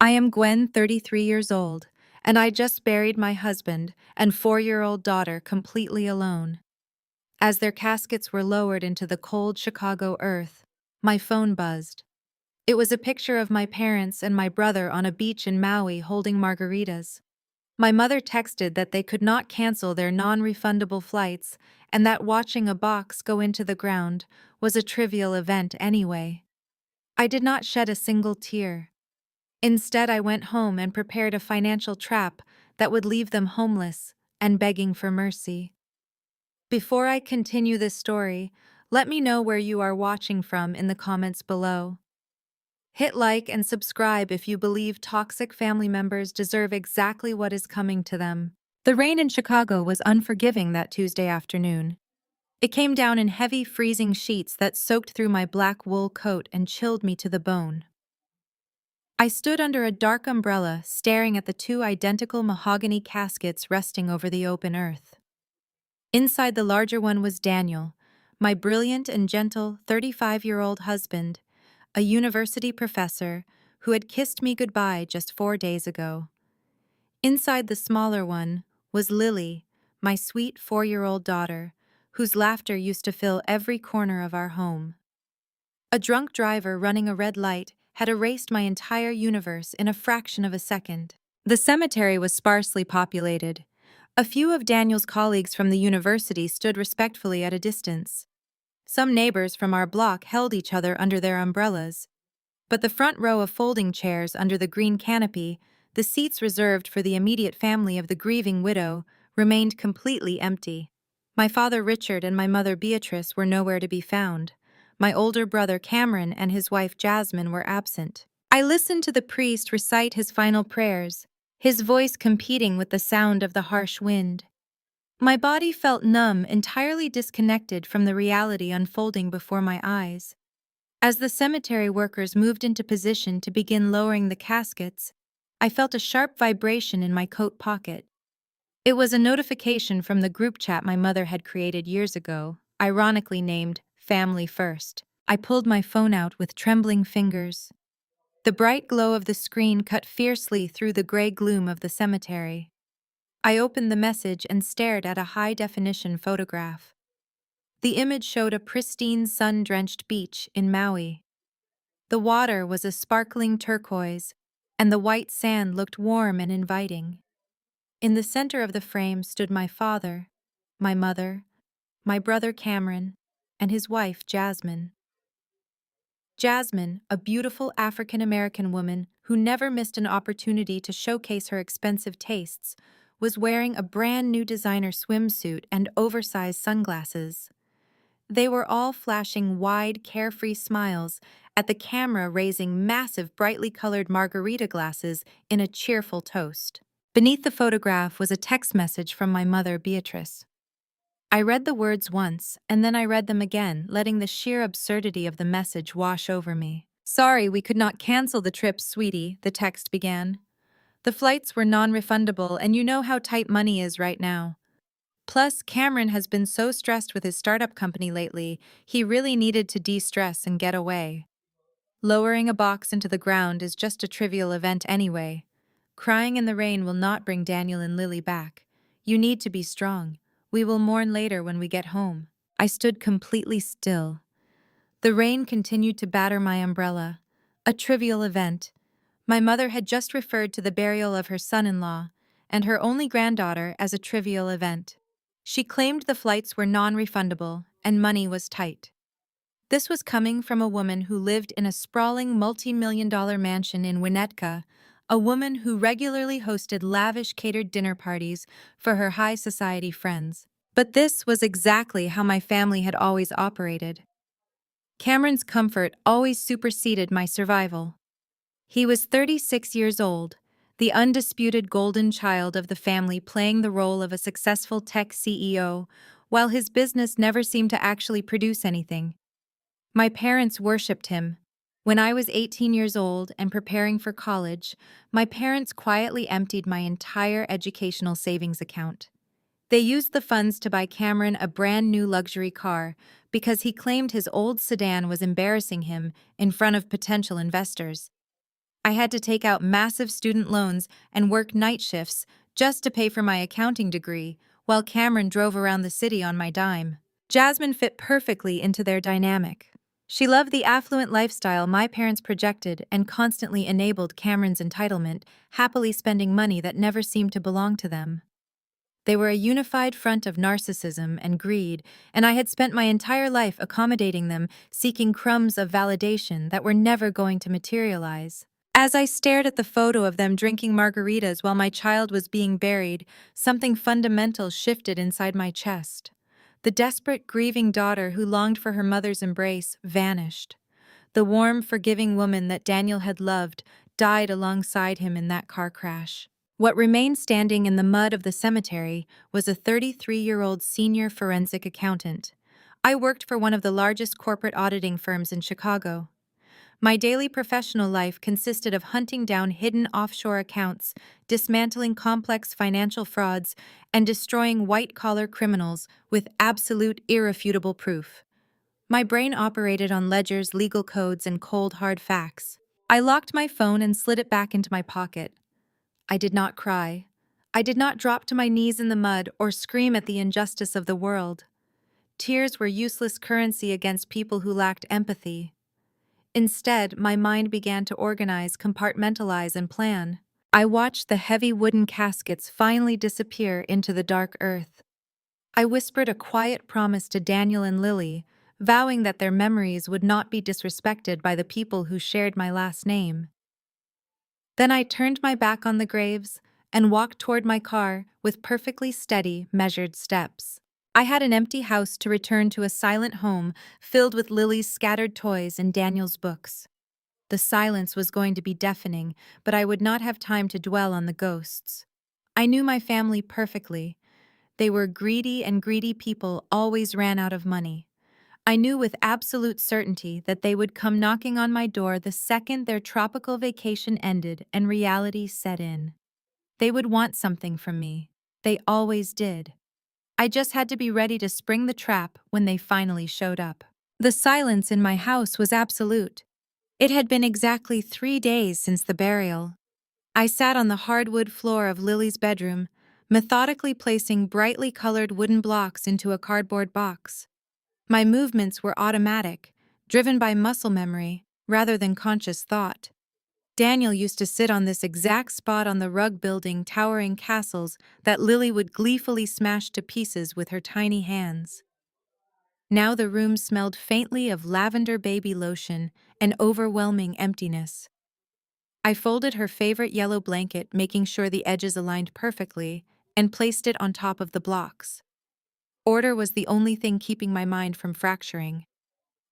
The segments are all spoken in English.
I am Gwen, 33 years old, and I just buried my husband and 4-year-old daughter completely alone. As their caskets were lowered into the cold Chicago earth, my phone buzzed. It was a picture of my parents and my brother on a beach in Maui holding margaritas. My mother texted that they could not cancel their non-refundable flights and that watching a box go into the ground was a trivial event anyway. I did not shed a single tear. Instead, I went home and prepared a financial trap that would leave them homeless and begging for mercy. Before I continue this story, let me know where you are watching from in the comments below. Hit like and subscribe if you believe toxic family members deserve exactly what is coming to them. The rain in Chicago was unforgiving that Tuesday afternoon. It came down in heavy, freezing sheets that soaked through my black wool coat and chilled me to the bone. I stood under a dark umbrella, staring at the two identical mahogany caskets resting over the open earth. Inside the larger one was Daniel, my brilliant and gentle 35-year-old husband, a university professor who had kissed me goodbye just 4 days ago. Inside the smaller one was Lily, my sweet 4-year-old daughter, whose laughter used to fill every corner of our home. A drunk driver running a red light had erased my entire universe in a fraction of a second. The cemetery was sparsely populated. A few of Daniel's colleagues from the university stood respectfully at a distance. Some neighbors from our block held each other under their umbrellas. But the front row of folding chairs under the green canopy, the seats reserved for the immediate family of the grieving widow, remained completely empty. My father Richard and my mother Beatrice were nowhere to be found. My older brother Cameron and his wife Jasmine were absent. I listened to the priest recite his final prayers, his voice competing with the sound of the harsh wind. My body felt numb, entirely disconnected from the reality unfolding before my eyes. As the cemetery workers moved into position to begin lowering the caskets, I felt a sharp vibration in my coat pocket. It was a notification from the group chat my mother had created years ago, ironically named Family First. I pulled my phone out with trembling fingers. The bright glow of the screen cut fiercely through the gray gloom of the cemetery. I opened the message and stared at a high-definition photograph. The image showed a pristine, sun-drenched beach in Maui. The water was a sparkling turquoise, and the white sand looked warm and inviting. In the center of the frame stood my father, my mother, my brother Cameron, and his wife Jasmine. Jasmine, a beautiful African-American woman who never missed an opportunity to showcase her expensive tastes, was wearing a brand new designer swimsuit and oversized sunglasses. They were all flashing wide, carefree smiles at the camera, raising massive, brightly colored margarita glasses in a cheerful toast. Beneath the photograph was a text message from my mother, Beatrice. I read the words once, and then I read them again, letting the sheer absurdity of the message wash over me. "Sorry, we could not cancel the trip, sweetie," the text began. "The flights were non-refundable, and you know how tight money is right now. Plus, Cameron has been so stressed with his startup company lately, he really needed to de-stress and get away. Lowering a box into the ground is just a trivial event anyway. Crying in the rain will not bring Daniel and Lily back. You need to be strong. We will mourn later when we get home." I stood completely still. The rain continued to batter my umbrella. A trivial event. My mother had just referred to the burial of her son-in-law and her only granddaughter as a trivial event. She claimed the flights were non-refundable and money was tight. This was coming from a woman who lived in a sprawling multi-million-dollar mansion in Winnetka, a woman who regularly hosted lavish catered dinner parties for her high society friends. But this was exactly how my family had always operated. Cameron's comfort always superseded my survival. He was 36 years old, the undisputed golden child of the family, playing the role of a successful tech CEO, while his business never seemed to actually produce anything. My parents worshipped him. When I was 18 years old and preparing for college, my parents quietly emptied my entire educational savings account. They used the funds to buy Cameron a brand new luxury car because he claimed his old sedan was embarrassing him in front of potential investors. I had to take out massive student loans and work night shifts just to pay for my accounting degree, while Cameron drove around the city on my dime. Jasmine fit perfectly into their dynamic. She loved the affluent lifestyle my parents projected and constantly enabled Cameron's entitlement, happily spending money that never seemed to belong to them. They were a unified front of narcissism and greed, and I had spent my entire life accommodating them, seeking crumbs of validation that were never going to materialize. As I stared at the photo of them drinking margaritas while my child was being buried, something fundamental shifted inside my chest. The desperate, grieving daughter who longed for her mother's embrace vanished. The warm, forgiving woman that Daniel had loved died alongside him in that car crash. What remained standing in the mud of the cemetery was a 33-year-old senior forensic accountant. I worked for one of the largest corporate auditing firms in Chicago. My daily professional life consisted of hunting down hidden offshore accounts, dismantling complex financial frauds, and destroying white-collar criminals with absolute irrefutable proof. My brain operated on ledgers, legal codes, and cold, hard facts. I locked my phone and slid it back into my pocket. I did not cry. I did not drop to my knees in the mud or scream at the injustice of the world. Tears were useless currency against people who lacked empathy. Instead, my mind began to organize, compartmentalize, and plan. I watched the heavy wooden caskets finally disappear into the dark earth. I whispered a quiet promise to Daniel and Lily, vowing that their memories would not be disrespected by the people who shared my last name. Then I turned my back on the graves and walked toward my car with perfectly steady, measured steps. I had an empty house to return to, a silent home filled with Lily's scattered toys and Daniel's books. The silence was going to be deafening, but I would not have time to dwell on the ghosts. I knew my family perfectly. They were greedy, and greedy people always ran out of money. I knew with absolute certainty that they would come knocking on my door the second their tropical vacation ended and reality set in. They would want something from me. They always did. I just had to be ready to spring the trap when they finally showed up. The silence in my house was absolute. It had been exactly 3 days since the burial. I sat on the hardwood floor of Lily's bedroom, methodically placing brightly colored wooden blocks into a cardboard box. My movements were automatic, driven by muscle memory rather than conscious thought. Daniel used to sit on this exact spot on the rug, building towering castles that Lily would gleefully smash to pieces with her tiny hands. Now the room smelled faintly of lavender baby lotion and overwhelming emptiness. I folded her favorite yellow blanket, making sure the edges aligned perfectly, and placed it on top of the blocks. Order was the only thing keeping my mind from fracturing.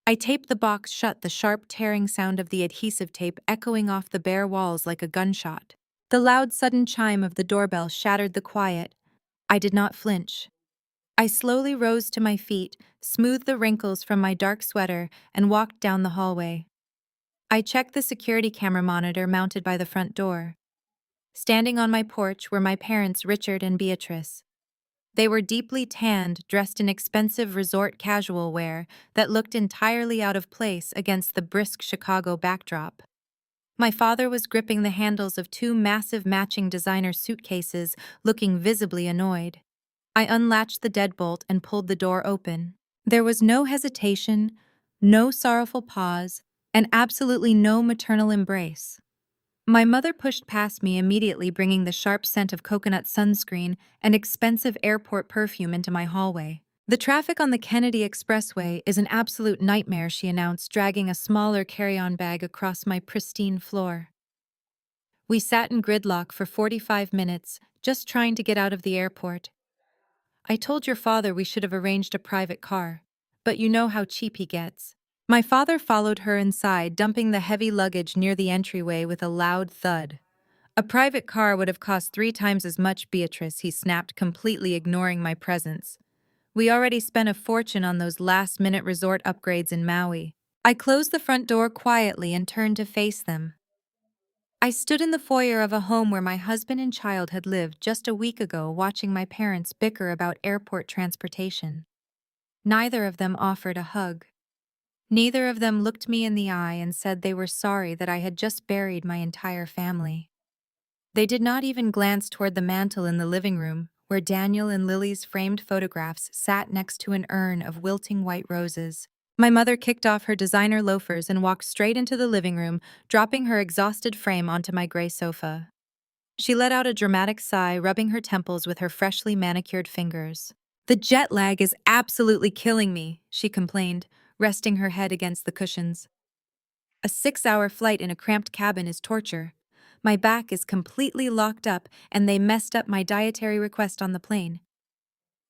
I taped the box shut, the sharp tearing sound of the adhesive tape echoing off the bare walls like a gunshot. The loud, sudden chime of the doorbell shattered the quiet. I did not flinch. I slowly rose to my feet, smoothed the wrinkles from my dark sweater, and walked down the hallway. I checked the security camera monitor mounted by the front door. Standing on my porch were my parents, Richard and Beatrice. They were deeply tanned, dressed in expensive resort casual wear that looked entirely out of place against the brisk Chicago backdrop. My father was gripping the handles of 2 massive matching designer suitcases, looking visibly annoyed. I unlatched the deadbolt and pulled the door open. There was no hesitation, no sorrowful pause, and absolutely no maternal embrace. My mother pushed past me immediately, bringing the sharp scent of coconut sunscreen and expensive airport perfume into my hallway. "The traffic on the Kennedy Expressway is an absolute nightmare," she announced, dragging a smaller carry-on bag across my pristine floor. We sat in gridlock for 45 minutes, just trying to get out of the airport. "I told your father we should have arranged a private car, but you know how cheap he gets." My father followed her inside, dumping the heavy luggage near the entryway with a loud thud. "A private car would have cost 3 times as much, Beatrice," he snapped, completely ignoring my presence. "We already spent a fortune on those last-minute resort upgrades in Maui." I closed the front door quietly and turned to face them. I stood in the foyer of a home where my husband and child had lived just a week ago, watching my parents bicker about airport transportation. Neither of them offered a hug. Neither of them looked me in the eye and said they were sorry that I had just buried my entire family. They did not even glance toward the mantel in the living room, where Daniel and Lily's framed photographs sat next to an urn of wilting white roses. My mother kicked off her designer loafers and walked straight into the living room, dropping her exhausted frame onto my gray sofa. She let out a dramatic sigh, rubbing her temples with her freshly manicured fingers. "The jet lag is absolutely killing me," she complained, resting her head against the cushions. "A 6-hour flight in a cramped cabin is torture. My back is completely locked up, and they messed up my dietary request on the plane.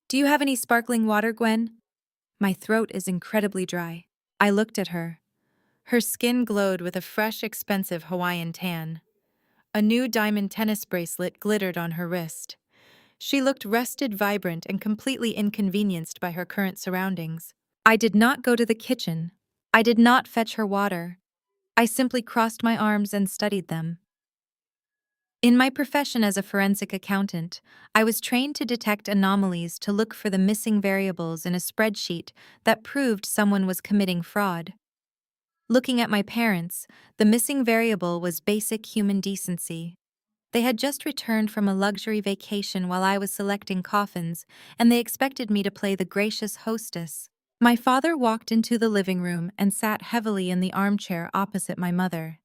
Do you have any sparkling water, Gwen? My throat is incredibly dry." I looked at her. Her skin glowed with a fresh, expensive Hawaiian tan. A new diamond tennis bracelet glittered on her wrist. She looked rested, vibrant, and completely inconvenienced by her current surroundings. I did not go to the kitchen. I did not fetch her water. I simply crossed my arms and studied them. In my profession as a forensic accountant, I was trained to detect anomalies, to look for the missing variables in a spreadsheet that proved someone was committing fraud. Looking at my parents, the missing variable was basic human decency. They had just returned from a luxury vacation while I was selecting coffins, and they expected me to play the gracious hostess. My father walked into the living room and sat heavily in the armchair opposite my mother.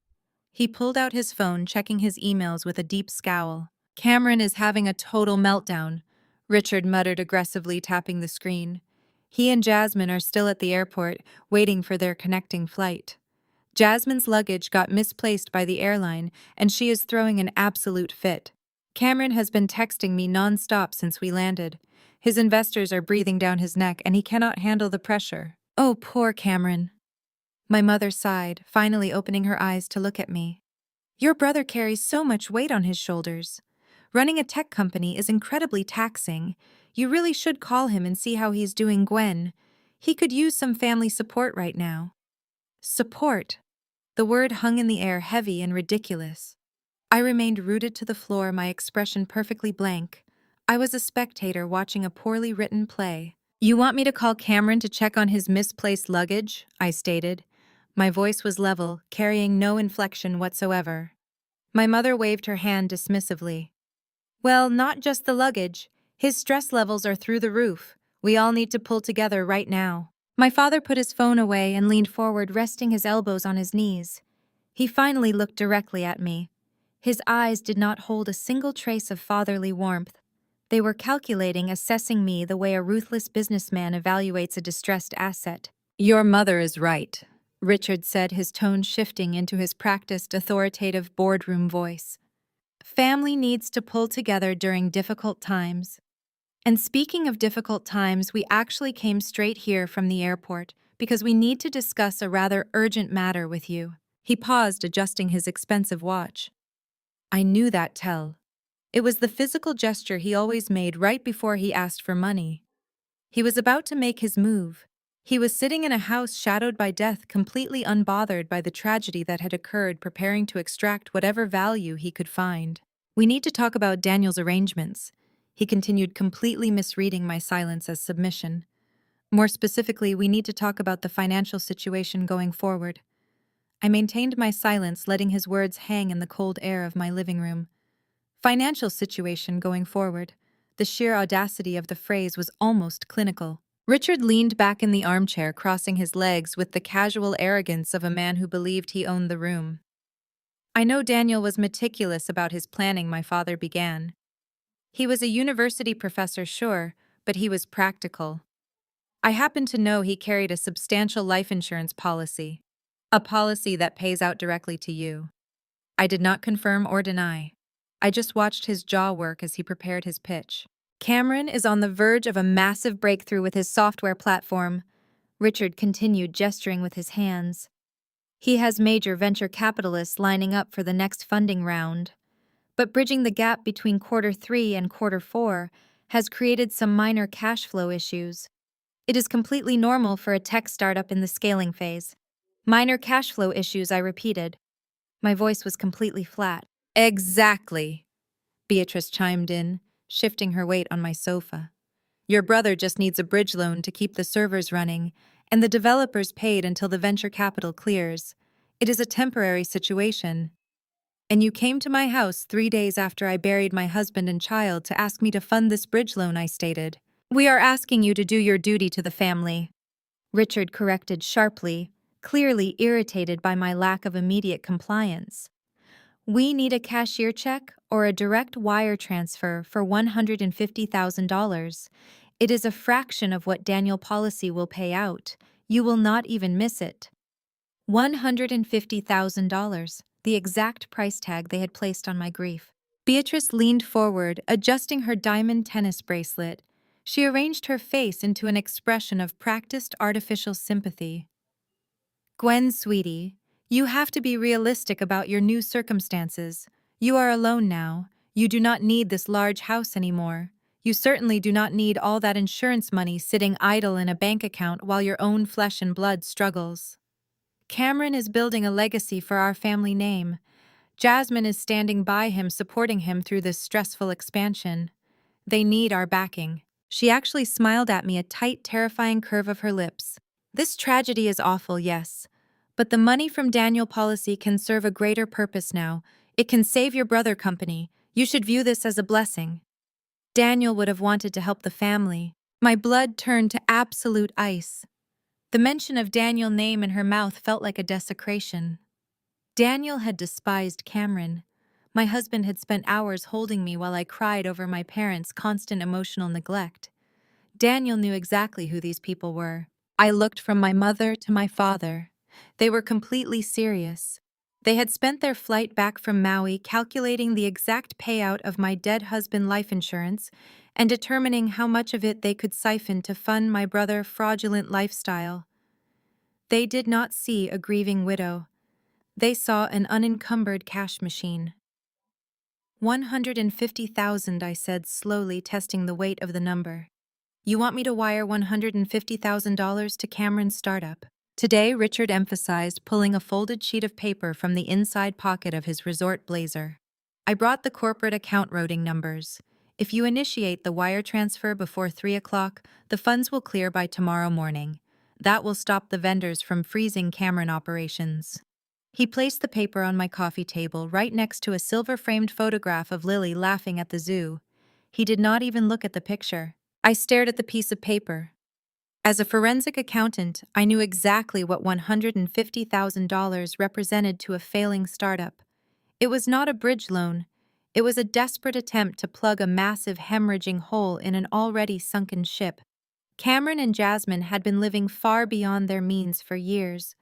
He pulled out his phone, checking his emails with a deep scowl. "Cameron is having a total meltdown," Richard muttered aggressively, tapping the screen. "He and Jasmine are still at the airport, waiting for their connecting flight. Jasmine's luggage got misplaced by the airline, and she is throwing an absolute fit. Cameron has been texting me non-stop since we landed. His investors are breathing down his neck, and he cannot handle the pressure." "Oh, poor Cameron." My mother sighed, finally opening her eyes to look at me. "Your brother carries so much weight on his shoulders. Running a tech company is incredibly taxing. You really should call him and see how he's doing, Gwen. He could use some family support right now." Support. The word hung in the air, heavy and ridiculous. I remained rooted to the floor, my expression perfectly blank. I was a spectator watching a poorly written play. "You want me to call Cameron to check on his misplaced luggage?" I stated. My voice was level, carrying no inflection whatsoever. My mother waved her hand dismissively. "Well, not just the luggage. His stress levels are through the roof. We all need to pull together right now." My father put his phone away and leaned forward, resting his elbows on his knees. He finally looked directly at me. His eyes did not hold a single trace of fatherly warmth. They were calculating, assessing me the way a ruthless businessman evaluates a distressed asset. "Your mother is right," Richard said, his tone shifting into his practiced, authoritative boardroom voice. "Family needs to pull together during difficult times. And speaking of difficult times, we actually came straight here from the airport because we need to discuss a rather urgent matter with you." He paused, adjusting his expensive watch. I knew that tell. It was the physical gesture he always made right before he asked for money. He was about to make his move. He was sitting in a house shadowed by death, completely unbothered by the tragedy that had occurred, preparing to extract whatever value he could find. "We need to talk about Daniel's arrangements," he continued, completely misreading my silence as submission. "More specifically, we need to talk about the financial situation going forward." I maintained my silence, letting his words hang in the cold air of my living room. Financial situation going forward. The sheer audacity of the phrase was almost clinical. Richard leaned back in the armchair, crossing his legs with the casual arrogance of a man who believed he owned the room. "I know Daniel was meticulous about his planning," my father began. "He was a university professor, sure, but he was practical. I happen to know he carried a substantial life insurance policy. A policy that pays out directly to you." I did not confirm or deny. I just watched his jaw work as he prepared his pitch. "Cameron is on the verge of a massive breakthrough with his software platform," Richard continued, gesturing with his hands. "He has major venture capitalists lining up for the next funding round. But bridging the gap between Q3 and Q4 has created some minor cash flow issues. It is completely normal for a tech startup in the scaling phase." "Minor cash flow issues," I repeated. My voice was completely flat. "Exactly," Beatrice chimed in, shifting her weight on my sofa. "Your brother just needs a bridge loan to keep the servers running, and the developers paid until the venture capital clears. It is a temporary situation. And you came to my house 3 days after I buried my husband and child to ask me to fund this bridge loan, I stated. We are asking you to do your duty to the family, Richard corrected sharply, clearly irritated by my lack of immediate compliance. We need a cashier check or a direct wire transfer for $150,000. It is a fraction of what Daniel Policy will pay out. You will not even miss it. $150,000, the exact price tag they had placed on my grief. Beatrice leaned forward, adjusting her diamond tennis bracelet. She arranged her face into an expression of practiced artificial sympathy. Gwen, sweetie, you have to be realistic about your new circumstances. You are alone now. You do not need this large house anymore. You certainly do not need all that insurance money sitting idle in a bank account while your own flesh and blood struggles. Cameron is building a legacy for our family name. Jasmine is standing by him, supporting him through this stressful expansion. They need our backing. She actually smiled at me, a tight, terrifying curve of her lips. This tragedy is awful, yes. But the money from Daniel Policy can serve a greater purpose now. It can save your brother company. You should view this as a blessing. Daniel would have wanted to help the family. My blood turned to absolute ice. The mention of Daniel's name in her mouth felt like a desecration. Daniel had despised Cameron. My husband had spent hours holding me while I cried over my parents' constant emotional neglect. Daniel knew exactly who these people were. I looked from my mother to my father. They were completely serious. They had spent their flight back from Maui calculating the exact payout of my dead husband's life insurance and determining how much of it they could siphon to fund my brother's fraudulent lifestyle. They did not see a grieving widow. They saw an unencumbered cash machine. 150,000, I said slowly, testing the weight of the number. You want me to wire $150,000 to Cameron's startup? Today, Richard emphasized, pulling a folded sheet of paper from the inside pocket of his resort blazer. I brought the corporate account routing numbers. If you initiate the wire transfer before 3 o'clock, the funds will clear by tomorrow morning. That will stop the vendors from freezing Cameron operations. He placed the paper on my coffee table right next to a silver-framed photograph of Lily laughing at the zoo. He did not even look at the picture. I stared at the piece of paper. As a forensic accountant, I knew exactly what $150,000 represented to a failing startup. It was not a bridge loan. It was a desperate attempt to plug a massive hemorrhaging hole in an already sunken ship. Cameron and Jasmine had been living far beyond their means for years.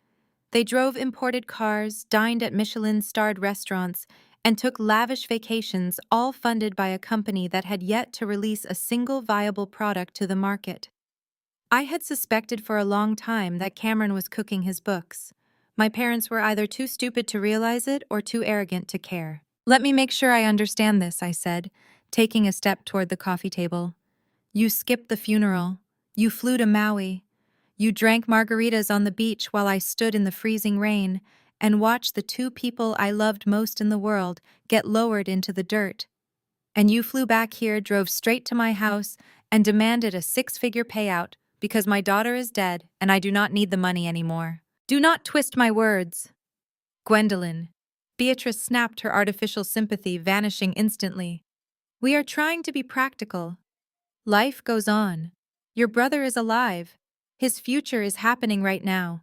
They drove imported cars, dined at Michelin-starred restaurants, and took lavish vacations, all funded by a company that had yet to release a single viable product to the market. I had suspected for a long time that Cameron was cooking his books. My parents were either too stupid to realize it or too arrogant to care. Let me make sure I understand this, I said, taking a step toward the coffee table. You skipped the funeral. You flew to Maui. You drank margaritas on the beach while I stood in the freezing rain and watched the two people I loved most in the world get lowered into the dirt. And you flew back here, drove straight to my house, and demanded a 6-figure payout because my daughter is dead and I do not need the money anymore. Do not twist my words. Gwendolyn. Beatrice snapped, her artificial sympathy vanishing instantly. We are trying to be practical. Life goes on. Your brother is alive. His future is happening right now.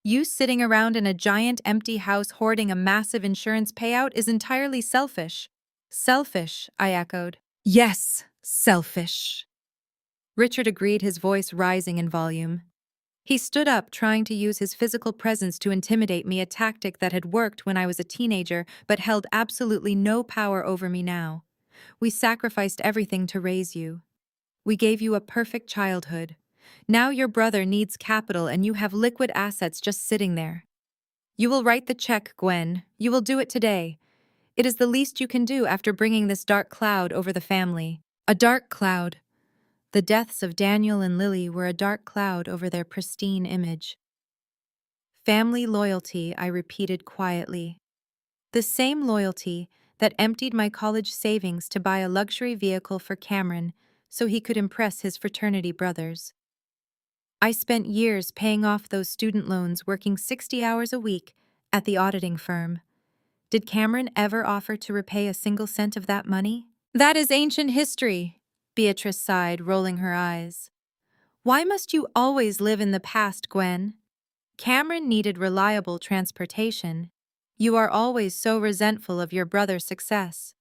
You sitting around in a giant empty house hoarding a massive insurance payout is entirely selfish. Selfish, I echoed. Yes, selfish. Richard agreed, his voice rising in volume. He stood up, trying to use his physical presence to intimidate me, a tactic that had worked when I was a teenager but held absolutely no power over me now. We sacrificed everything to raise you. We gave you a perfect childhood. Now your brother needs capital and you have liquid assets just sitting there. You will write the check, Gwen. You will do it today. It is the least you can do after bringing this dark cloud over the family. A dark cloud. The deaths of Daniel and Lily were a dark cloud over their pristine image. Family loyalty, I repeated quietly. The same loyalty that emptied my college savings to buy a luxury vehicle for Cameron so he could impress his fraternity brothers. I spent years paying off those student loans working 60 hours a week at the auditing firm. Did Cameron ever offer to repay a single cent of that money? That is ancient history, Beatrice sighed, rolling her eyes. Why must you always live in the past, Gwen? Cameron needed reliable transportation. You are always so resentful of your brother's success.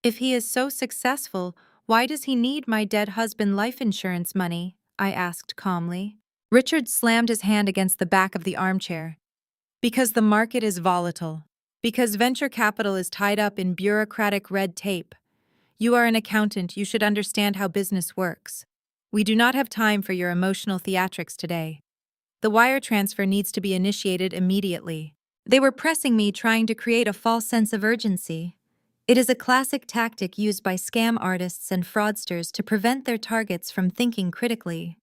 If he is so successful, why does he need my dead husband life insurance money? I asked calmly. Richard slammed his hand against the back of the armchair. Because the market is volatile. Because venture capital is tied up in bureaucratic red tape. You are an accountant, you should understand how business works. We do not have time for your emotional theatrics today. The wire transfer needs to be initiated immediately. They were pressing me, trying to create a false sense of urgency. It is a classic tactic used by scam artists and fraudsters to prevent their targets from thinking critically.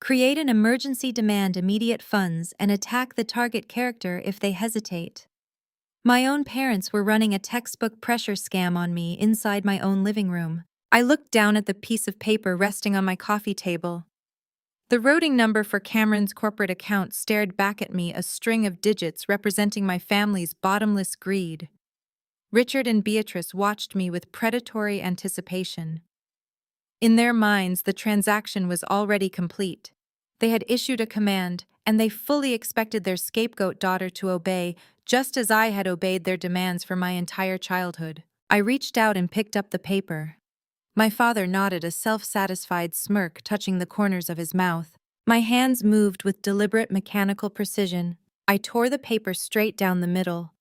Create an emergency demand immediate funds and attack the target character if they hesitate. My own parents were running a textbook pressure scam on me inside my own living room. I looked down at the piece of paper resting on my coffee table. The routing number for Cameron's corporate account stared back at me, a string of digits representing my family's bottomless greed. Richard and Beatrice watched me with predatory anticipation. In their minds, the transaction was already complete. They had issued a command, and they fully expected their scapegoat daughter to obey, just as I had obeyed their demands for my entire childhood. I reached out and picked up the paper. My father nodded, a self-satisfied smirk touching the corners of his mouth. My hands moved with deliberate mechanical precision. I tore the paper straight down the middle.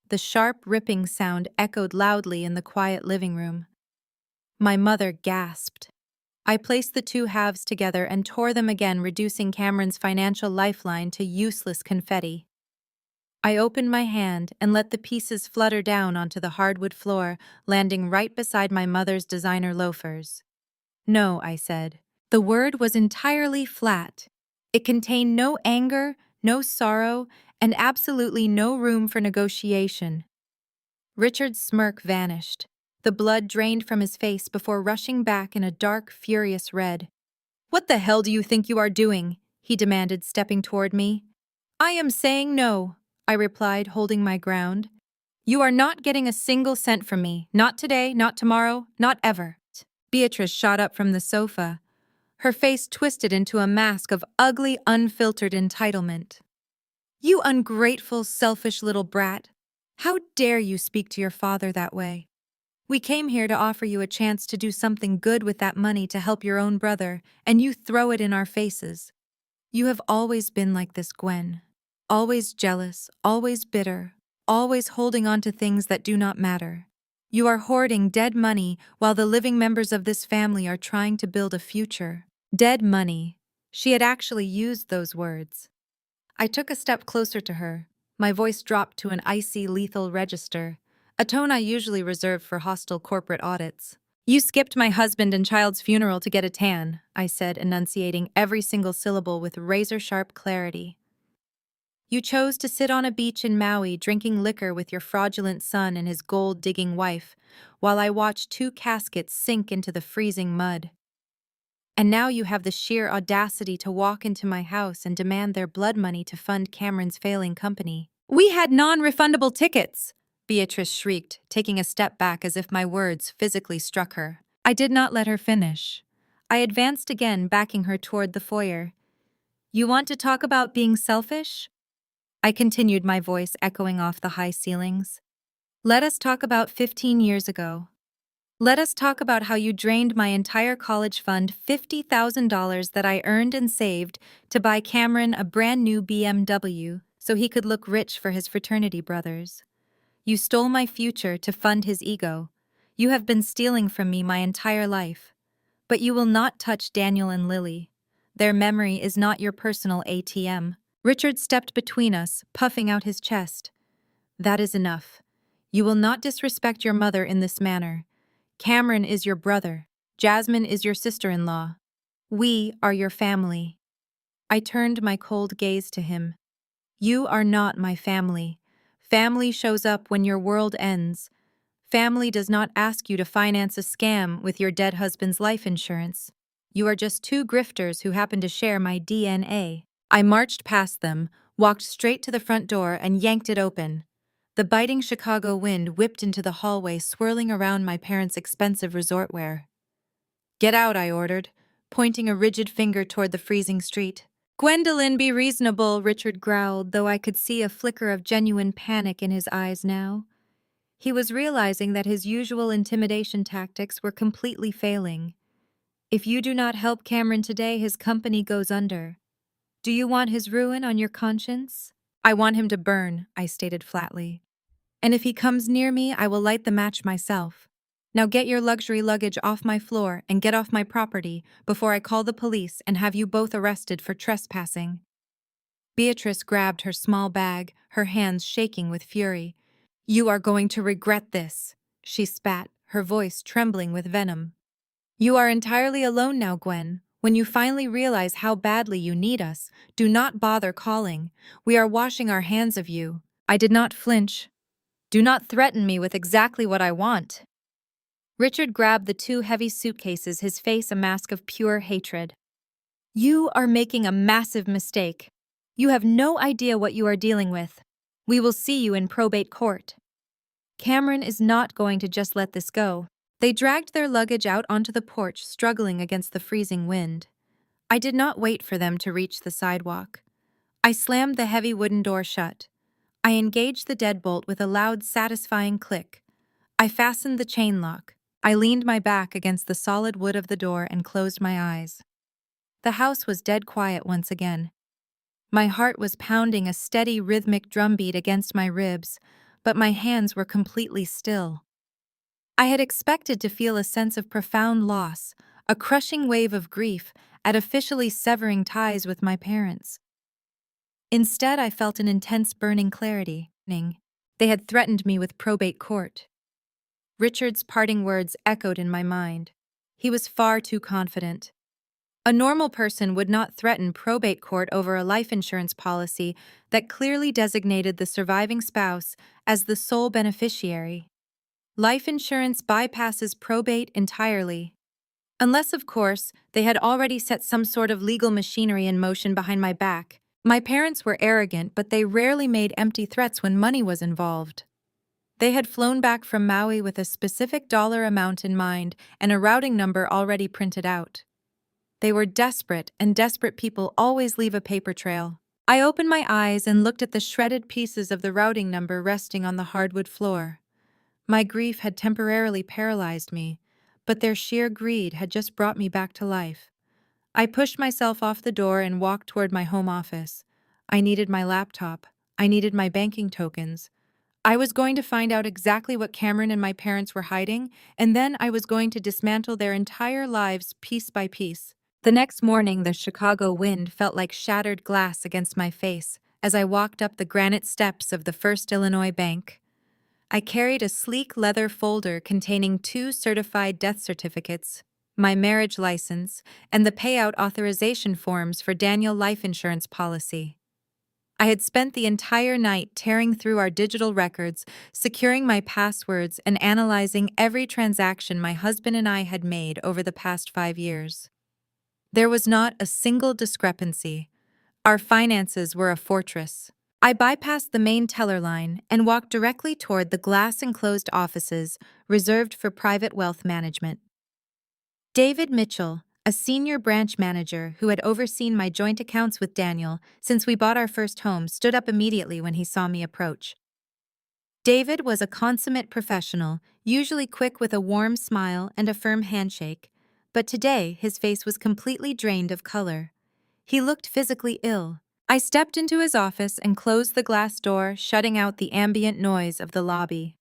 The sharp, ripping sound echoed loudly in the quiet living room. My mother gasped. I placed the two halves together and tore them again, reducing Cameron's financial lifeline to useless confetti. I opened my hand and let the pieces flutter down onto the hardwood floor, landing right beside my mother's designer loafers. No, I said. The word was entirely flat. It contained no anger, no sorrow, and absolutely no room for negotiation. Richard's smirk vanished. The blood drained from his face before rushing back in a dark, furious red. "What the hell do you think you are doing?" he demanded, stepping toward me. "I am saying no," I replied, holding my ground. "You are not getting a single cent from me. Not today, not tomorrow, not ever." Beatrice shot up from the sofa, her face twisted into a mask of ugly, unfiltered entitlement. "You ungrateful, selfish little brat. How dare you speak to your father that way? We came here to offer you a chance to do something good with that money to help your own brother, and you throw it in our faces. You have always been like this, Gwen. Always jealous, always bitter, always holding on to things that do not matter. You are hoarding dead money while the living members of this family are trying to build a future." Dead money. She had actually used those words. I took a step closer to her. My voice dropped to an icy, lethal register, a tone I usually reserve for hostile corporate audits. "You skipped my husband and child's funeral to get a tan," I said, enunciating every single syllable with razor-sharp clarity. "You chose to sit on a beach in Maui drinking liquor with your fraudulent son and his gold-digging wife, while I watched two caskets sink into the freezing mud. And now you have the sheer audacity to walk into my house and demand their blood money to fund Cameron's failing company." "We had non-refundable tickets!" Beatrice shrieked, taking a step back as if my words physically struck her. I did not let her finish. I advanced again, backing her toward the foyer. "You want to talk about being selfish?" I continued, my voice echoing off the high ceilings. "Let us talk about 15 years ago. Let us talk about how you drained my entire college fund, $50,000 that I earned and saved, to buy Cameron a brand new BMW so he could look rich for his fraternity brothers. You stole my future to fund his ego. You have been stealing from me my entire life. But you will not touch Daniel and Lily. Their memory is not your personal ATM." Richard stepped between us, puffing out his chest. "That is enough. You will not disrespect your mother in this manner. Cameron is your brother. Jasmine is your sister-in-law. We are your family." I turned my cold gaze to him. "You are not my family. Family shows up when your world ends. Family does not ask you to finance a scam with your dead husband's life insurance." You are just two grifters who happen to share my DNA. I marched past them, walked straight to the front door, and yanked it open. The biting Chicago wind whipped into the hallway, swirling around my parents' expensive resort wear. "Get out," I ordered, pointing a rigid finger toward the freezing street. "Gwendolyn, be reasonable," Richard growled, though I could see a flicker of genuine panic in his eyes now. He was realizing that his usual intimidation tactics were completely failing. "If you do not help Cameron today, his company goes under. Do you want his ruin on your conscience?" "I want him to burn," I stated flatly. "And if he comes near me, I will light the match myself. Now get your luxury luggage off my floor and get off my property before I call the police and have you both arrested for trespassing." Beatrice grabbed her small bag, her hands shaking with fury. "You are going to regret this," she spat, her voice trembling with venom. "You are entirely alone now, Gwen. When you finally realize how badly you need us, do not bother calling. We are washing our hands of you." I did not flinch. "Do not threaten me with exactly what I want." Richard grabbed the two heavy suitcases, his face a mask of pure hatred. "You are making a massive mistake. You have no idea what you are dealing with. We will see you in probate court. Cameron is not going to just let this go." They dragged their luggage out onto the porch, struggling against the freezing wind. I did not wait for them to reach the sidewalk. I slammed the heavy wooden door shut. I engaged the deadbolt with a loud, satisfying click. I fastened the chain lock. I leaned my back against the solid wood of the door and closed my eyes. The house was dead quiet once again. My heart was pounding a steady, rhythmic drumbeat against my ribs, but my hands were completely still. I had expected to feel a sense of profound loss, a crushing wave of grief at officially severing ties with my parents. Instead, I felt an intense burning clarity. They had threatened me with probate court. Richard's parting words echoed in my mind. He was far too confident. A normal person would not threaten probate court over a life insurance policy that clearly designated the surviving spouse as the sole beneficiary. Life insurance bypasses probate entirely. Unless, of course, they had already set some sort of legal machinery in motion behind my back. My parents were arrogant, but they rarely made empty threats when money was involved. They had flown back from Maui with a specific dollar amount in mind and a routing number already printed out. They were desperate, and desperate people always leave a paper trail. I opened my eyes and looked at the shredded pieces of the routing number resting on the hardwood floor. My grief had temporarily paralyzed me, but their sheer greed had just brought me back to life. I pushed myself off the door and walked toward my home office. I needed my laptop. I needed my banking tokens. I was going to find out exactly what Cameron and my parents were hiding, and then I was going to dismantle their entire lives piece by piece. The next morning, the Chicago wind felt like shattered glass against my face as I walked up the granite steps of the First Illinois Bank. I carried a sleek leather folder containing 2 certified death certificates, my marriage license, and the payout authorization forms for Daniel life insurance policy. I had spent the entire night tearing through our digital records, securing my passwords, and analyzing every transaction my husband and I had made over the past 5 years. There was not a single discrepancy. Our finances were a fortress. I bypassed the main teller line and walked directly toward the glass-enclosed offices reserved for private wealth management. David Mitchell, a senior branch manager who had overseen my joint accounts with Daniel since we bought our first home, stood up immediately when he saw me approach. David was a consummate professional, usually quick with a warm smile and a firm handshake, but today his face was completely drained of color. He looked physically ill. I stepped into his office and closed the glass door, shutting out the ambient noise of the lobby.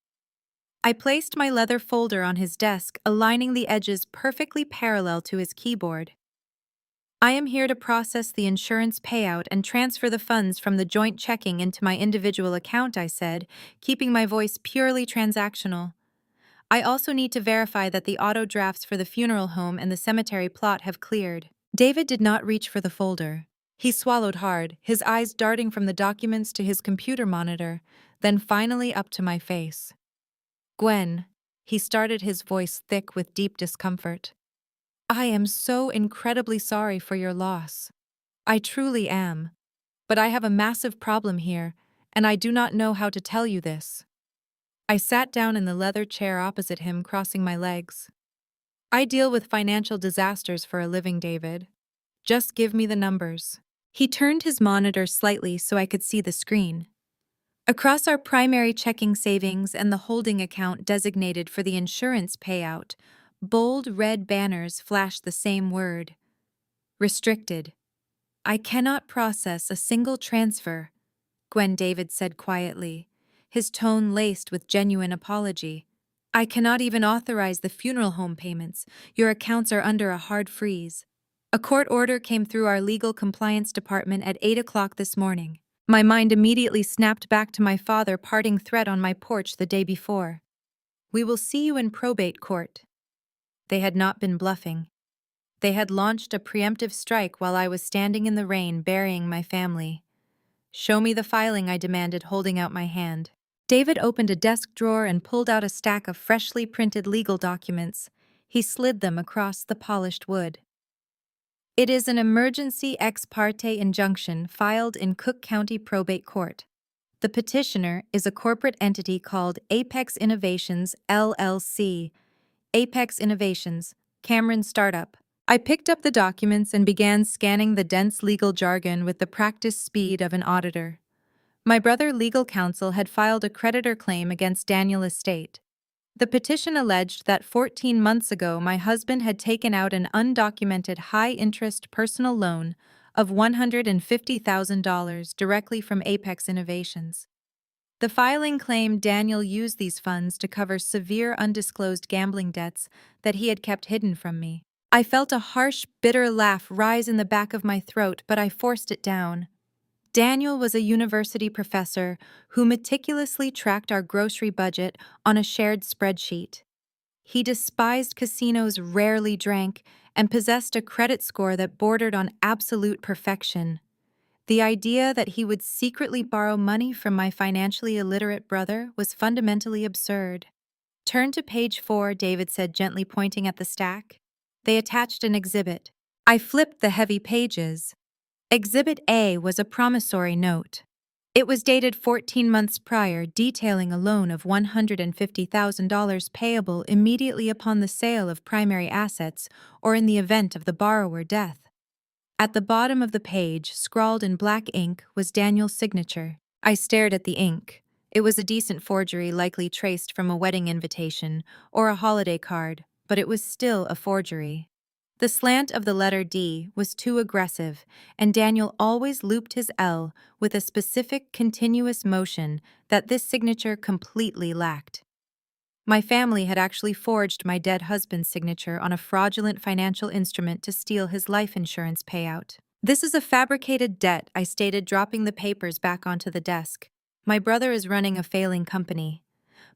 I placed my leather folder on his desk, aligning the edges perfectly parallel to his keyboard. "I am here to process the insurance payout and transfer the funds from the joint checking into my individual account," I said, keeping my voice purely transactional. "I also need to verify that the auto drafts for the funeral home and the cemetery plot have cleared." David did not reach for the folder. He swallowed hard, his eyes darting from the documents to his computer monitor, then finally up to my face. "Gwen," he started, his voice thick with deep discomfort. I am so incredibly sorry for your loss. I truly am. But I have a massive problem here, and I do not know how to tell you this. I sat down in the leather chair opposite him, crossing my legs. I deal with financial disasters for a living, David. Just give me the numbers. He turned his monitor slightly so I could see the screen. Across our primary checking savings and the holding account designated for the insurance payout, bold red banners flashed the same word: restricted. I cannot process a single transfer, Gwen David said quietly, his tone laced with genuine apology. I cannot even authorize the funeral home payments. Your accounts are under a hard freeze. A court order came through our legal compliance department at 8 o'clock this morning. My mind immediately snapped back to my father parting threat on my porch the day before. We will see you in probate court. They had not been bluffing. They had launched a preemptive strike while I was standing in the rain burying my family. Show me the filing, I demanded, holding out my hand. David opened a desk drawer and pulled out a stack of freshly printed legal documents. He slid them across the polished wood. It is an emergency ex parte injunction filed in Cook County Probate Court. The petitioner is a corporate entity called Apex Innovations, LLC. Apex Innovations, Cameron Startup. I picked up the documents and began scanning the dense legal jargon with the practiced speed of an auditor. My brother legal counsel had filed a creditor claim against Daniel Estate. The petition alleged that 14 months ago my husband had taken out an undocumented high-interest personal loan of $150,000 directly from Apex Innovations. The filing claimed Daniel used these funds to cover severe undisclosed gambling debts that he had kept hidden from me. I felt a harsh, bitter laugh rise in the back of my throat, but I forced it down. Daniel was a university professor who meticulously tracked our grocery budget on a shared spreadsheet. He despised casinos, rarely drank, and possessed a credit score that bordered on absolute perfection. The idea that he would secretly borrow money from my financially illiterate brother was fundamentally absurd. Turn to page 4, David said, gently pointing at the stack. They attached an exhibit. I flipped the heavy pages. Exhibit A was a promissory note. It was dated 14 months prior, detailing a loan of $150,000 payable immediately upon the sale of primary assets or in the event of the borrower's death. At the bottom of the page, scrawled in black ink, was Daniel's signature. I stared at the ink. It was a decent forgery, likely traced from a wedding invitation or a holiday card, but it was still a forgery. The slant of the letter D was too aggressive, and Daniel always looped his L with a specific continuous motion that this signature completely lacked. My family had actually forged my dead husband's signature on a fraudulent financial instrument to steal his life insurance payout. This is a fabricated debt, I stated, dropping the papers back onto the desk. My brother is running a failing company.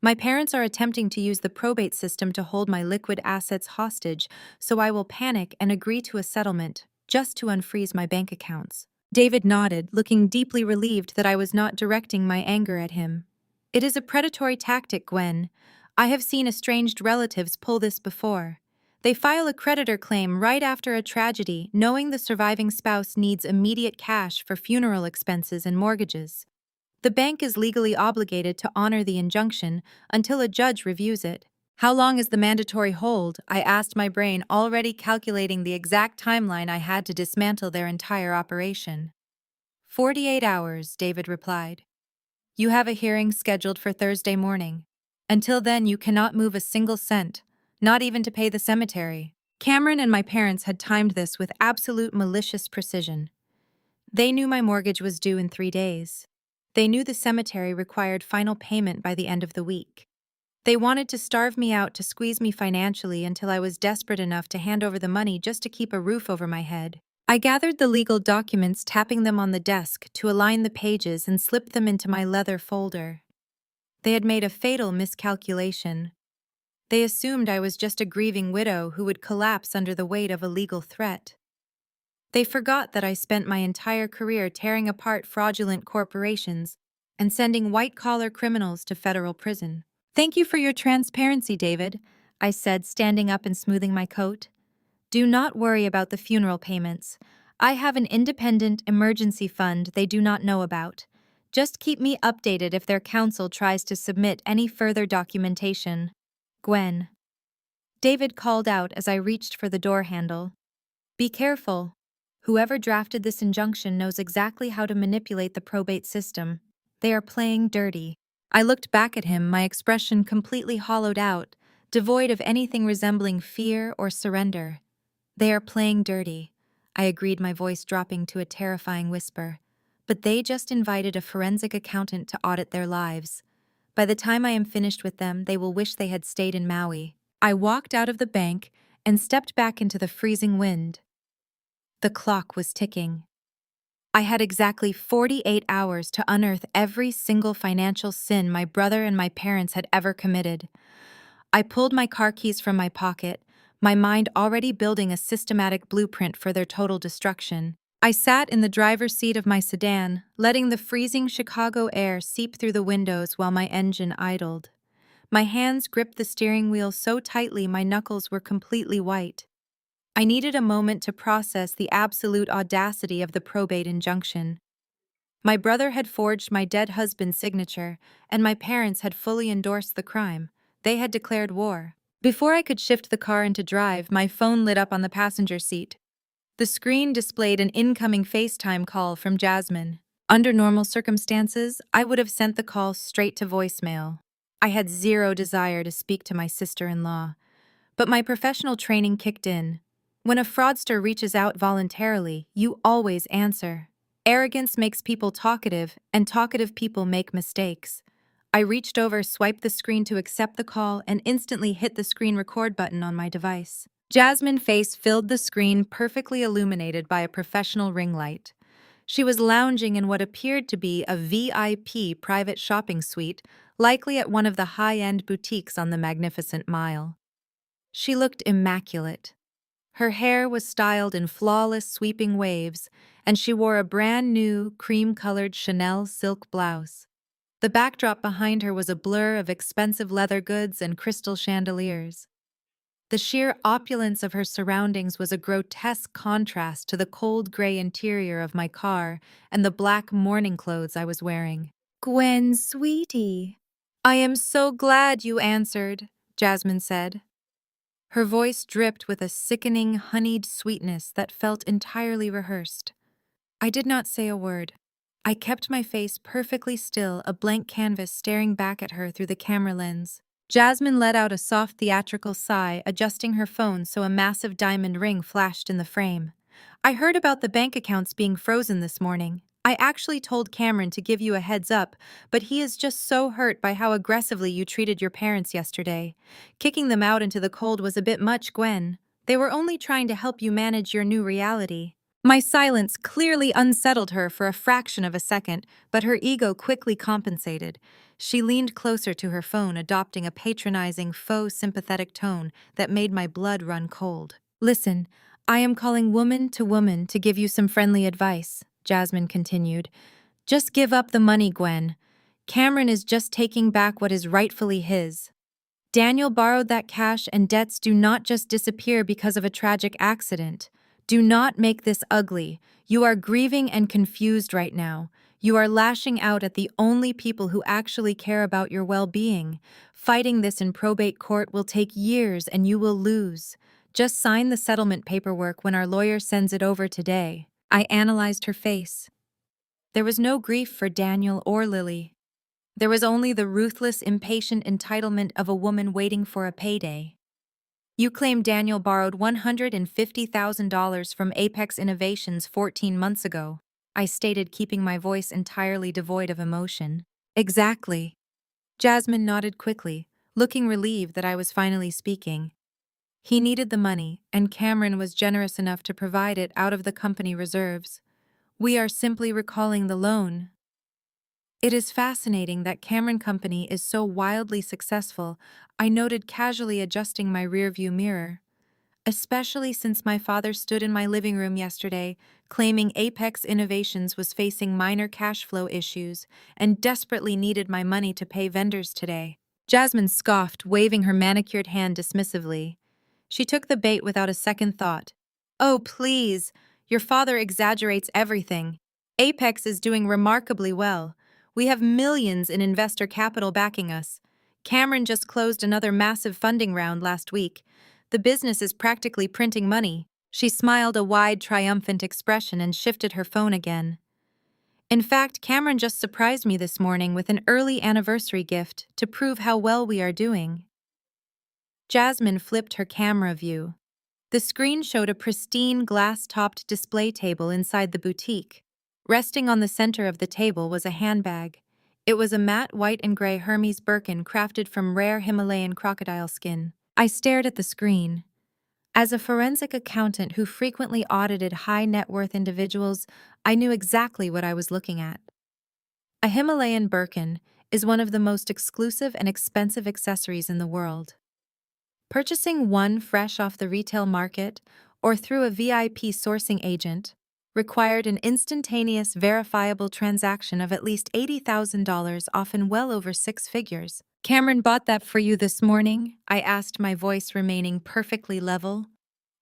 My parents are attempting to use the probate system to hold my liquid assets hostage, so I will panic and agree to a settlement, just to unfreeze my bank accounts. David nodded, looking deeply relieved that I was not directing my anger at him. It is a predatory tactic, Gwen. I have seen estranged relatives pull this before. They file a creditor claim right after a tragedy, knowing the surviving spouse needs immediate cash for funeral expenses and mortgages. The bank is legally obligated to honor the injunction until a judge reviews it. How long is the mandatory hold? I asked, my brain already calculating the exact timeline I had to dismantle their entire operation. 48 hours, David replied. You have a hearing scheduled for Thursday morning. Until then, you cannot move a single cent, not even to pay the cemetery. Cameron and my parents had timed this with absolute malicious precision. They knew my mortgage was due in 3 days. They knew the cemetery required final payment by the end of the week. They wanted to starve me out to squeeze me financially until I was desperate enough to hand over the money just to keep a roof over my head. I gathered the legal documents, tapping them on the desk to align the pages and slipped them into my leather folder. They had made a fatal miscalculation. They assumed I was just a grieving widow who would collapse under the weight of a legal threat. They forgot that I spent my entire career tearing apart fraudulent corporations and sending white-collar criminals to federal prison. Thank you for your transparency, David, I said, standing up and smoothing my coat. Do not worry about the funeral payments. I have an independent emergency fund they do not know about. Just keep me updated if their counsel tries to submit any further documentation. Gwen. David called out as I reached for the door handle. Be careful. Whoever drafted this injunction knows exactly how to manipulate the probate system. They are playing dirty. I looked back at him, my expression completely hollowed out, devoid of anything resembling fear or surrender. They are playing dirty, I agreed, my voice dropping to a terrifying whisper. But they just invited a forensic accountant to audit their lives. By the time I am finished with them, they will wish they had stayed in Maui. I walked out of the bank and stepped back into the freezing wind. The clock was ticking. I had exactly 48 hours to unearth every single financial sin my brother and my parents had ever committed. I pulled my car keys from my pocket, my mind already building a systematic blueprint for their total destruction. I sat in the driver's seat of my sedan, letting the freezing Chicago air seep through the windows while my engine idled. My hands gripped the steering wheel so tightly my knuckles were completely white. I needed a moment to process the absolute audacity of the probate injunction. My brother had forged my dead husband's signature, and my parents had fully endorsed the crime. They had declared war. Before I could shift the car into drive, my phone lit up on the passenger seat. The screen displayed an incoming FaceTime call from Jasmine. Under normal circumstances, I would have sent the call straight to voicemail. I had zero desire to speak to my sister-in-law. But my professional training kicked in. When a fraudster reaches out voluntarily, you always answer. Arrogance makes people talkative, and talkative people make mistakes. I reached over, swiped the screen to accept the call, and instantly hit the screen record button on my device. Jasmine's face filled the screen, perfectly illuminated by a professional ring light. She was lounging in what appeared to be a VIP private shopping suite, likely at one of the high-end boutiques on the Magnificent Mile. She looked immaculate. Her hair was styled in flawless sweeping waves, and she wore a brand new, cream-colored Chanel silk blouse. The backdrop behind her was a blur of expensive leather goods and crystal chandeliers. The sheer opulence of her surroundings was a grotesque contrast to the cold gray interior of my car and the black morning clothes I was wearing. "Gwen, sweetie, I am so glad you answered," Jasmine said. Her voice dripped with a sickening, honeyed sweetness that felt entirely rehearsed. I did not say a word. I kept my face perfectly still, a blank canvas staring back at her through the camera lens. Jasmine let out a soft theatrical sigh, adjusting her phone so a massive diamond ring flashed in the frame. "I heard about the bank accounts being frozen this morning. I actually told Cameron to give you a heads up, but he is just so hurt by how aggressively you treated your parents yesterday. Kicking them out into the cold was a bit much, Gwen. They were only trying to help you manage your new reality." My silence clearly unsettled her for a fraction of a second, but her ego quickly compensated. She leaned closer to her phone, adopting a patronizing, faux sympathetic tone that made my blood run cold. "Listen, I am calling woman to give you some friendly advice," Jasmine continued. "Just give up the money, Gwen. Cameron is just taking back what is rightfully his. Daniel borrowed that cash, and debts do not just disappear because of a tragic accident. Do not make this ugly. You are grieving and confused right now. You are lashing out at the only people who actually care about your well-being. Fighting this in probate court will take years and you will lose. Just sign the settlement paperwork when our lawyer sends it over today." I analyzed her face. There was no grief for Daniel or Lily. There was only the ruthless, impatient entitlement of a woman waiting for a payday. "You claim Daniel borrowed $150,000 from Apex Innovations 14 months ago," I stated, keeping my voice entirely devoid of emotion. "Exactly." Jasmine nodded quickly, looking relieved that I was finally speaking. "He needed the money, and Cameron was generous enough to provide it out of the company reserves. We are simply recalling the loan." "It is fascinating that Cameron Company is so wildly successful," I noted, casually adjusting my rearview mirror. "Especially since my father stood in my living room yesterday, claiming Apex Innovations was facing minor cash flow issues and desperately needed my money to pay vendors today." Jasmine scoffed, waving her manicured hand dismissively. She took the bait without a second thought. Oh, please. Your father exaggerates everything. Apex is doing remarkably well. We have millions in investor capital backing us. Cameron just closed another massive funding round last week. The business is practically printing money. She smiled a wide, triumphant expression and shifted her phone again. In fact, Cameron just surprised me this morning with an early anniversary gift to prove how well we are doing. Jasmine flipped her camera view. The screen showed a pristine glass-topped display table inside the boutique. Resting on the center of the table was a handbag. It was a matte white and gray Hermes Birkin crafted from rare Himalayan crocodile skin. I stared at the screen. As a forensic accountant who frequently audited high-net-worth individuals, I knew exactly what I was looking at. A Himalayan Birkin is one of the most exclusive and expensive accessories in the world. Purchasing one fresh off the retail market or through a VIP sourcing agent required an instantaneous, verifiable transaction of at least $80,000, often well over six figures. Cameron bought that for you this morning? I asked, my voice remaining perfectly level.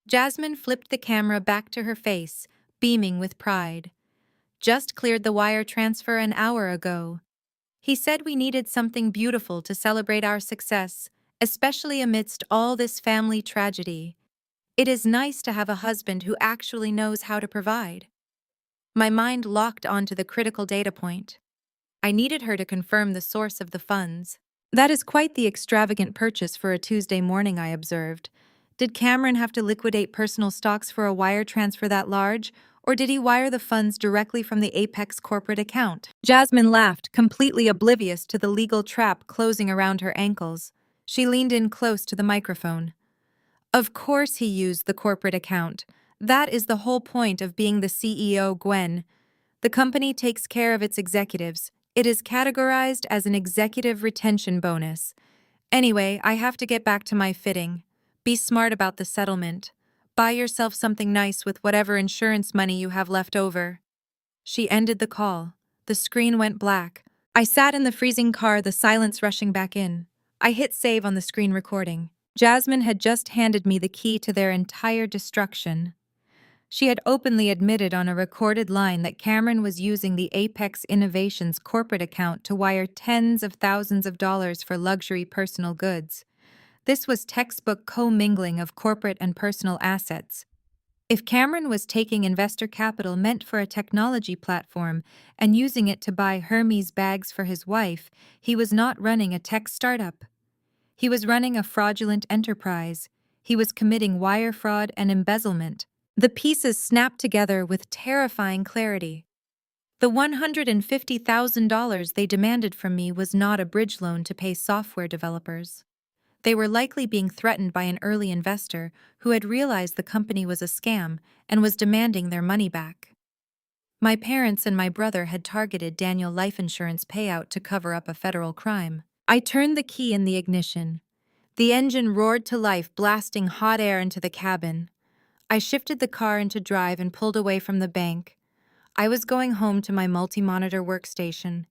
Jasmine flipped the camera back to her face, beaming with pride. Just cleared the wire transfer an hour ago. He said we needed something beautiful to celebrate our success, especially amidst all this family tragedy. It is nice to have a husband who actually knows how to provide. My mind locked onto the critical data point. I needed her to confirm the source of the funds. That is quite the extravagant purchase for a Tuesday morning, I observed. Did Cameron have to liquidate personal stocks for a wire transfer that large, or did he wire the funds directly from the Apex corporate account? Jasmine laughed, completely oblivious to the legal trap closing around her ankles. She leaned in close to the microphone. Of course he used the corporate account. That is the whole point of being the CEO, Gwen. The company takes care of its executives. It is categorized as an executive retention bonus. Anyway, I have to get back to my fitting. Be smart about the settlement. Buy yourself something nice with whatever insurance money you have left over. She ended the call. The screen went black. I sat in the freezing car, the silence rushing back in. I hit save on the screen recording. Jasmine had just handed me the key to their entire destruction. She had openly admitted on a recorded line that Cameron was using the Apex Innovations corporate account to wire tens of thousands of dollars for luxury personal goods. This was textbook commingling of corporate and personal assets. If Cameron was taking investor capital meant for a technology platform and using it to buy Hermes bags for his wife, he was not running a tech startup. He was running a fraudulent enterprise. He was committing wire fraud and embezzlement. The pieces snapped together with terrifying clarity. The $150,000 they demanded from me was not a bridge loan to pay software developers. They were likely being threatened by an early investor who had realized the company was a scam and was demanding their money back. My parents and my brother had targeted Daniel life insurance payout to cover up a federal crime. I turned the key in the ignition. The engine roared to life, blasting hot air into the cabin. I shifted the car into drive and pulled away from the bank. I was going home to my multi-monitor workstation.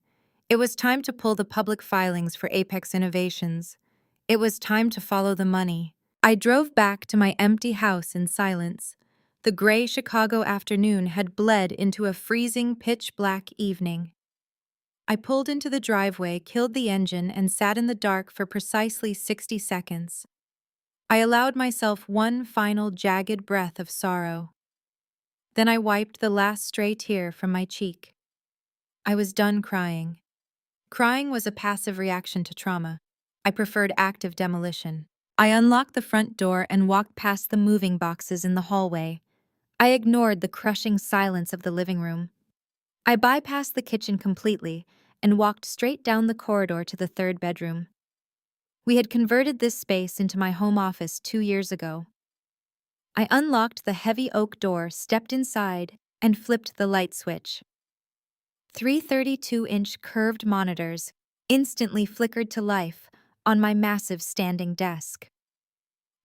It was time to pull the public filings for Apex Innovations. It was time to follow the money. I drove back to my empty house in silence. The gray Chicago afternoon had bled into a freezing, pitch-black evening. I pulled into the driveway, killed the engine, and sat in the dark for precisely 60 seconds. I allowed myself one final jagged breath of sorrow. Then I wiped the last stray tear from my cheek. I was done crying. Crying was a passive reaction to trauma. I preferred active demolition. I unlocked the front door and walked past the moving boxes in the hallway. I ignored the crushing silence of the living room. I bypassed the kitchen completely and walked straight down the corridor to the third bedroom. We had converted this space into my home office 2 years ago. I unlocked the heavy oak door, stepped inside, and flipped the light switch. 3 32-inch curved monitors instantly flickered to life on my massive standing desk.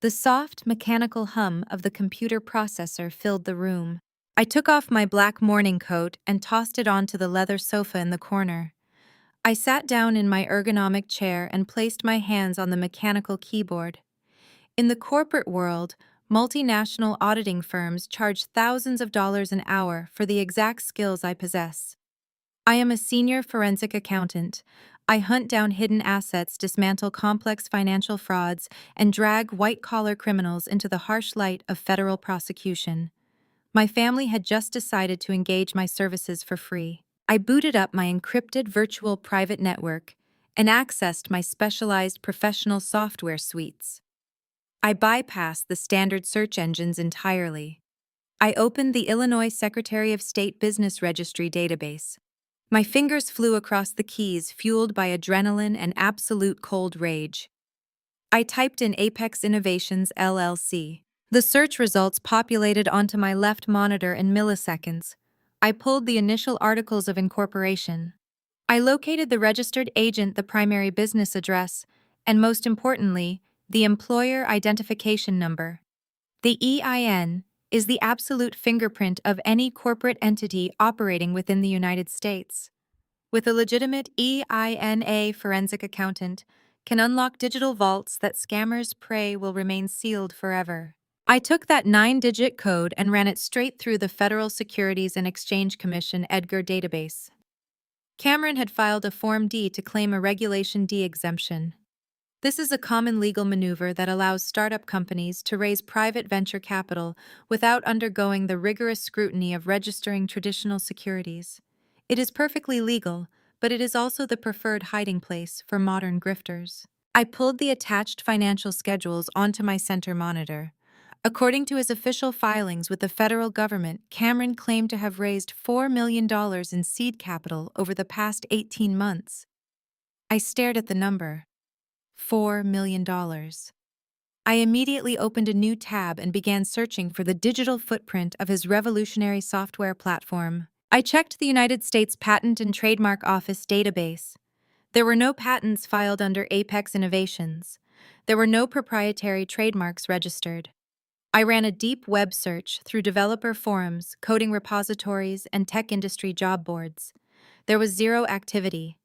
The soft, mechanical hum of the computer processor filled the room. I took off my black morning coat and tossed it onto the leather sofa in the corner. I sat down in my ergonomic chair and placed my hands on the mechanical keyboard. In the corporate world, multinational auditing firms charge thousands of dollars an hour for the exact skills I possess. I am a senior forensic accountant. I hunt down hidden assets, dismantle complex financial frauds, and drag white-collar criminals into the harsh light of federal prosecution. My family had just decided to engage my services for free. I booted up my encrypted virtual private network and accessed my specialized professional software suites. I bypassed the standard search engines entirely. I opened the Illinois Secretary of State Business Registry database. My fingers flew across the keys, fueled by adrenaline and absolute cold rage. I typed in Apex Innovations LLC. The search results populated onto my left monitor in milliseconds. I pulled the initial articles of incorporation. I located the registered agent, the primary business address, and most importantly, the employer identification number. The EIN is the absolute fingerprint of any corporate entity operating within the United States. With a legitimate EIN, a forensic accountant can unlock digital vaults that scammers pray will remain sealed forever. I took that 9-digit code and ran it straight through the Federal Securities and Exchange Commission EDGAR database. Cameron had filed a Form D to claim a Regulation D exemption. This is a common legal maneuver that allows startup companies to raise private venture capital without undergoing the rigorous scrutiny of registering traditional securities. It is perfectly legal, but it is also the preferred hiding place for modern grifters. I pulled the attached financial schedules onto my center monitor. According to his official filings with the federal government, Cameron claimed to have raised $4 million in seed capital over the past 18 months. I stared at the number. $4 million. I immediately opened a new tab and began searching for the digital footprint of his revolutionary software platform. I checked the United States Patent and Trademark Office database. There were no patents filed under Apex Innovations. There were no proprietary trademarks registered. I ran a deep web search through developer forums, coding repositories, and tech industry job boards. There was zero activity.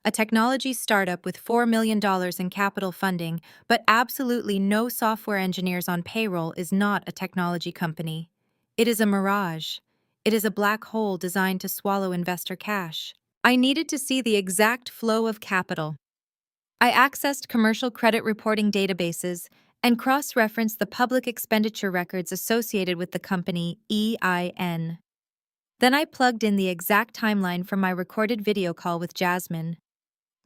A technology startup with $4 million in capital funding, but absolutely no software engineers on payroll is not a technology company. It is a mirage. It is a black hole designed to swallow investor cash. I needed to see the exact flow of capital. I accessed commercial credit reporting databases and cross-referenced the public expenditure records associated with the company EIN. Then I plugged in the exact timeline from my recorded video call with Jasmine.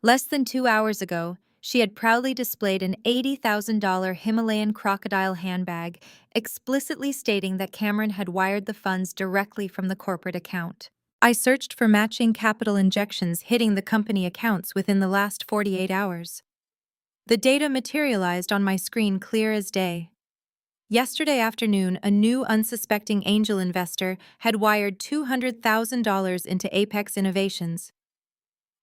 Less than 2 hours ago, she had proudly displayed an $80,000 Himalayan crocodile handbag, explicitly stating that Cameron had wired the funds directly from the corporate account. I searched for matching capital injections hitting the company accounts within the last 48 hours. The data materialized on my screen clear as day. Yesterday afternoon, a new unsuspecting angel investor had wired $200,000 into Apex Innovations.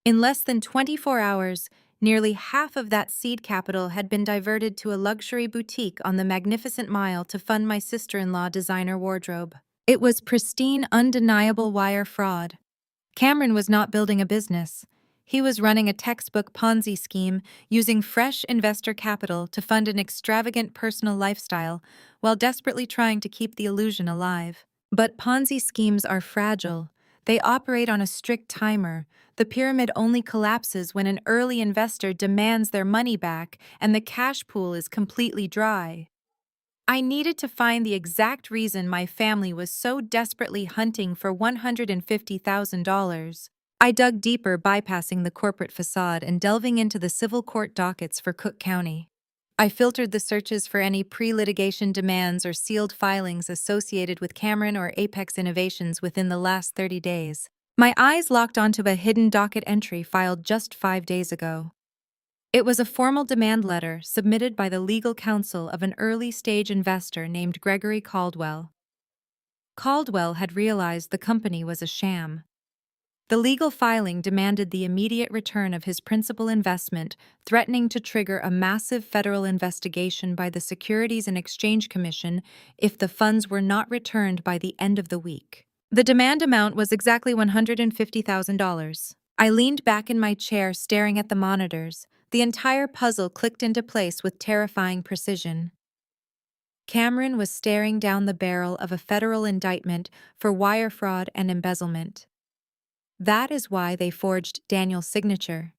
In less than 24 hours, nearly half of that seed capital had been diverted to a luxury boutique on the Magnificent Mile to fund my sister-in-law designer wardrobe. It was pristine, undeniable wire fraud. Cameron was not building a business. He was running a textbook Ponzi scheme, using fresh investor capital to fund an extravagant personal lifestyle while desperately trying to keep the illusion alive. But Ponzi schemes are fragile. They operate on a strict timer. The pyramid only collapses when an early investor demands their money back and the cash pool is completely dry. I needed to find the exact reason my family was so desperately hunting for $150,000. I dug deeper, bypassing the corporate facade and delving into the civil court dockets for Cook County. I filtered the searches for any pre-litigation demands or sealed filings associated with Cameron or Apex Innovations within the last 30 days. My eyes locked onto a hidden docket entry filed just 5 days ago. It was a formal demand letter submitted by the legal counsel of an early-stage investor named Gregory Caldwell. Caldwell had realized the company was a sham. The legal filing demanded the immediate return of his principal investment, threatening to trigger a massive federal investigation by the Securities and Exchange Commission if the funds were not returned by the end of the week. The demand amount was exactly $150,000. I leaned back in my chair, staring at the monitors. The entire puzzle clicked into place with terrifying precision. Cameron was staring down the barrel of a federal indictment for wire fraud and embezzlement. That is why they forged Daniel's signature.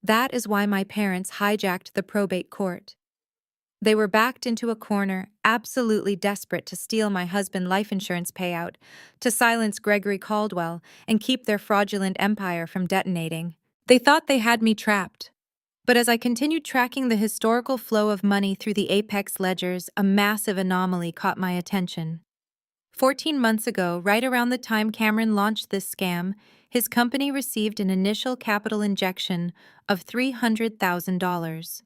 That is why my parents hijacked the probate court. They were backed into a corner, absolutely desperate to steal my husband's life insurance payout, to silence Gregory Caldwell, and keep their fraudulent empire from detonating. They thought they had me trapped. But as I continued tracking the historical flow of money through the Apex ledgers, a massive anomaly caught my attention. 14 months ago, right around the time Cameron launched this scam, his company received an initial capital injection of $300,000.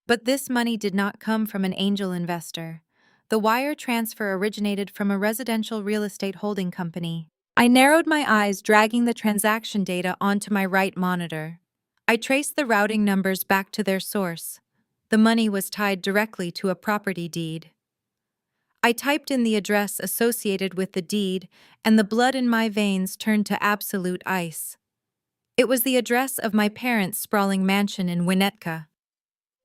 But this money did not come from an angel investor. The wire transfer originated from a residential real estate holding company. I narrowed my eyes, dragging the transaction data onto my right monitor. I traced the routing numbers back to their source. The money was tied directly to a property deed. I typed in the address associated with the deed, and the blood in my veins turned to absolute ice. It was the address of my parents' sprawling mansion in Winnetka.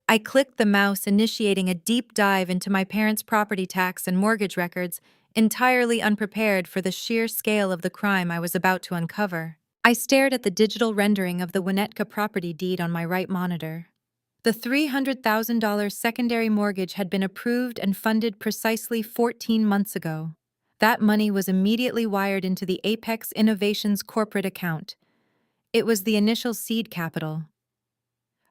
I clicked the mouse, initiating a deep dive into my parents' property tax and mortgage records, entirely unprepared for the sheer scale of the crime I was about to uncover. I stared at the digital rendering of the Winnetka property deed on my right monitor. The $300,000 secondary mortgage had been approved and funded precisely 14 months ago. That money was immediately wired into the Apex Innovations corporate account. It was the initial seed capital.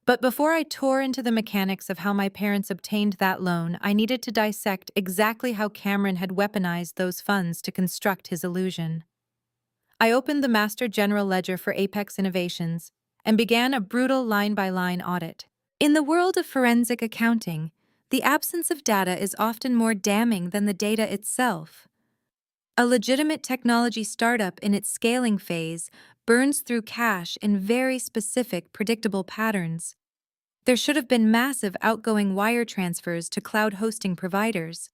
But before I tore into the mechanics of how my parents obtained that loan, I needed to dissect exactly how Cameron had weaponized those funds to construct his illusion. I opened the Master General Ledger for Apex Innovations and began a brutal line-by-line audit. In the world of forensic accounting, the absence of data is often more damning than the data itself. A legitimate technology startup in its scaling phase burns through cash in very specific, predictable patterns. There should have been massive outgoing wire transfers to cloud hosting providers.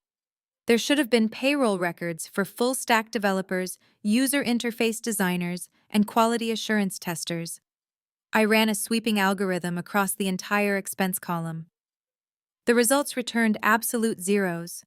There should have been payroll records for full-stack developers, user interface designers, and quality assurance testers. I ran a sweeping algorithm across the entire expense column. The results returned absolute zeros.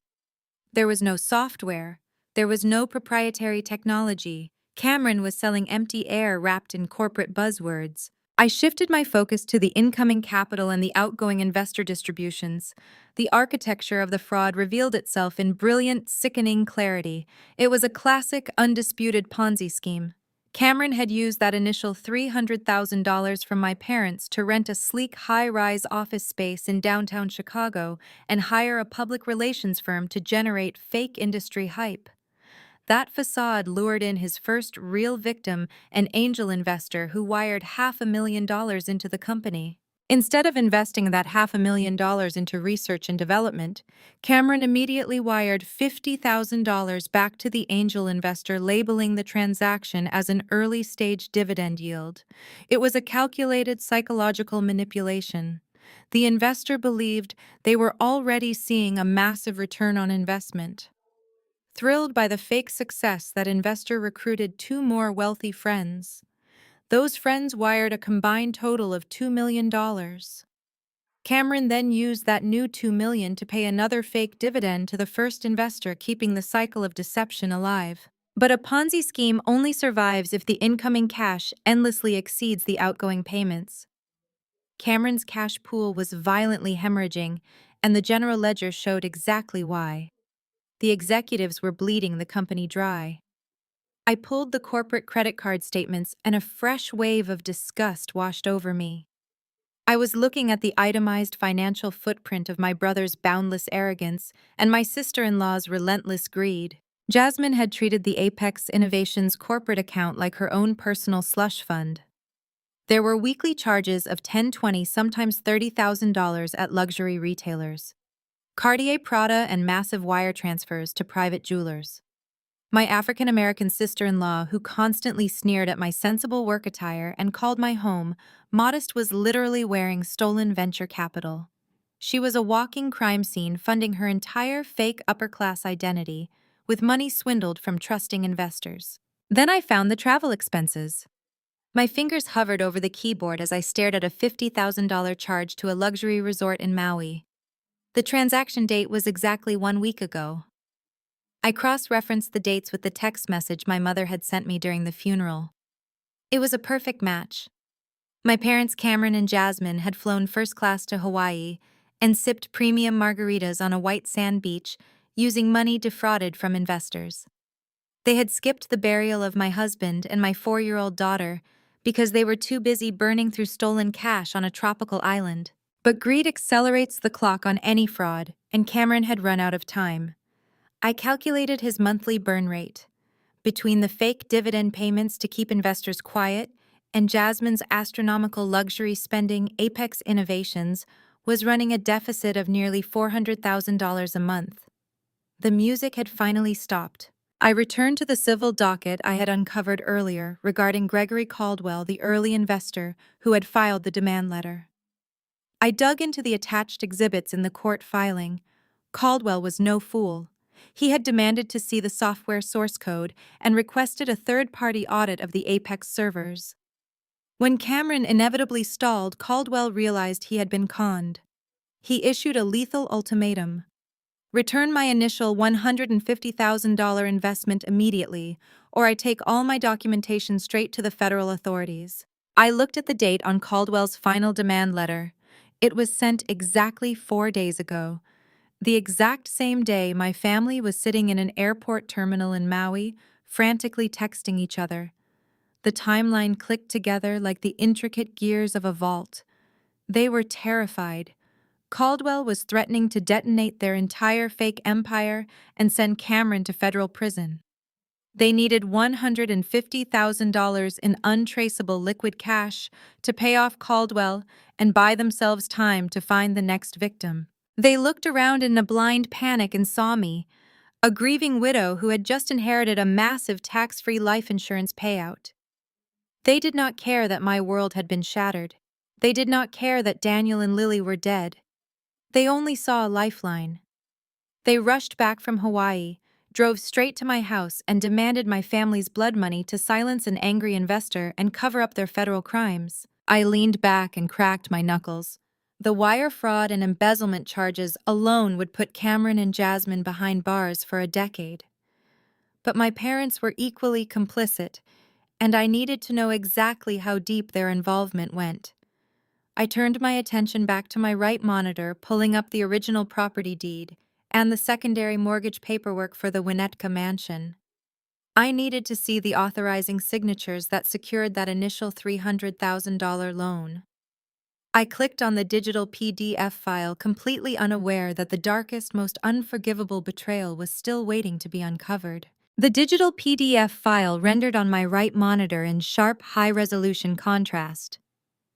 There was no software. There was no proprietary technology. Cameron was selling empty air wrapped in corporate buzzwords. I shifted my focus to the incoming capital and the outgoing investor distributions. The architecture of the fraud revealed itself in brilliant, sickening clarity. It was a classic, undisputed Ponzi scheme. Cameron had used that initial $300,000 from my parents to rent a sleek, high-rise office space in downtown Chicago and hire a public relations firm to generate fake industry hype. That facade lured in his first real victim, an angel investor who wired $500,000 into the company. Instead of investing that $500,000 into research and development, Cameron immediately wired $50,000 back to the angel investor, labeling the transaction as an early-stage dividend yield. It was a calculated psychological manipulation. The investor believed they were already seeing a massive return on investment. Thrilled by the fake success, that investor recruited two more wealthy friends. Those friends wired a combined total of $2 million. Cameron then used that new $2 million to pay another fake dividend to the first investor, keeping the cycle of deception alive. But a Ponzi scheme only survives if the incoming cash endlessly exceeds the outgoing payments. Cameron's cash pool was violently hemorrhaging, and the general ledger showed exactly why. The executives were bleeding the company dry. I pulled the corporate credit card statements, and a fresh wave of disgust washed over me. I was looking at the itemized financial footprint of my brother's boundless arrogance and my sister-in-law's relentless greed. Jasmine had treated the Apex Innovations corporate account like her own personal slush fund. There were weekly charges of $10, $20, sometimes $30,000 at luxury retailers. Cartier, Prada, and massive wire transfers to private jewelers. My African-American sister-in-law, who constantly sneered at my sensible work attire and called my home modest, was literally wearing stolen venture capital. She was a walking crime scene, funding her entire fake upper-class identity with money swindled from trusting investors. Then I found the travel expenses. My fingers hovered over the keyboard as I stared at a $50,000 charge to a luxury resort in Maui. The transaction date was exactly 1 week ago. I cross-referenced the dates with the text message my mother had sent me during the funeral. It was a perfect match. My parents, Cameron and Jasmine, had flown first class to Hawaii and sipped premium margaritas on a white sand beach using money defrauded from investors. They had skipped the burial of my husband and my 4-year-old daughter because they were too busy burning through stolen cash on a tropical island. But greed accelerates the clock on any fraud, and Cameron had run out of time. I calculated his monthly burn rate. Between the fake dividend payments to keep investors quiet and Jasmine's astronomical luxury spending, Apex Innovations was running a deficit of nearly $400,000 a month. The music had finally stopped. I returned to the civil docket I had uncovered earlier regarding Gregory Caldwell, the early investor who had filed the demand letter. I dug into the attached exhibits in the court filing. Caldwell was no fool. He had demanded to see the software source code and requested a third-party audit of the Apex servers. When Cameron inevitably stalled, Caldwell realized he had been conned. He issued a lethal ultimatum. Return my initial $150,000 investment immediately, or I take all my documentation straight to the federal authorities. I looked at the date on Caldwell's final demand letter. It was sent exactly 4 days ago. The exact same day my family was sitting in an airport terminal in Maui, frantically texting each other. The timeline clicked together like the intricate gears of a vault. They were terrified. Caldwell was threatening to detonate their entire fake empire and send Cameron to federal prison. They needed $150,000 in untraceable liquid cash to pay off Caldwell and buy themselves time to find the next victim. They looked around in a blind panic and saw me, a grieving widow who had just inherited a massive tax-free life insurance payout. They did not care that my world had been shattered. They did not care that Daniel and Lily were dead. They only saw a lifeline. They rushed back from Hawaii, drove straight to my house, and demanded my family's blood money to silence an angry investor and cover up their federal crimes. I leaned back and cracked my knuckles. The wire fraud and embezzlement charges alone would put Cameron and Jasmine behind bars for a decade. But my parents were equally complicit, and I needed to know exactly how deep their involvement went. I turned my attention back to my right monitor, pulling up the original property deed and the secondary mortgage paperwork for the Winnetka mansion. I needed to see the authorizing signatures that secured that initial $300,000 loan. I clicked on the digital PDF file, completely unaware that the darkest, most unforgivable betrayal was still waiting to be uncovered. The digital PDF file rendered on my right monitor in sharp, high-resolution contrast.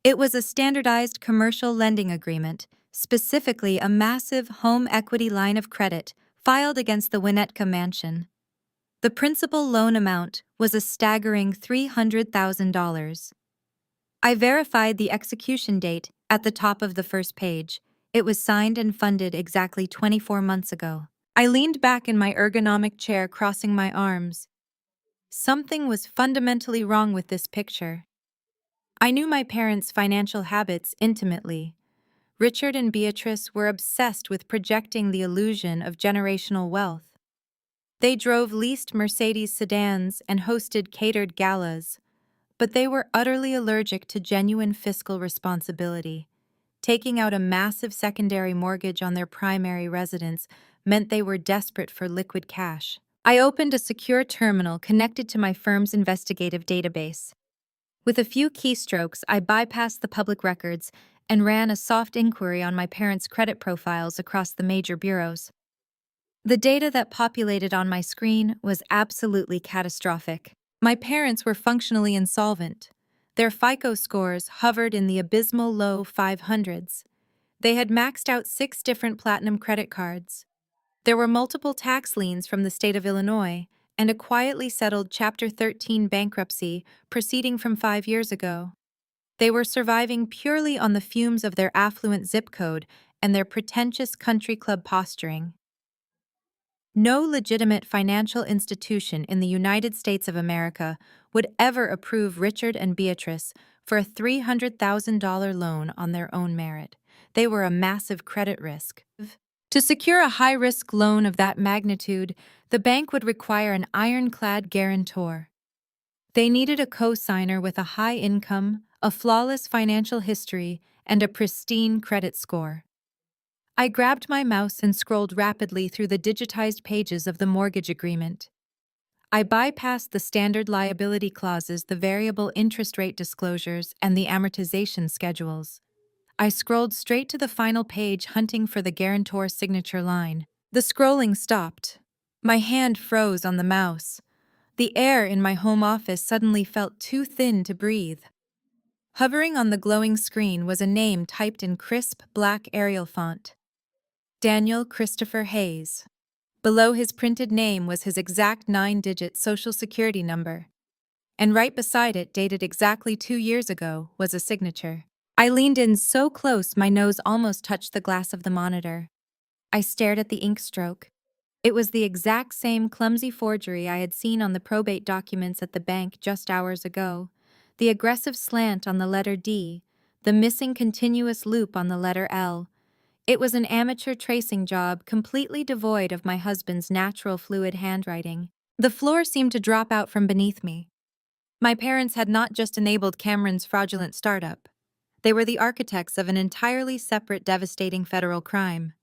It was a standardized commercial lending agreement, specifically a massive home equity line of credit filed against the Winnetka mansion. The principal loan amount was a staggering $300,000. I verified the execution date at the top of the first page. It was signed and funded exactly 24 months ago. I leaned back in my ergonomic chair, crossing my arms. Something was fundamentally wrong with this picture. I knew my parents' financial habits intimately. Richard and Beatrice were obsessed with projecting the illusion of generational wealth. They drove leased Mercedes sedans and hosted catered galas, but they were utterly allergic to genuine fiscal responsibility. Taking out a massive secondary mortgage on their primary residence meant they were desperate for liquid cash. I opened a secure terminal connected to my firm's investigative database. With a few keystrokes, I bypassed the public records and ran a soft inquiry on my parents' credit profiles across the major bureaus. The data that populated on my screen was absolutely catastrophic. My parents were functionally insolvent. Their FICO scores hovered in the abysmal low 500s. They had maxed out 6 different platinum credit cards. There were multiple tax liens from the state of Illinois and a quietly settled Chapter 13 bankruptcy proceeding from 5 years ago. They were surviving purely on the fumes of their affluent zip code and their pretentious country club posturing. No legitimate financial institution in the United States of America would ever approve Richard and Beatrice for a $300,000 loan on their own merit. They were a massive credit risk. To secure a high-risk loan of that magnitude, the bank would require an ironclad guarantor. They needed a co-signer with a high income, a flawless financial history, and a pristine credit score. I grabbed my mouse and scrolled rapidly through the digitized pages of the mortgage agreement. I bypassed the standard liability clauses, the variable interest rate disclosures, and the amortization schedules. I scrolled straight to the final page, hunting for the guarantor signature line. The scrolling stopped. My hand froze on the mouse. The air in my home office suddenly felt too thin to breathe. Hovering on the glowing screen was a name typed in crisp black Arial font. Daniel Christopher Hayes. Below his printed name was his exact 9-digit social security number. And right beside it, dated exactly 2 years ago, was a signature. I leaned in so close my nose almost touched the glass of the monitor. I stared at the ink stroke. It was the exact same clumsy forgery I had seen on the probate documents at the bank just hours ago. The aggressive slant on the letter D, the missing continuous loop on the letter L. It was an amateur tracing job completely devoid of my husband's natural fluid handwriting. The floor seemed to drop out from beneath me. My parents had not just enabled Cameron's fraudulent startup. They were the architects of an entirely separate, devastating federal crime.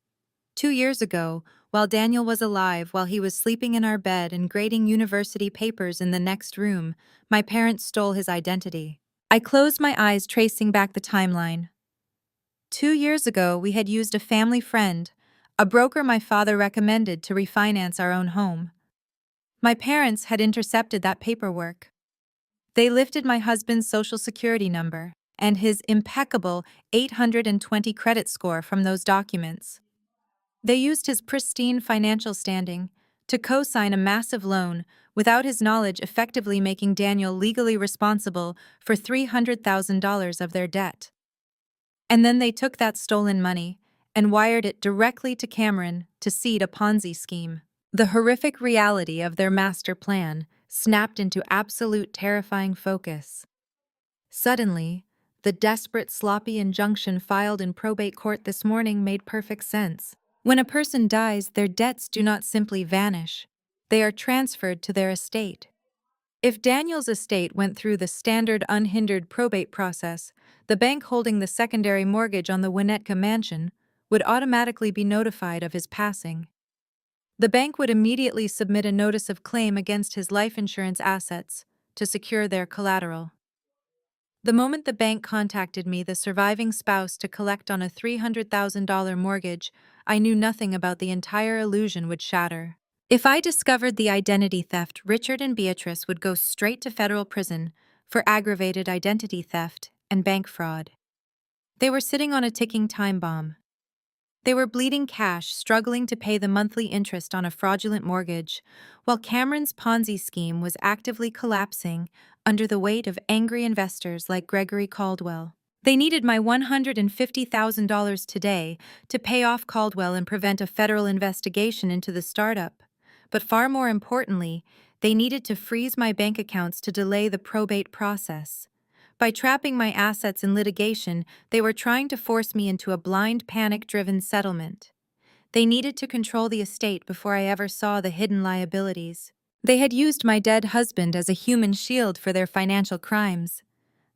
2 years ago, while Daniel was alive, while he was sleeping in our bed and grading university papers in the next room, my parents stole his identity. I closed my eyes, tracing back the timeline. 2 years ago, we had used a family friend, a broker my father recommended, to refinance our own home. My parents had intercepted that paperwork. They lifted my husband's social security number and his impeccable 820 credit score from those documents. They used his pristine financial standing to co-sign a massive loan without his knowledge, effectively making Daniel legally responsible for $300,000 of their debt. And then they took that stolen money and wired it directly to Cameron to seed a Ponzi scheme. The horrific reality of their master plan snapped into absolute terrifying focus. Suddenly, the desperate, sloppy injunction filed in probate court this morning made perfect sense. When a person dies, their debts do not simply vanish. They are transferred to their estate. If Daniel's estate went through the standard unhindered probate process, the bank holding the secondary mortgage on the Winnetka mansion would automatically be notified of his passing. The bank would immediately submit a notice of claim against his life insurance assets to secure their collateral. The moment the bank contacted me, the surviving spouse, to collect on a $300,000 mortgage, I knew nothing about the entire illusion would shatter. If I discovered the identity theft, Richard and Beatrice would go straight to federal prison for aggravated identity theft and bank fraud. They were sitting on a ticking time bomb. They were bleeding cash, struggling to pay the monthly interest on a fraudulent mortgage, while Cameron's Ponzi scheme was actively collapsing under the weight of angry investors like Gregory Caldwell. They needed my $150,000 today to pay off Caldwell and prevent a federal investigation into the startup. But far more importantly, they needed to freeze my bank accounts to delay the probate process. By trapping my assets in litigation, they were trying to force me into a blind, panic-driven settlement. They needed to control the estate before I ever saw the hidden liabilities. They had used my dead husband as a human shield for their financial crimes.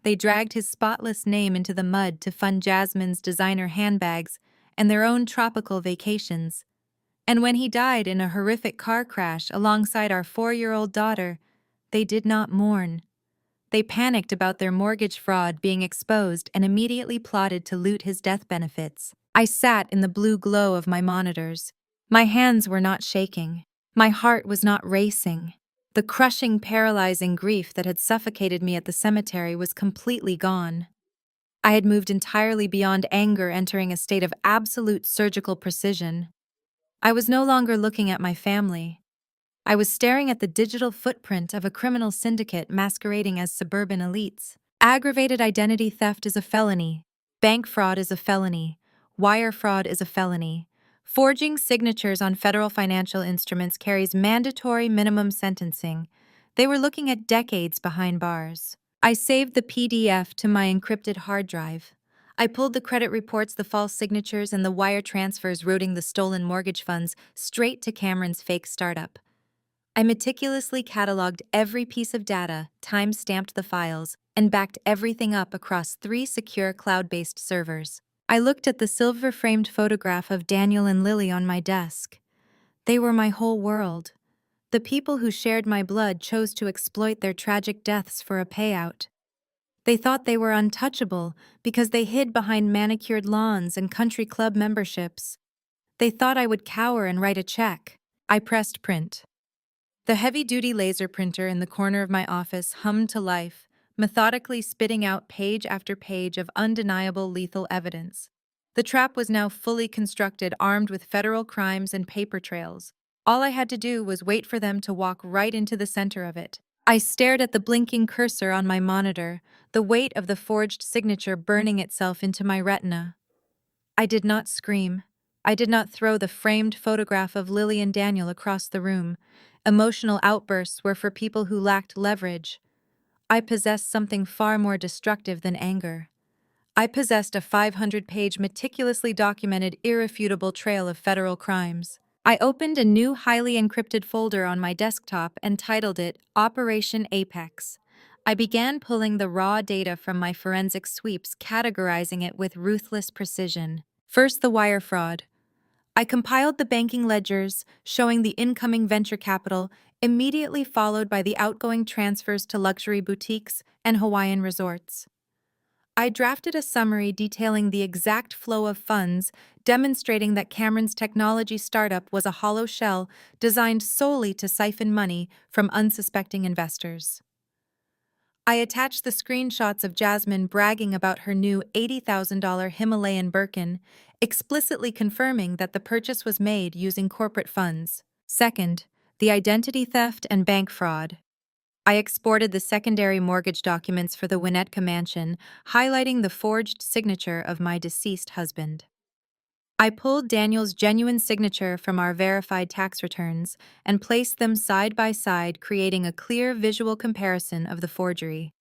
They dragged his spotless name into the mud to fund Jasmine's designer handbags and their own tropical vacations. And when he died in a horrific car crash alongside our 4-year-old daughter, they did not mourn. They panicked about their mortgage fraud being exposed and immediately plotted to loot his death benefits. I sat in the blue glow of my monitors. My hands were not shaking. My heart was not racing. The crushing, paralyzing grief that had suffocated me at the cemetery was completely gone. I had moved entirely beyond anger, entering a state of absolute surgical precision. I was no longer looking at my family. I was staring at the digital footprint of a criminal syndicate masquerading as suburban elites. Aggravated identity theft is a felony. Bank fraud is a felony. Wire fraud is a felony. Forging signatures on federal financial instruments carries mandatory minimum sentencing. They were looking at decades behind bars. I saved the PDF to my encrypted hard drive. I pulled the credit reports, the false signatures, and the wire transfers routing the stolen mortgage funds straight to Cameron's fake startup. I meticulously cataloged every piece of data, time-stamped the files, and backed everything up across 3 secure cloud-based servers. I looked at the silver-framed photograph of Daniel and Lily on my desk. They were my whole world. The people who shared my blood chose to exploit their tragic deaths for a payout. They thought they were untouchable because they hid behind manicured lawns and country club memberships. They thought I would cower and write a check. I pressed print. The heavy-duty laser printer in the corner of my office hummed to life, methodically spitting out page after page of undeniable lethal evidence. The trap was now fully constructed, armed with federal crimes and paper trails. All I had to do was wait for them to walk right into the center of it. I stared at the blinking cursor on my monitor, the weight of the forged signature burning itself into my retina. I did not scream. I did not throw the framed photograph of Lily and Daniel across the room. Emotional outbursts were for people who lacked leverage. I possessed something far more destructive than anger. I possessed a 500-page, meticulously documented, irrefutable trail of federal crimes. I opened a new, highly encrypted folder on my desktop and titled it Operation Apex. I began pulling the raw data from my forensic sweeps, categorizing it with ruthless precision. First, the wire fraud. I compiled the banking ledgers, showing the incoming venture capital, immediately followed by the outgoing transfers to luxury boutiques and Hawaiian resorts. I drafted a summary detailing the exact flow of funds, demonstrating that Cameron's technology startup was a hollow shell designed solely to siphon money from unsuspecting investors. I attached the screenshots of Jasmine bragging about her new $80,000 Himalayan Birkin, explicitly confirming that the purchase was made using corporate funds. Second, the identity theft and bank fraud. I exported the secondary mortgage documents for the Winnetka mansion, highlighting the forged signature of my deceased husband. I pulled Daniel's genuine signature from our verified tax returns and placed them side by side, creating a clear visual comparison of the forgery.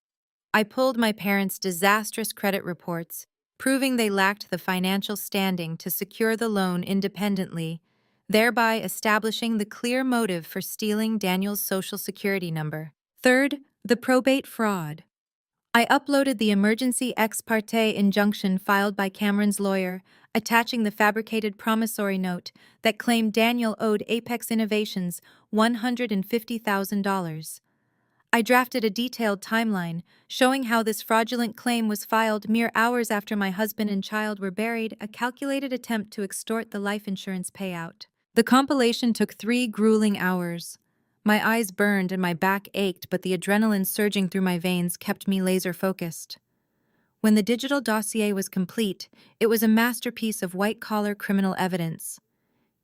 I pulled my parents' disastrous credit reports, proving they lacked the financial standing to secure the loan independently, thereby establishing the clear motive for stealing Daniel's social security number. Third, the probate fraud. I uploaded the emergency ex parte injunction filed by Cameron's lawyer, attaching the fabricated promissory note that claimed Daniel owed Apex Innovations $150,000. I drafted a detailed timeline showing how this fraudulent claim was filed mere hours after my husband and child were buried, a calculated attempt to extort the life insurance payout. The compilation took 3 grueling hours. My eyes burned and my back ached, but the adrenaline surging through my veins kept me laser-focused. When the digital dossier was complete, it was a masterpiece of white-collar criminal evidence.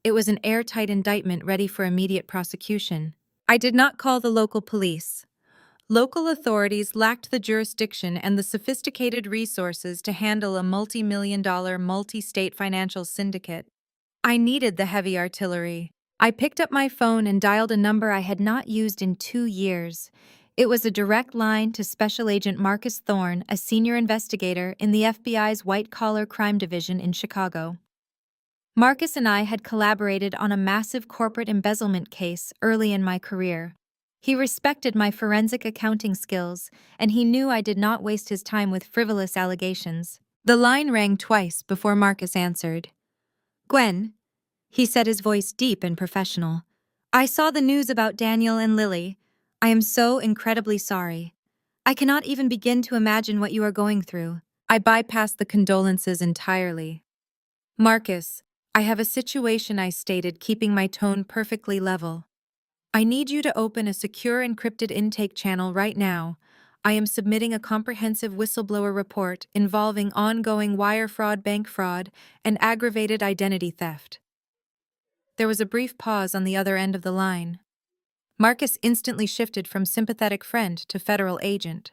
It was an airtight indictment ready for immediate prosecution. I did not call the local police. Local authorities lacked the jurisdiction and the sophisticated resources to handle a multi-million-dollar, multi-state financial syndicate. I needed the heavy artillery. I picked up my phone and dialed a number I had not used in 2 years. It was a direct line to Special Agent Marcus Thorne, a senior investigator in the FBI's white-collar crime division in Chicago. Marcus and I had collaborated on a massive corporate embezzlement case early in my career. He respected my forensic accounting skills, and he knew I did not waste his time with frivolous allegations. The line rang twice before Marcus answered. "Gwen," he said, his voice deep and professional. "I saw the news about Daniel and Lily. I am so incredibly sorry. I cannot even begin to imagine what you are going through." I bypassed the condolences entirely. "Marcus, I have a situation," I stated, keeping my tone perfectly level. "I need you to open a secure encrypted intake channel right now. I am submitting a comprehensive whistleblower report involving ongoing wire fraud, bank fraud, and aggravated identity theft." There was a brief pause on the other end of the line. Marcus instantly shifted from sympathetic friend to federal agent.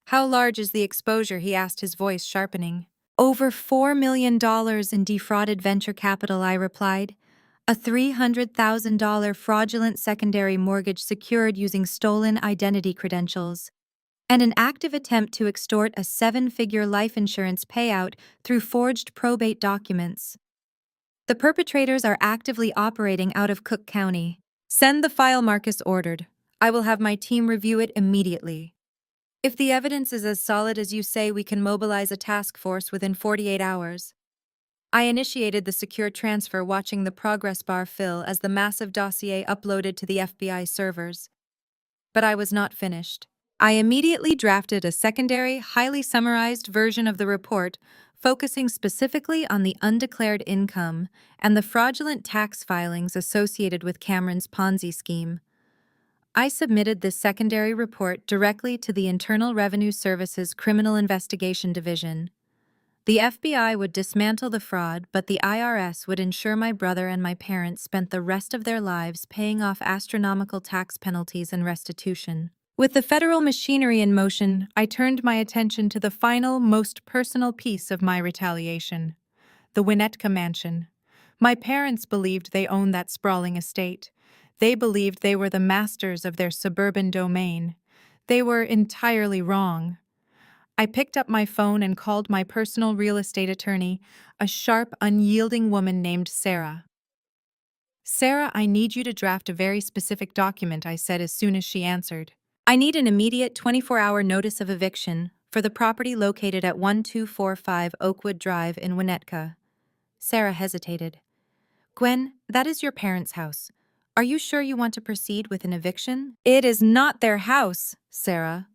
"How large is the exposure?" he asked, his voice sharpening. "Over $4 million in defrauded venture capital," I replied. "A $300,000 fraudulent secondary mortgage secured using stolen identity credentials. and an active attempt to extort a seven-figure life insurance payout through forged probate documents. The perpetrators are actively operating out of Cook County. Send the file Marcus ordered. I will have my team review it immediately. If the evidence is as solid as you say, we can mobilize a task force within 48 hours. I initiated the secure transfer, watching the progress bar fill as the massive dossier uploaded to the FBI servers. But I was not finished. I immediately drafted a secondary, highly summarized version of the report, focusing specifically on the undeclared income and the fraudulent tax filings associated with Cameron's Ponzi scheme. I submitted this secondary report directly to the Internal Revenue Service's Criminal Investigation Division. The FBI would dismantle the fraud, but the IRS would ensure my brother and my parents spent the rest of their lives paying off astronomical tax penalties and restitution. With the federal machinery in motion, I turned my attention to the final, most personal piece of my retaliation: the Winnetka Mansion. My parents believed they owned that sprawling estate. They believed they were the masters of their suburban domain. They were entirely wrong. I picked up my phone and called my personal real estate attorney, a sharp, unyielding woman named Sarah. "Sarah, I need you to draft a very specific document," I said as soon as she answered. "I need an immediate 24-hour notice of eviction for the property located at 1245 Oakwood Drive in Winnetka." Sarah hesitated. "Gwen, that is your parents' house. Are you sure you want to proceed with an eviction?" "It is not their house, Sarah,"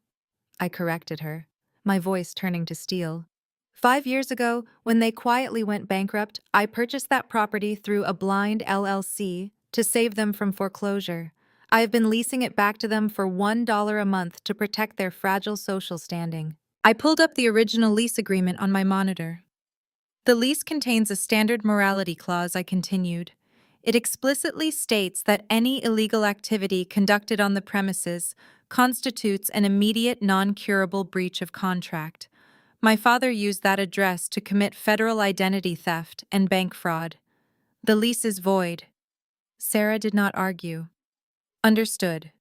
I corrected her, my voice turning to steel. 5 years ago, when they quietly went bankrupt, I purchased that property through a blind LLC to save them from foreclosure. I have been leasing it back to them for $1 a month to protect their fragile social standing. I pulled up the original lease agreement on my monitor. The lease contains a standard morality clause, I continued. It explicitly states that any illegal activity conducted on the premises constitutes an immediate non-curable breach of contract. My father used that address to commit federal identity theft and bank fraud. The lease is void. Sarah did not argue. "Understood.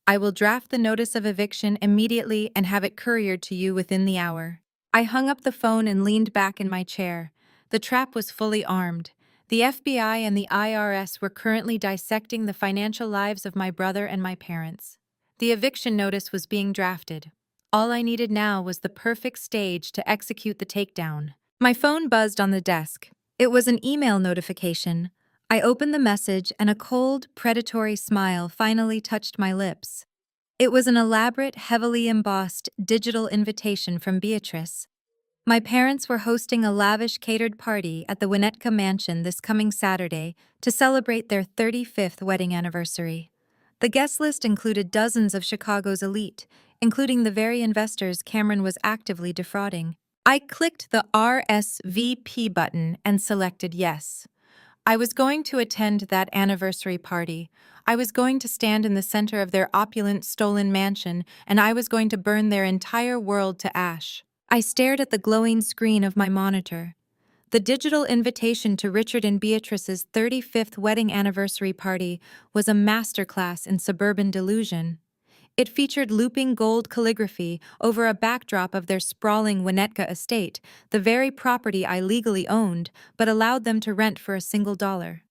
I will draft the notice of eviction immediately and have it couriered to you within the hour." I hung up the phone and leaned back in my chair. The trap was fully armed. The FBI and the IRS were currently dissecting the financial lives of my brother and my parents. The eviction notice was being drafted. All I needed now was the perfect stage to execute the takedown. My phone buzzed on the desk. It was an email notification. I opened the message and a cold, predatory smile finally touched my lips. It was an elaborate, heavily embossed digital invitation from Beatrice. My parents were hosting a lavish catered party at the Winnetka Mansion this coming Saturday to celebrate their 35th wedding anniversary. The guest list included dozens of Chicago's elite, including the very investors Cameron was actively defrauding. I clicked the RSVP button and selected yes. I was going to attend that anniversary party. I was going to stand in the center of their opulent, stolen mansion, and I was going to burn their entire world to ash. I stared at the glowing screen of my monitor. The digital invitation to Richard and Beatrice's 35th wedding anniversary party was a masterclass in suburban delusion. It featured looping gold calligraphy over a backdrop of their sprawling Winnetka estate, the very property I legally owned, but allowed them to rent for a single dollar.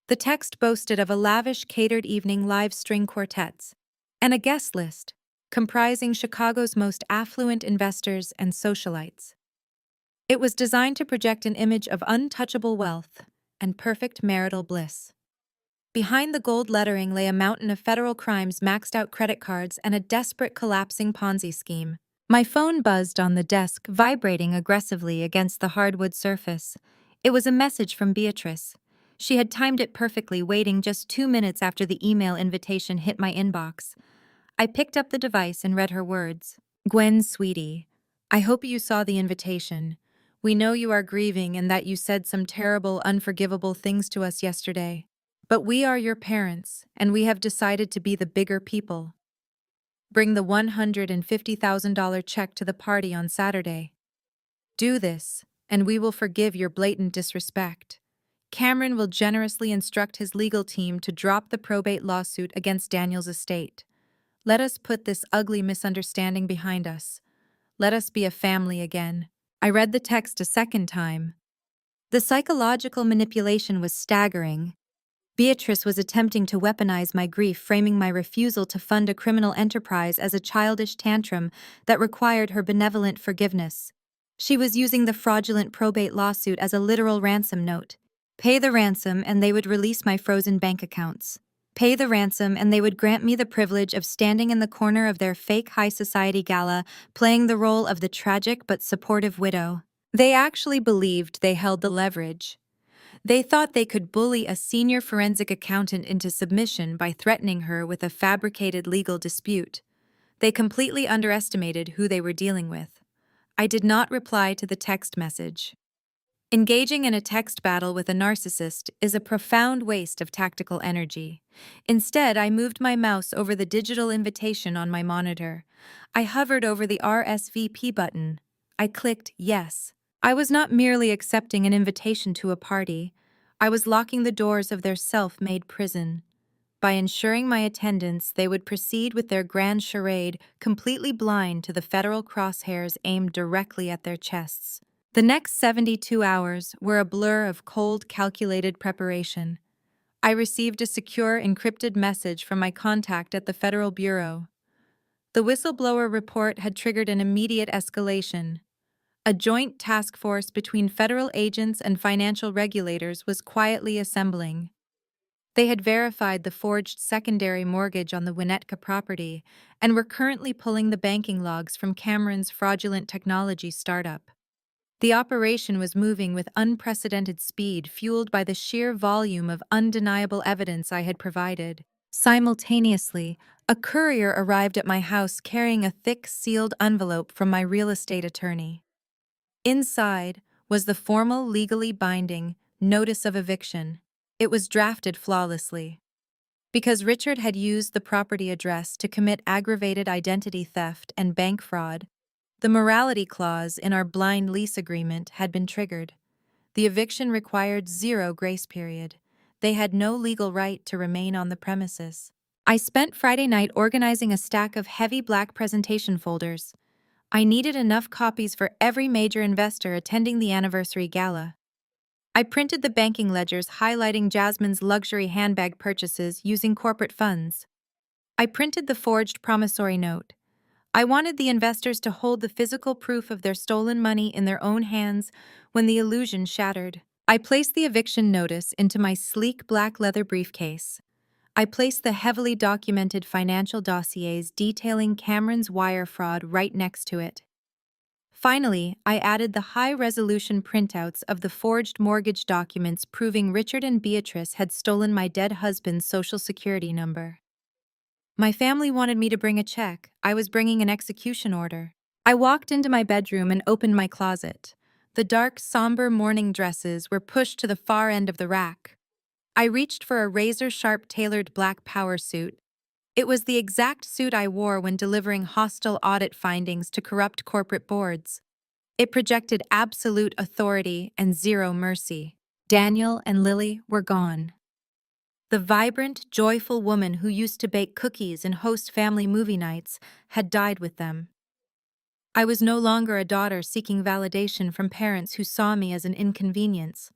The text boasted of a lavish catered evening live string quartets and a guest list comprising Chicago's most affluent investors and socialites. It was designed to project an image of untouchable wealth and perfect marital bliss. Behind the gold lettering lay a mountain of federal crimes, maxed-out credit cards, and a desperate collapsing Ponzi scheme. My phone buzzed on the desk, vibrating aggressively against the hardwood surface. It was a message from Beatrice. She had timed it perfectly, waiting just 2 minutes after the email invitation hit my inbox. I picked up the device and read her words. "Gwen, sweetie, I hope you saw the invitation. We know you are grieving and that you said some terrible, unforgivable things to us yesterday. But we are your parents, and we have decided to be the bigger people. Bring the $150,000 check to the party on Saturday. Do this, and we will forgive your blatant disrespect. Cameron will generously instruct his legal team to drop the probate lawsuit against Daniel's estate. Let us put this ugly misunderstanding behind us. Let us be a family again. I read the text a second time. The psychological manipulation was staggering. Beatrice was attempting to weaponize my grief, framing my refusal to fund a criminal enterprise as a childish tantrum that required her benevolent forgiveness. She was using the fraudulent probate lawsuit as a literal ransom note. Pay the ransom and they would release my frozen bank accounts. Pay the ransom and they would grant me the privilege of standing in the corner of their fake high society gala, playing the role of the tragic but supportive widow. They actually believed they held the leverage. They thought they could bully a senior forensic accountant into submission by threatening her with a fabricated legal dispute. They completely underestimated who they were dealing with. I did not reply to the text message. Engaging in a text battle with a narcissist is a profound waste of tactical energy. Instead, I moved my mouse over the digital invitation on my monitor. I hovered over the RSVP button. I clicked yes. I was not merely accepting an invitation to a party. I was locking the doors of their self-made prison. By ensuring my attendance, they would proceed with their grand charade, completely blind to the federal crosshairs aimed directly at their chests. The next 72 hours were a blur of cold, calculated preparation. I received a secure, encrypted message from my contact at the Federal Bureau. The whistleblower report had triggered an immediate escalation. A joint task force between federal agents and financial regulators was quietly assembling. They had verified the forged secondary mortgage on the Winnetka property and were currently pulling the banking logs from Cameron's fraudulent technology startup. The operation was moving with unprecedented speed, fueled by the sheer volume of undeniable evidence I had provided. Simultaneously, a courier arrived at my house carrying a thick, sealed envelope from my real estate attorney. Inside was the formal, legally binding notice of eviction. It was drafted flawlessly. Because Richard had used the property address to commit aggravated identity theft and bank fraud, the morality clause in our blind lease agreement had been triggered. The eviction required 0 grace period. They had no legal right to remain on the premises. I spent Friday night organizing a stack of heavy black presentation folders. I needed enough copies for every major investor attending the anniversary gala. I printed the banking ledgers highlighting Jasmine's luxury handbag purchases using corporate funds. I printed the forged promissory note. I wanted the investors to hold the physical proof of their stolen money in their own hands when the illusion shattered. I placed the eviction notice into my sleek black leather briefcase. I placed the heavily documented financial dossiers detailing Cameron's wire fraud right next to it. Finally, I added the high-resolution printouts of the forged mortgage documents proving Richard and Beatrice had stolen my dead husband's social security number. My family wanted me to bring a check. I was bringing an execution order. I walked into my bedroom and opened my closet. The dark, somber morning dresses were pushed to the far end of the rack. I reached for a razor-sharp tailored black power suit. It was the exact suit I wore when delivering hostile audit findings to corrupt corporate boards. It projected absolute authority and 0 mercy. Daniel and Lily were gone. The vibrant, joyful woman who used to bake cookies and host family movie nights had died with them. I was no longer a daughter seeking validation from parents who saw me as an inconvenience.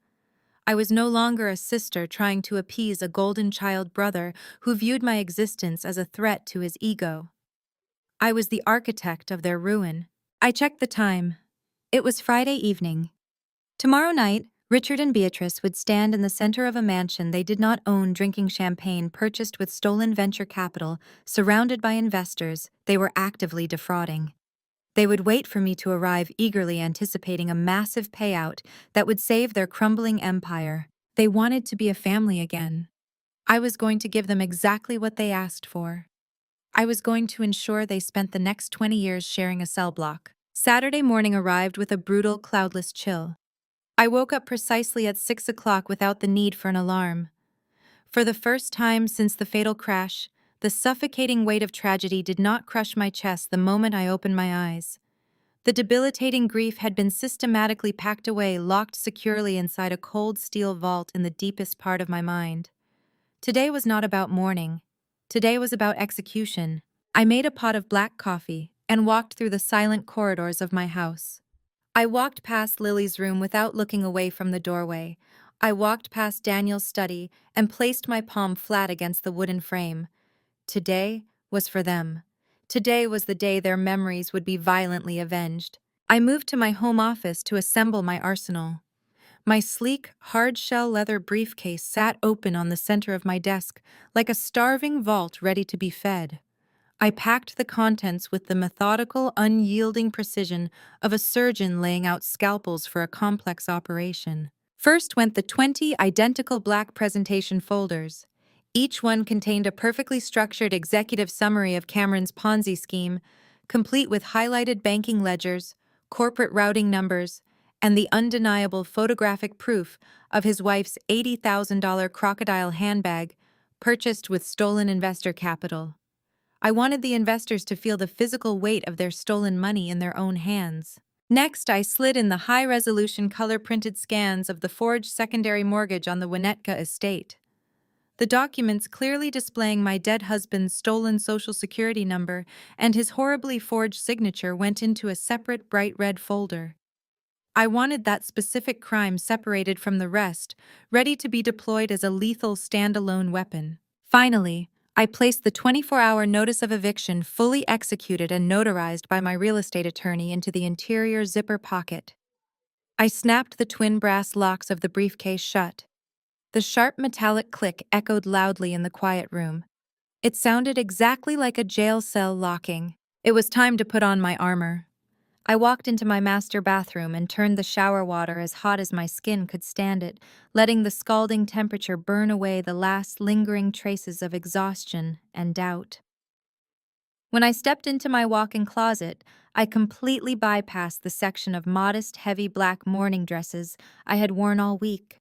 I was no longer a sister trying to appease a golden child brother who viewed my existence as a threat to his ego. I was the architect of their ruin. I checked the time. It was Friday evening. Tomorrow night, Richard and Beatrice would stand in the center of a mansion they did not own drinking champagne purchased with stolen venture capital, surrounded by investors they were actively defrauding. They would wait for me to arrive, eagerly anticipating a massive payout that would save their crumbling empire. They wanted to be a family again. I was going to give them exactly what they asked for. I was going to ensure they spent the next 20 years sharing a cell block. Saturday morning arrived with a brutal, cloudless chill. I woke up precisely at 6 o'clock without the need for an alarm. For the first time since the fatal crash, the suffocating weight of tragedy did not crush my chest the moment I opened my eyes. The debilitating grief had been systematically packed away, locked securely inside a cold steel vault in the deepest part of my mind. Today was not about mourning. Today was about execution. I made a pot of black coffee and walked through the silent corridors of my house. I walked past Lily's room without looking away from the doorway. I walked past Daniel's study and placed my palm flat against the wooden frame. Today was for them. Today was the day their memories would be violently avenged. I moved to my home office to assemble my arsenal. My sleek, hard-shell leather briefcase sat open on the center of my desk, like a starving vault ready to be fed. I packed the contents with the methodical, unyielding precision of a surgeon laying out scalpels for a complex operation. First went the 20 identical black presentation folders. Each one contained a perfectly structured executive summary of Cameron's Ponzi scheme, complete with highlighted banking ledgers, corporate routing numbers, and the undeniable photographic proof of his wife's $80,000 crocodile handbag purchased with stolen investor capital. I wanted the investors to feel the physical weight of their stolen money in their own hands. Next, I slid in the high-resolution color-printed scans of the forged secondary mortgage on the Winnetka estate. The documents clearly displaying my dead husband's stolen Social Security number and his horribly forged signature went into a separate bright red folder. I wanted that specific crime separated from the rest, ready to be deployed as a lethal standalone weapon. Finally, I placed the 24-hour notice of eviction fully executed and notarized by my real estate attorney into the interior zipper pocket. I snapped the twin brass locks of the briefcase shut. The sharp metallic click echoed loudly in the quiet room. It sounded exactly like a jail cell locking. It was time to put on my armor. I walked into my master bathroom and turned the shower water as hot as my skin could stand it, letting the scalding temperature burn away the last lingering traces of exhaustion and doubt. When I stepped into my walk-in closet, I completely bypassed the section of modest, heavy black morning dresses I had worn all week.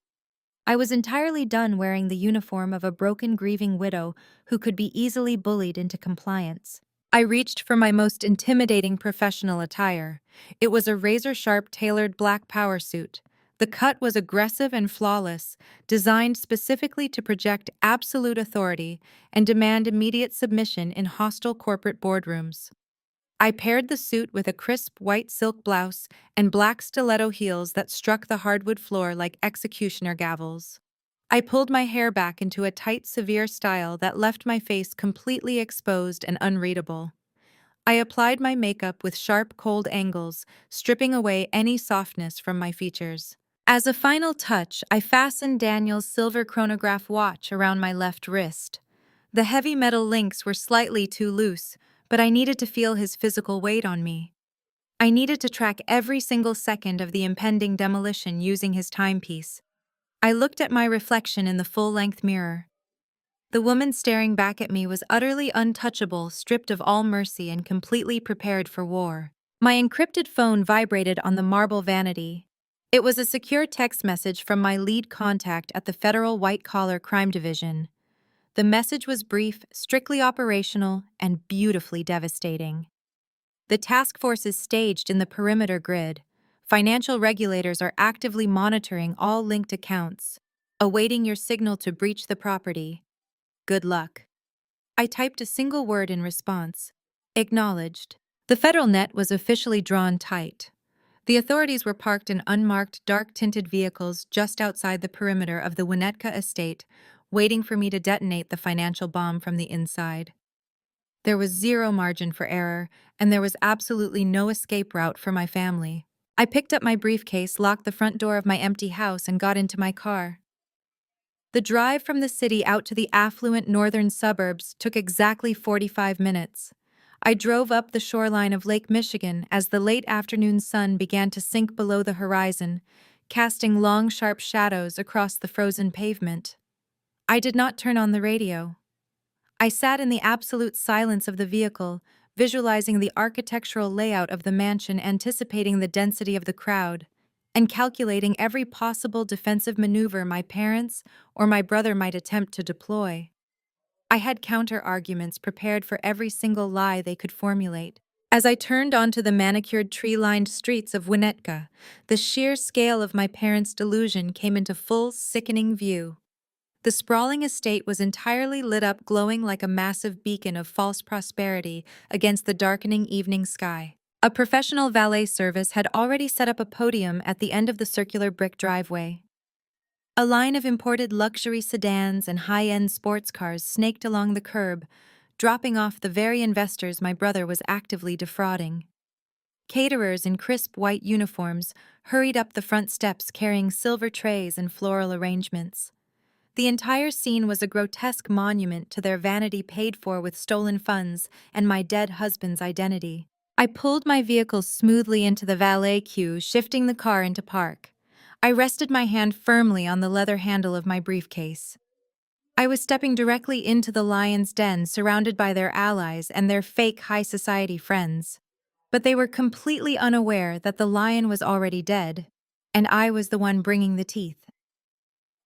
I was entirely done wearing the uniform of a broken, grieving widow who could be easily bullied into compliance. I reached for my most intimidating professional attire. It was a razor-sharp, tailored black power suit. The cut was aggressive and flawless, designed specifically to project absolute authority and demand immediate submission in hostile corporate boardrooms. I paired the suit with a crisp white silk blouse and black stiletto heels that struck the hardwood floor like executioner gavels. I pulled my hair back into a tight, severe style that left my face completely exposed and unreadable. I applied my makeup with sharp, cold angles, stripping away any softness from my features. As a final touch, I fastened Daniel's silver chronograph watch around my left wrist. The heavy metal links were slightly too loose, but I needed to feel his physical weight on me. I needed to track every single second of the impending demolition using his timepiece. I looked at my reflection in the full-length mirror. The woman staring back at me was utterly untouchable, stripped of all mercy and completely prepared for war. My encrypted phone vibrated on the marble vanity. It was a secure text message from my lead contact at the Federal White-Collar Crime Division. The message was brief, strictly operational, and beautifully devastating. The task force is staged in the perimeter grid. Financial regulators are actively monitoring all linked accounts, awaiting your signal to breach the property. Good luck. I typed a single word in response. Acknowledged. The federal net was officially drawn tight. The authorities were parked in unmarked, dark-tinted vehicles just outside the perimeter of the Winnetka estate, waiting for me to detonate the financial bomb from the inside. There was zero margin for error, and there was absolutely no escape route for my family. I picked up my briefcase, locked the front door of my empty house, and got into my car. The drive from the city out to the affluent northern suburbs took exactly 45 minutes. I drove up the shoreline of Lake Michigan as the late afternoon sun began to sink below the horizon, casting long, sharp shadows across the frozen pavement. I did not turn on the radio. I sat in the absolute silence of the vehicle, visualizing the architectural layout of the mansion, anticipating the density of the crowd, and calculating every possible defensive maneuver my parents or my brother might attempt to deploy. I had counter-arguments prepared for every single lie they could formulate. As I turned onto the manicured, tree-lined streets of Winnetka, the sheer scale of my parents' delusion came into full, sickening view. The sprawling estate was entirely lit up, glowing like a massive beacon of false prosperity against the darkening evening sky. A professional valet service had already set up a podium at the end of the circular brick driveway. A line of imported luxury sedans and high-end sports cars snaked along the curb, dropping off the very investors my brother was actively defrauding. Caterers in crisp white uniforms hurried up the front steps carrying silver trays and floral arrangements. The entire scene was a grotesque monument to their vanity paid for with stolen funds and my dead husband's identity. I pulled my vehicle smoothly into the valet queue, shifting the car into park. I rested my hand firmly on the leather handle of my briefcase. I was stepping directly into the lion's den, surrounded by their allies and their fake high society friends. But they were completely unaware that the lion was already dead, and I was the one bringing the teeth.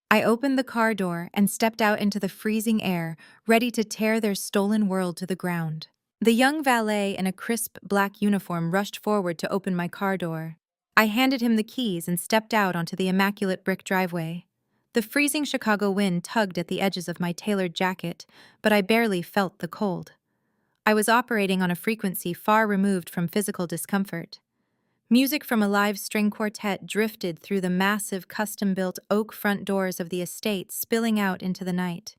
I opened the car door and stepped out into the freezing air, ready to tear their stolen world to the ground. The young valet in a crisp black uniform rushed forward to open my car door. I handed him the keys and stepped out onto the immaculate brick driveway. The freezing Chicago wind tugged at the edges of my tailored jacket, but I barely felt the cold. I was operating on a frequency far removed from physical discomfort. Music from a live string quartet drifted through the massive custom-built oak front doors of the estate, spilling out into the night.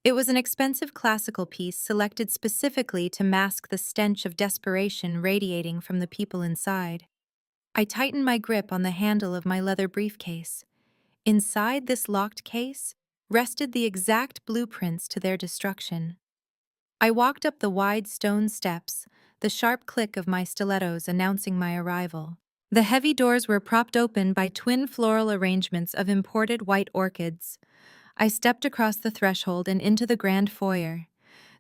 It was an expensive classical piece selected specifically to mask the stench of desperation radiating from the people inside. I tightened my grip on the handle of my leather briefcase. Inside this locked case rested the exact blueprints to their destruction. I walked up the wide stone steps, the sharp click of my stilettos announcing my arrival. The heavy doors were propped open by twin floral arrangements of imported white orchids. I stepped across the threshold and into the grand foyer.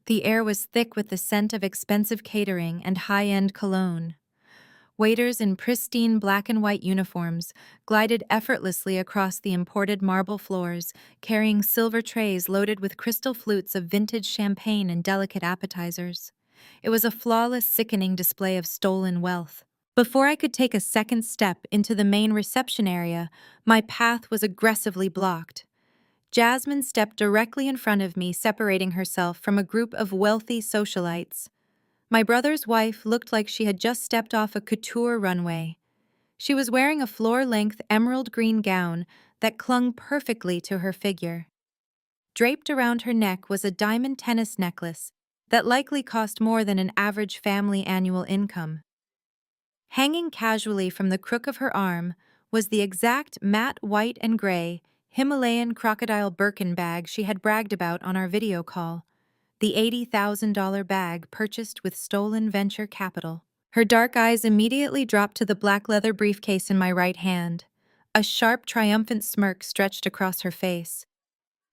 The air was thick with the scent of expensive catering and high-end cologne. Waiters in pristine black and white uniforms glided effortlessly across the imported marble floors, carrying silver trays loaded with crystal flutes of vintage champagne and delicate appetizers. It was a flawless, sickening display of stolen wealth. Before I could take a second step into the main reception area, my path was aggressively blocked. Jasmine stepped directly in front of me, separating herself from a group of wealthy socialites. My brother's wife looked like she had just stepped off a couture runway. She was wearing a floor-length emerald green gown that clung perfectly to her figure. Draped around her neck was a diamond tennis necklace that likely cost more than an average family annual income. Hanging casually from the crook of her arm was the exact matte white and gray Himalayan crocodile Birkin bag she had bragged about on our video call. The $80,000 bag purchased with stolen venture capital. Her dark eyes immediately dropped to the black leather briefcase in my right hand. A sharp, triumphant smirk stretched across her face.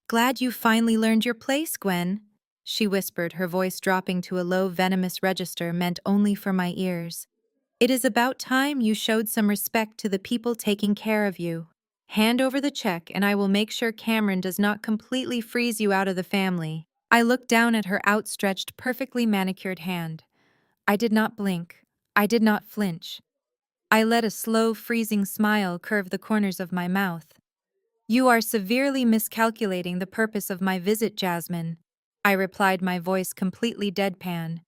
"Glad you finally learned your place, Gwen," she whispered, her voice dropping to a low, venomous register meant only for my ears. "It is about time you showed some respect to the people taking care of you. Hand over the check and I will make sure Cameron does not completely freeze you out of the family." I looked down at her outstretched, perfectly manicured hand. I did not blink. I did not flinch. I let a slow, freezing smile curve the corners of my mouth. "You are severely miscalculating the purpose of my visit, Jasmine," I replied, my voice completely deadpan.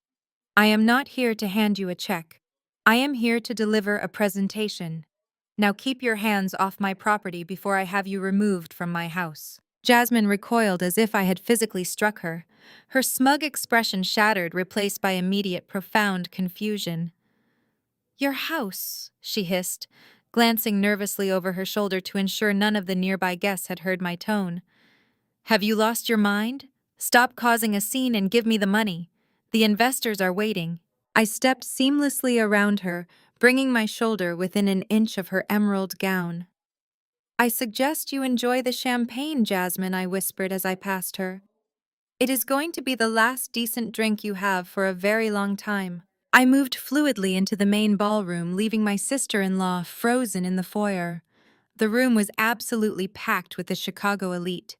"I am not here to hand you a check. I am here to deliver a presentation. Now keep your hands off my property before I have you removed from my house." Jasmine recoiled as if I had physically struck her. Her smug expression shattered, replaced by immediate, profound confusion. "Your house," she hissed, glancing nervously over her shoulder to ensure none of the nearby guests had heard my tone. "Have you lost your mind? Stop causing a scene and give me the money. The investors are waiting." I stepped seamlessly around her, bringing my shoulder within an inch of her emerald gown. "I suggest you enjoy the champagne, Jasmine," I whispered as I passed her. "It is going to be the last decent drink you have for a very long time." I moved fluidly into the main ballroom, leaving my sister-in-law frozen in the foyer. The room was absolutely packed with the Chicago elite.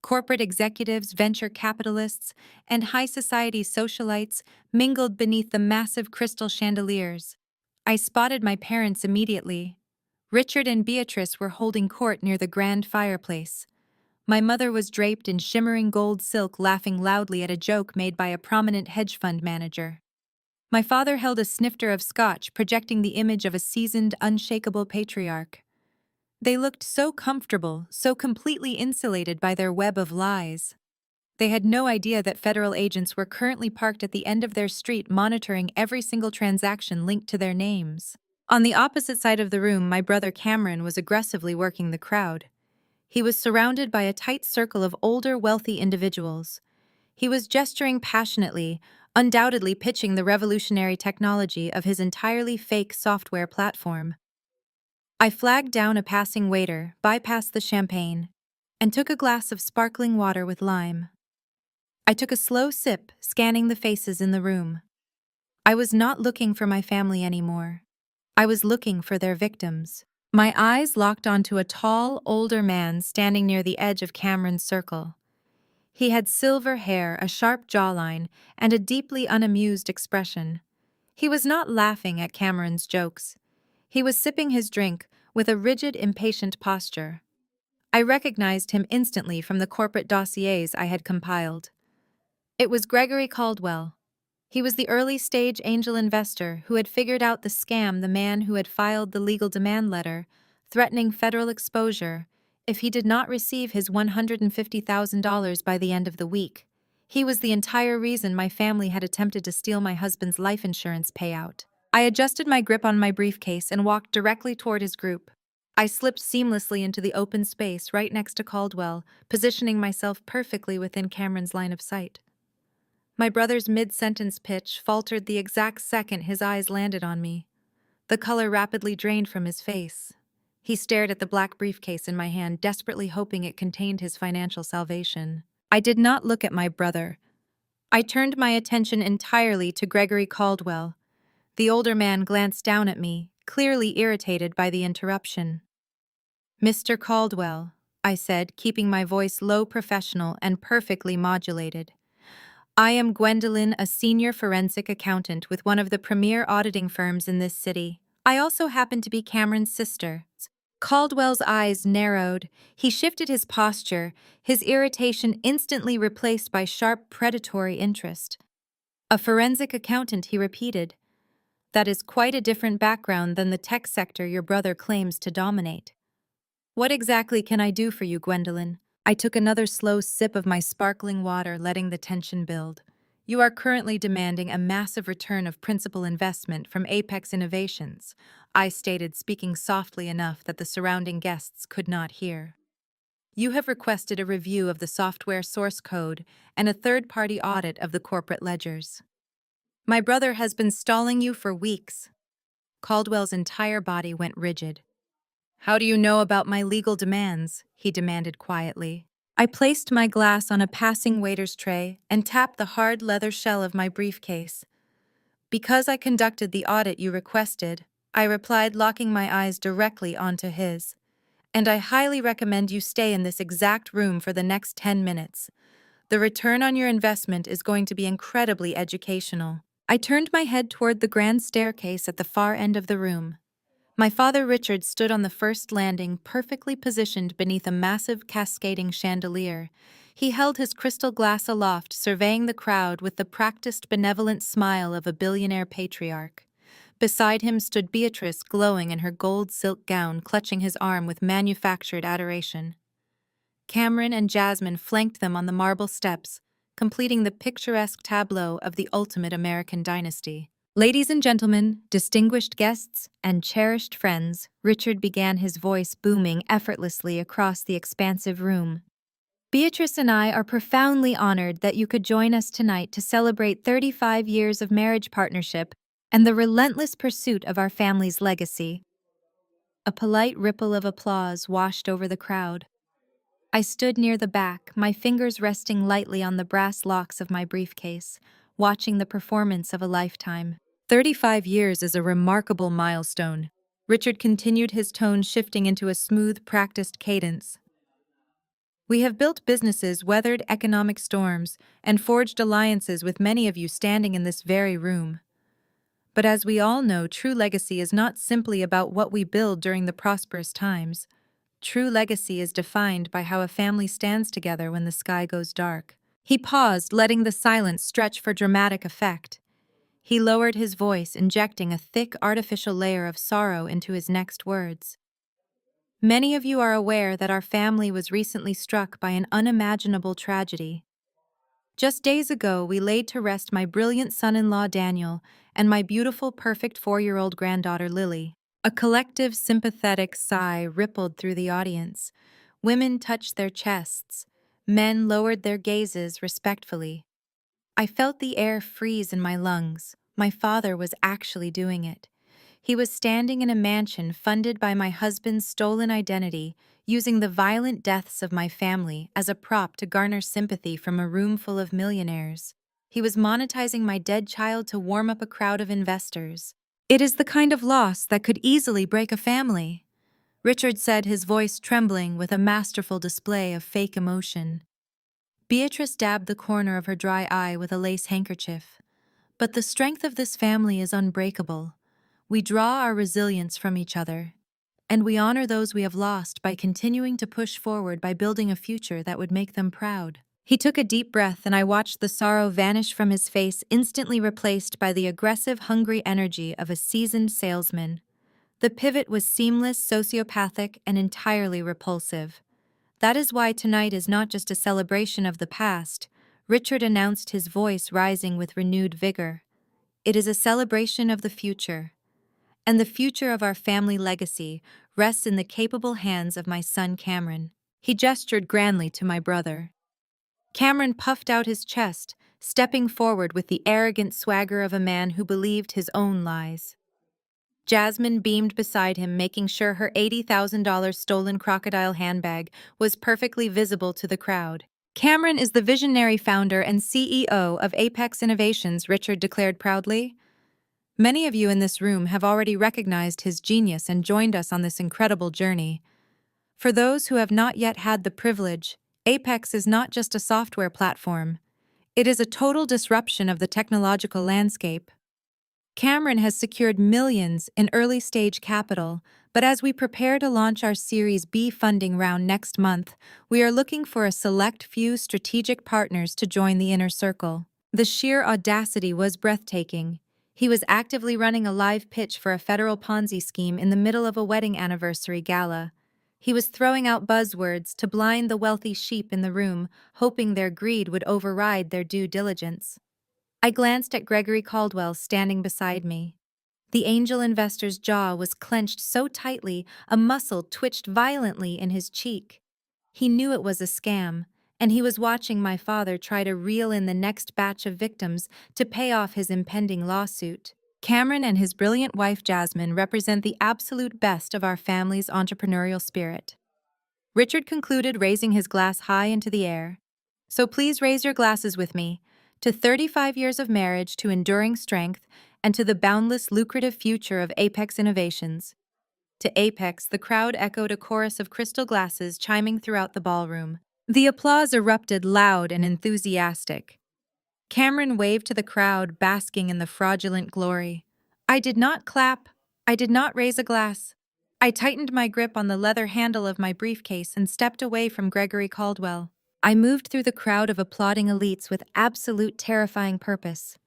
Corporate executives, venture capitalists, and high society socialites mingled beneath the massive crystal chandeliers. I spotted my parents immediately. Richard and Beatrice were holding court near the grand fireplace. My mother was draped in shimmering gold silk, laughing loudly at a joke made by a prominent hedge fund manager. My father held a snifter of scotch, projecting the image of a seasoned, unshakable patriarch. They looked so comfortable, so completely insulated by their web of lies. They had no idea that federal agents were currently parked at the end of their street monitoring every single transaction linked to their names. On the opposite side of the room, my brother Cameron was aggressively working the crowd. He was surrounded by a tight circle of older, wealthy individuals. He was gesturing passionately, undoubtedly pitching the revolutionary technology of his entirely fake software platform. I flagged down a passing waiter, bypassed the champagne, and took a glass of sparkling water with lime. I took a slow sip, scanning the faces in the room. I was not looking for my family anymore. I was looking for their victims. My eyes locked onto a tall, older man standing near the edge of Cameron's circle. He had silver hair, a sharp jawline, and a deeply unamused expression. He was not laughing at Cameron's jokes. He was sipping his drink with a rigid, impatient posture. I recognized him instantly from the corporate dossiers I had compiled. It was Gregory Caldwell. He was the early-stage angel investor who had figured out the scam, the man who had filed the legal demand letter, threatening federal exposure if he did not receive his $150,000 by the end of the week. He was the entire reason my family had attempted to steal my husband's life insurance payout. I adjusted my grip on my briefcase and walked directly toward his group. I slipped seamlessly into the open space right next to Caldwell, positioning myself perfectly within Cameron's line of sight. My brother's mid-sentence pitch faltered the exact second his eyes landed on me. The color rapidly drained from his face. He stared at the black briefcase in my hand, desperately hoping it contained his financial salvation. I did not look at my brother. I turned my attention entirely to Gregory Caldwell. The older man glanced down at me, clearly irritated by the interruption. "Mr. Caldwell," I said, keeping my voice low, professional, and perfectly modulated. "I am Gwendolyn, a senior forensic accountant with one of the premier auditing firms in this city. I also happen to be Cameron's sister." Caldwell's eyes narrowed. He shifted his posture, his irritation instantly replaced by sharp, predatory interest. "A forensic accountant," he repeated. "That is quite a different background than the tech sector your brother claims to dominate. What exactly can I do for you, Gwendolyn?" I took another slow sip of my sparkling water, letting the tension build. "You are currently demanding a massive return of principal investment from Apex Innovations," I stated, speaking softly enough that the surrounding guests could not hear. "You have requested a review of the software source code and a third-party audit of the corporate ledgers. My brother has been stalling you for weeks." Caldwell's entire body went rigid. "How do you know about my legal demands?" he demanded quietly. I placed my glass on a passing waiter's tray and tapped the hard leather shell of my briefcase. "Because I conducted the audit you requested," I replied, locking my eyes directly onto his. "And I highly recommend you stay in this exact room for the next 10 minutes. The return on your investment is going to be incredibly educational." I turned my head toward the grand staircase at the far end of the room. My father Richard stood on the first landing, perfectly positioned beneath a massive cascading chandelier. He held his crystal glass aloft, surveying the crowd with the practiced, benevolent smile of a billionaire patriarch. Beside him stood Beatrice, glowing in her gold silk gown, clutching his arm with manufactured adoration. Cameron and Jasmine flanked them on the marble steps, completing the picturesque tableau of the ultimate American dynasty. "Ladies and gentlemen, distinguished guests, and cherished friends," Richard began, his voice booming effortlessly across the expansive room. "Beatrice and I are profoundly honored that you could join us tonight to celebrate 35 years of marriage partnership and the relentless pursuit of our family's legacy." A polite ripple of applause washed over the crowd. I stood near the back, my fingers resting lightly on the brass locks of my briefcase, watching the performance of a lifetime. 35 years is a remarkable milestone. Richard continued, his tone shifting into a smooth, practiced cadence. "We have built businesses, weathered economic storms, and forged alliances with many of you standing in this very room. But as we all know, true legacy is not simply about what we build during the prosperous times. True legacy is defined by how a family stands together when the sky goes dark. He paused, letting the silence stretch for dramatic effect. He lowered his voice, injecting a thick, artificial layer of sorrow into his next words. Many of you are aware that our family was recently struck by an unimaginable tragedy. Just days ago, we laid to rest my brilliant son-in-law Daniel and my beautiful, perfect 4-year-old granddaughter Lily. A collective, sympathetic sigh rippled through the audience. Women touched their chests. Men lowered their gazes respectfully. I felt the air freeze in my lungs. My father was actually doing it. He was standing in a mansion funded by my husband's stolen identity, using the violent deaths of my family as a prop to garner sympathy from a room full of millionaires. He was monetizing my dead child to warm up a crowd of investors. It is the kind of loss that could easily break a family, Richard said, his voice trembling with a masterful display of fake emotion. Beatrice dabbed the corner of her dry eye with a lace handkerchief. But the strength of this family is unbreakable. We draw our resilience from each other, and we honor those we have lost by continuing to push forward by building a future that would make them proud. He took a deep breath, and I watched the sorrow vanish from his face, instantly replaced by the aggressive, hungry energy of a seasoned salesman. The pivot was seamless, sociopathic, and entirely repulsive. That is why tonight is not just a celebration of the past, Richard announced, his voice rising with renewed vigor. It is a celebration of the future. And the future of our family legacy rests in the capable hands of my son Cameron. He gestured grandly to my brother. Cameron puffed out his chest, stepping forward with the arrogant swagger of a man who believed his own lies. Jasmine beamed beside him, making sure her $80,000 stolen crocodile handbag was perfectly visible to the crowd. Cameron is the visionary founder and CEO of Apex Innovations, Richard declared proudly. Many of you in this room have already recognized his genius and joined us on this incredible journey. For those who have not yet had the privilege, Apex is not just a software platform. It is a total disruption of the technological landscape. Cameron has secured millions in early-stage capital, but as we prepare to launch our Series B funding round next month, we are looking for a select few strategic partners to join the inner circle. The sheer audacity was breathtaking. He was actively running a live pitch for a federal Ponzi scheme in the middle of a wedding anniversary gala. He was throwing out buzzwords to blind the wealthy sheep in the room, hoping their greed would override their due diligence. I glanced at Gregory Caldwell standing beside me. The angel investor's jaw was clenched so tightly a muscle twitched violently in his cheek. He knew it was a scam, and he was watching my father try to reel in the next batch of victims to pay off his impending lawsuit. Cameron and his brilliant wife Jasmine represent the absolute best of our family's entrepreneurial spirit. Richard concluded, raising his glass high into the air. So please raise your glasses with me, to 35 years of marriage, to enduring strength, and to the boundless lucrative future of Apex Innovations. To Apex, the crowd echoed a chorus of crystal glasses chiming throughout the ballroom. The applause erupted loud and enthusiastic. Cameron waved to the crowd, basking in the fraudulent glory. I did not clap. I did not raise a glass. I tightened my grip on the leather handle of my briefcase and stepped away from Gregory Caldwell. I moved through the crowd of applauding elites with absolute terrifying purpose.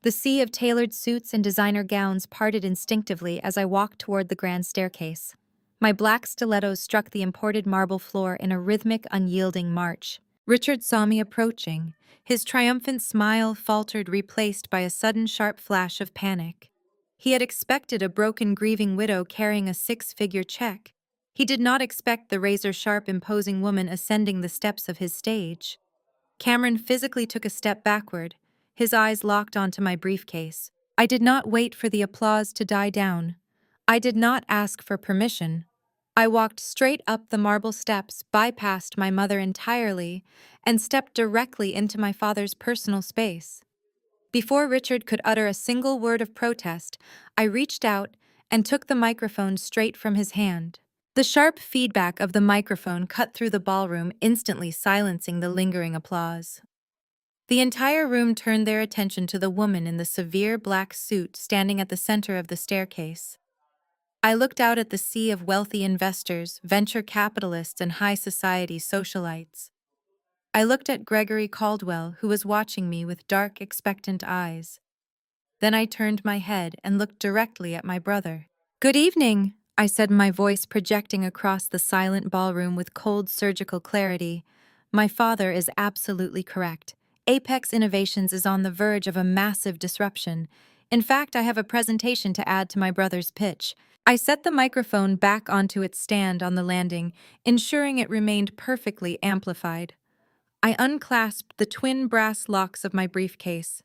The sea of tailored suits and designer gowns parted instinctively as I walked toward the grand staircase. My black stilettos struck the imported marble floor in a rhythmic, unyielding march. Richard saw me approaching. His triumphant smile faltered, replaced by a sudden sharp flash of panic. He had expected a broken, grieving widow carrying a 6-figure check. He did not expect the razor-sharp, imposing woman ascending the steps of his stage. Cameron physically took a step backward, his eyes locked onto my briefcase. I did not wait for the applause to die down. I did not ask for permission. I walked straight up the marble steps, bypassed my mother entirely, and stepped directly into my father's personal space. Before Richard could utter a single word of protest, I reached out and took the microphone straight from his hand. The sharp feedback of the microphone cut through the ballroom, instantly silencing the lingering applause. The entire room turned their attention to the woman in the severe black suit standing at the center of the staircase. I looked out at the sea of wealthy investors, venture capitalists, and high society socialites. I looked at Gregory Caldwell, who was watching me with dark, expectant eyes. Then I turned my head and looked directly at my brother. "Good evening," I said, my voice projecting across the silent ballroom with cold surgical clarity. My father is absolutely correct. Apex Innovations is on the verge of a massive disruption. In fact, I have a presentation to add to my brother's pitch. I set the microphone back onto its stand on the landing, ensuring it remained perfectly amplified. I unclasped the twin brass locks of my briefcase.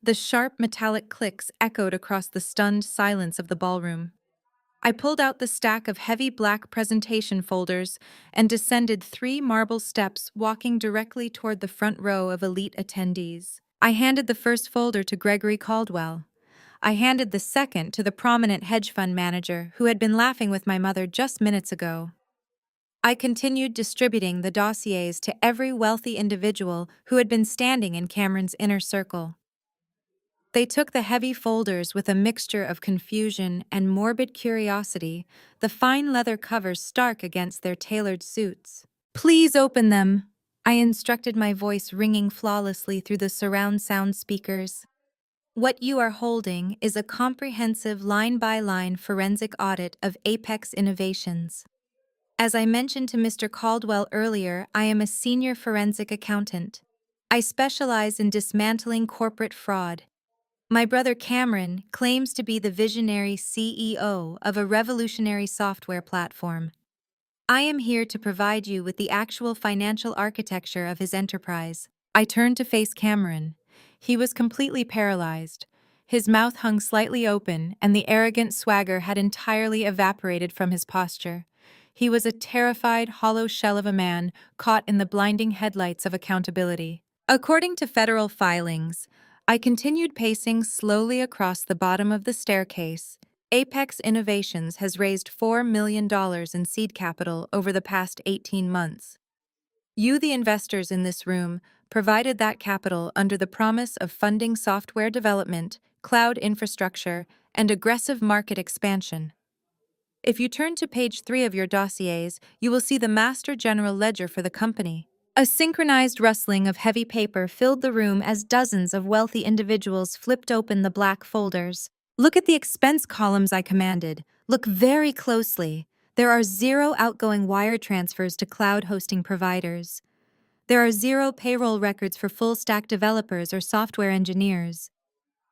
The sharp metallic clicks echoed across the stunned silence of the ballroom. I pulled out the stack of heavy black presentation folders and descended 3 marble steps, walking directly toward the front row of elite attendees. I handed the first folder to Gregory Caldwell. I handed the second to the prominent hedge fund manager who had been laughing with my mother just minutes ago. I continued distributing the dossiers to every wealthy individual who had been standing in Cameron's inner circle. They took the heavy folders with a mixture of confusion and morbid curiosity, the fine leather covers stark against their tailored suits. "Please open them," I instructed, my voice ringing flawlessly through the surround sound speakers. "What you are holding is a comprehensive line-by-line forensic audit of Apex Innovations. As I mentioned to Mr. Caldwell earlier, I am a senior forensic accountant. I specialize in dismantling corporate fraud. My brother Cameron claims to be the visionary CEO of a revolutionary software platform. I am here to provide you with the actual financial architecture of his enterprise." I turned to face Cameron. He was completely paralyzed. His mouth hung slightly open, and the arrogant swagger had entirely evaporated from his posture. He was a terrified, hollow shell of a man caught in the blinding headlights of accountability. According to federal filings, I continued pacing slowly across the bottom of the staircase. Apex Innovations has raised $4 million in seed capital over the past 18 months. You, the investors in this room, provided that capital under the promise of funding software development, cloud infrastructure, and aggressive market expansion. If you turn to page 3 of your dossiers, you will see the master general ledger for the company. A synchronized rustling of heavy paper filled the room as dozens of wealthy individuals flipped open the black folders. "Look at the expense columns," I commanded. "Look very closely. There are 0 outgoing wire transfers to cloud hosting providers. There are 0 payroll records for full-stack developers or software engineers.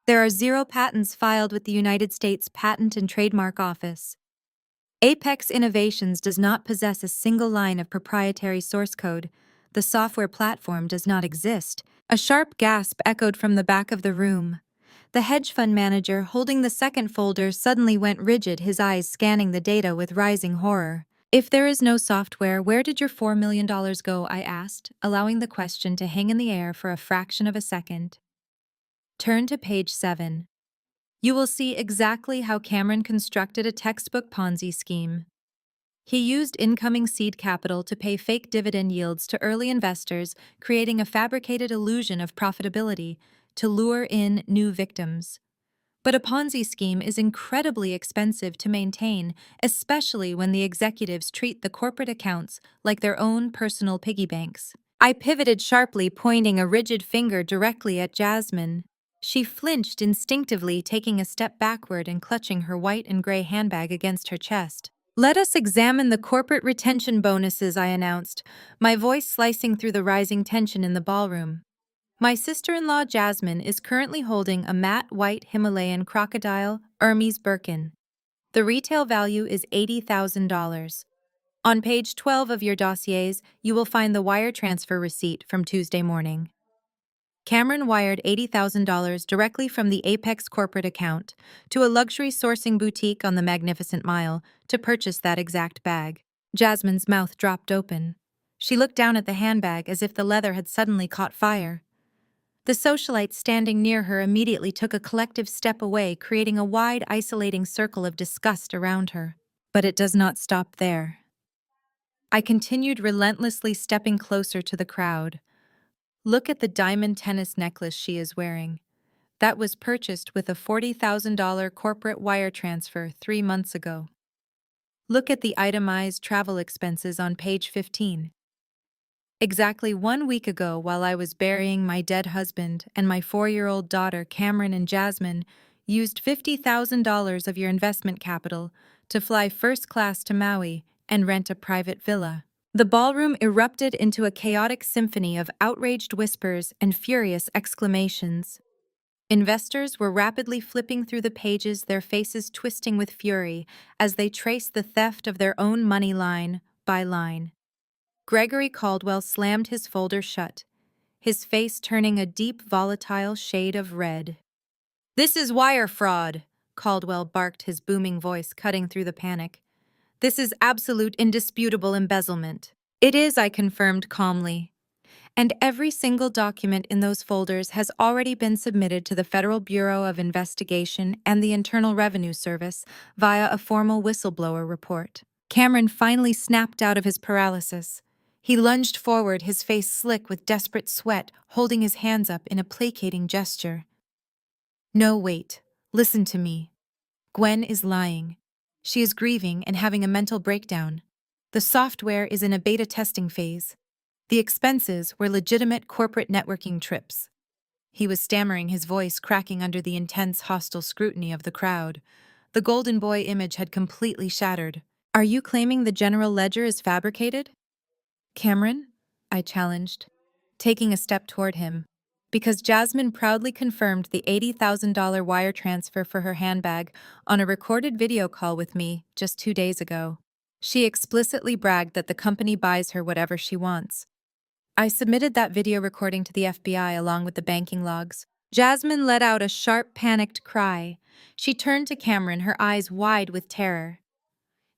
There are 0 patents filed with the United States Patent and Trademark Office. Apex Innovations does not possess a single line of proprietary source code. The software platform does not exist." A sharp gasp echoed from the back of the room. The hedge fund manager holding the second folder suddenly went rigid, his eyes scanning the data with rising horror. "If there is no software, where did your $4 million go?" I asked, allowing the question to hang in the air for a fraction of a second. Turn to page 7. You will see exactly how Cameron constructed a textbook Ponzi scheme. He used incoming seed capital to pay fake dividend yields to early investors, creating a fabricated illusion of profitability to lure in new victims. But a Ponzi scheme is incredibly expensive to maintain, especially when the executives treat the corporate accounts like their own personal piggy banks. I pivoted sharply, pointing a rigid finger directly at Jasmine. She flinched instinctively, taking a step backward and clutching her white and gray handbag against her chest. "Let us examine the corporate retention bonuses," I announced, my voice slicing through the rising tension in the ballroom. "My sister-in-law Jasmine is currently holding a matte white Himalayan crocodile Hermes Birkin. The retail value is $80,000. On page 12 of your dossiers, you will find the wire transfer receipt from Tuesday morning." Cameron wired $80,000 directly from the Apex corporate account to a luxury sourcing boutique on the Magnificent Mile to purchase that exact bag. Jasmine's mouth dropped open. She looked down at the handbag as if the leather had suddenly caught fire. The socialites standing near her immediately took a collective step away, creating a wide, isolating circle of disgust around her. But it does not stop there. I continued relentlessly, stepping closer to the crowd. "Look at the diamond tennis necklace she is wearing. That was purchased with a $40,000 corporate wire transfer 3 months ago. Look at the itemized travel expenses on page 15. Exactly 1 week ago, while I was burying my dead husband and my 4-year-old daughter, Cameron and Jasmine, used $50,000 of your investment capital to fly first class to Maui and rent a private villa. The ballroom erupted into a chaotic symphony of outraged whispers and furious exclamations. Investors were rapidly flipping through the pages, their faces twisting with fury as they traced the theft of their own money line by line. Gregory Caldwell slammed his folder shut, his face turning a deep, volatile shade of red. "This is wire fraud," Caldwell barked, his booming voice cutting through the panic. "This is absolute, indisputable embezzlement." "It is," I confirmed calmly. "And every single document in those folders has already been submitted to the Federal Bureau of Investigation and the Internal Revenue Service via a formal whistleblower report." Cameron finally snapped out of his paralysis. He lunged forward, his face slick with desperate sweat, holding his hands up in a placating gesture. "No, wait. Listen to me. Gwen is lying. She is grieving and having a mental breakdown. The software is in a beta testing phase. The expenses were legitimate corporate networking trips." He was stammering, his voice cracking under the intense, hostile scrutiny of the crowd. The Golden Boy image had completely shattered. "Are you claiming the general ledger is fabricated?" "Cameron?" I challenged, taking a step toward him, because Jasmine proudly confirmed the $80,000 wire transfer for her handbag on a recorded video call with me just 2 days ago. She explicitly bragged that the company buys her whatever she wants. I submitted that video recording to the FBI along with the banking logs. Jasmine let out a sharp, panicked cry. She turned to Cameron, her eyes wide with terror.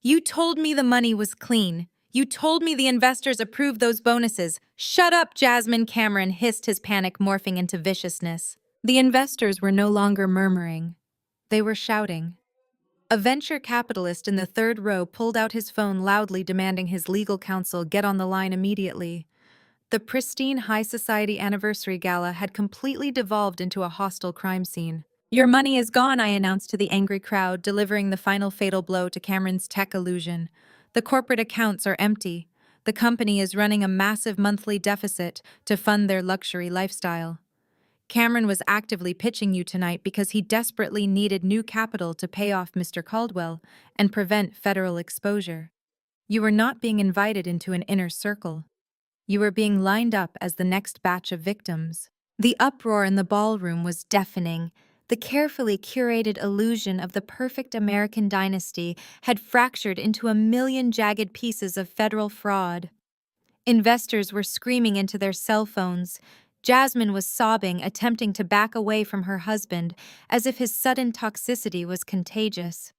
"You told me the money was clean. You told me the investors approved those bonuses." "Shut up, Jasmine," Cameron hissed, his panic morphing into viciousness. The investors were no longer murmuring. They were shouting. A venture capitalist in the third row pulled out his phone, loudly demanding his legal counsel get on the line immediately. The pristine high society anniversary gala had completely devolved into a hostile crime scene. "Your money is gone," I announced to the angry crowd, delivering the final fatal blow to Cameron's tech illusion. "The corporate accounts are empty. The company is running a massive monthly deficit to fund their luxury lifestyle. Cameron was actively pitching you tonight because he desperately needed new capital to pay off Mr. Caldwell and prevent federal exposure. You were not being invited into an inner circle. You were being lined up as the next batch of victims." The uproar in the ballroom was deafening. The carefully curated illusion of the perfect American dynasty had fractured into a million jagged pieces of federal fraud. Investors were screaming into their cell phones. Jasmine was sobbing, attempting to back away from her husband, as if his sudden toxicity was contagious.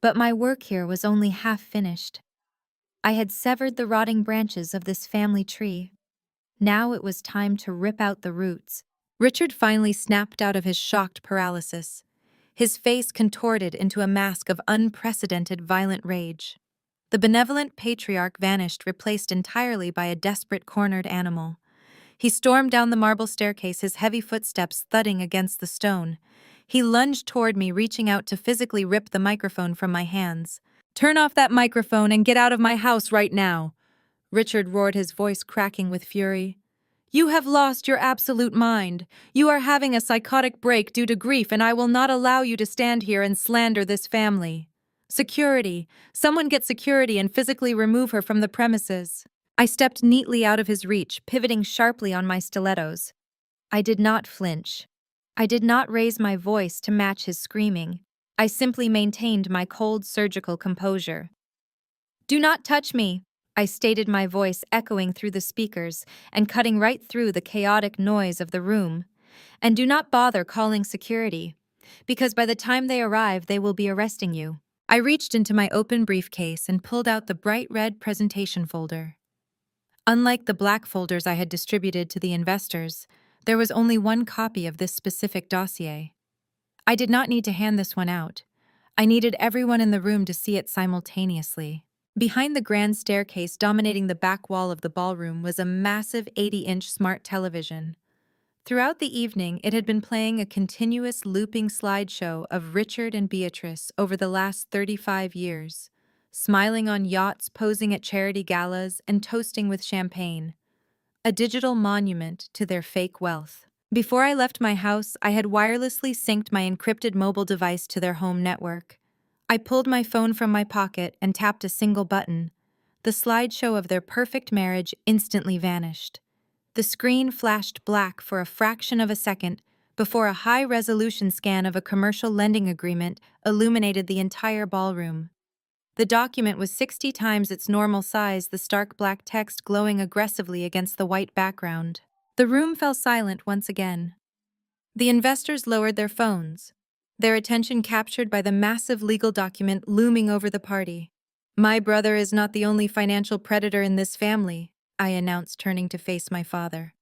But my work here was only half finished. I had severed the rotting branches of this family tree. Now it was time to rip out the roots. Richard finally snapped out of his shocked paralysis. His face contorted into a mask of unprecedented violent rage. The benevolent patriarch vanished, replaced entirely by a desperate, cornered animal. He stormed down the marble staircase, his heavy footsteps thudding against the stone. He lunged toward me, reaching out to physically rip the microphone from my hands. "Turn off that microphone and get out of my house right now," Richard roared, his voice cracking with fury. "You have lost your absolute mind. You are having a psychotic break due to grief, and I will not allow you to stand here and slander this family. Security. Someone get security and physically remove her from the premises." I stepped neatly out of his reach, pivoting sharply on my stilettos. I did not flinch. I did not raise my voice to match his screaming. I simply maintained my cold, surgical composure. "Do not touch me," I stated, my voice echoing through the speakers and cutting right through the chaotic noise of the room. "And do not bother calling security, because by the time they arrive, they will be arresting you." I reached into my open briefcase and pulled out the bright red presentation folder. Unlike the black folders I had distributed to the investors, there was only one copy of this specific dossier. I did not need to hand this one out. I needed everyone in the room to see it simultaneously. Behind the grand staircase dominating the back wall of the ballroom was a massive 80-inch smart television. Throughout the evening, it had been playing a continuous looping slideshow of Richard and Beatrice over the last 35 years. smiling on yachts, posing at charity galas, and toasting with champagne, a digital monument to their fake wealth. Before I left my house, I had wirelessly synced my encrypted mobile device to their home network. I pulled my phone from my pocket and tapped a single button. The slideshow of their perfect marriage instantly vanished. The screen flashed black for a fraction of a second before a high-resolution scan of a commercial lending agreement illuminated the entire ballroom. The document was 60 times its normal size, the stark black text glowing aggressively against the white background. The room fell silent once again. The investors lowered their phones, their attention captured by the massive legal document looming over the party. "My brother is not the only financial predator in this family," I announced, turning to face my father.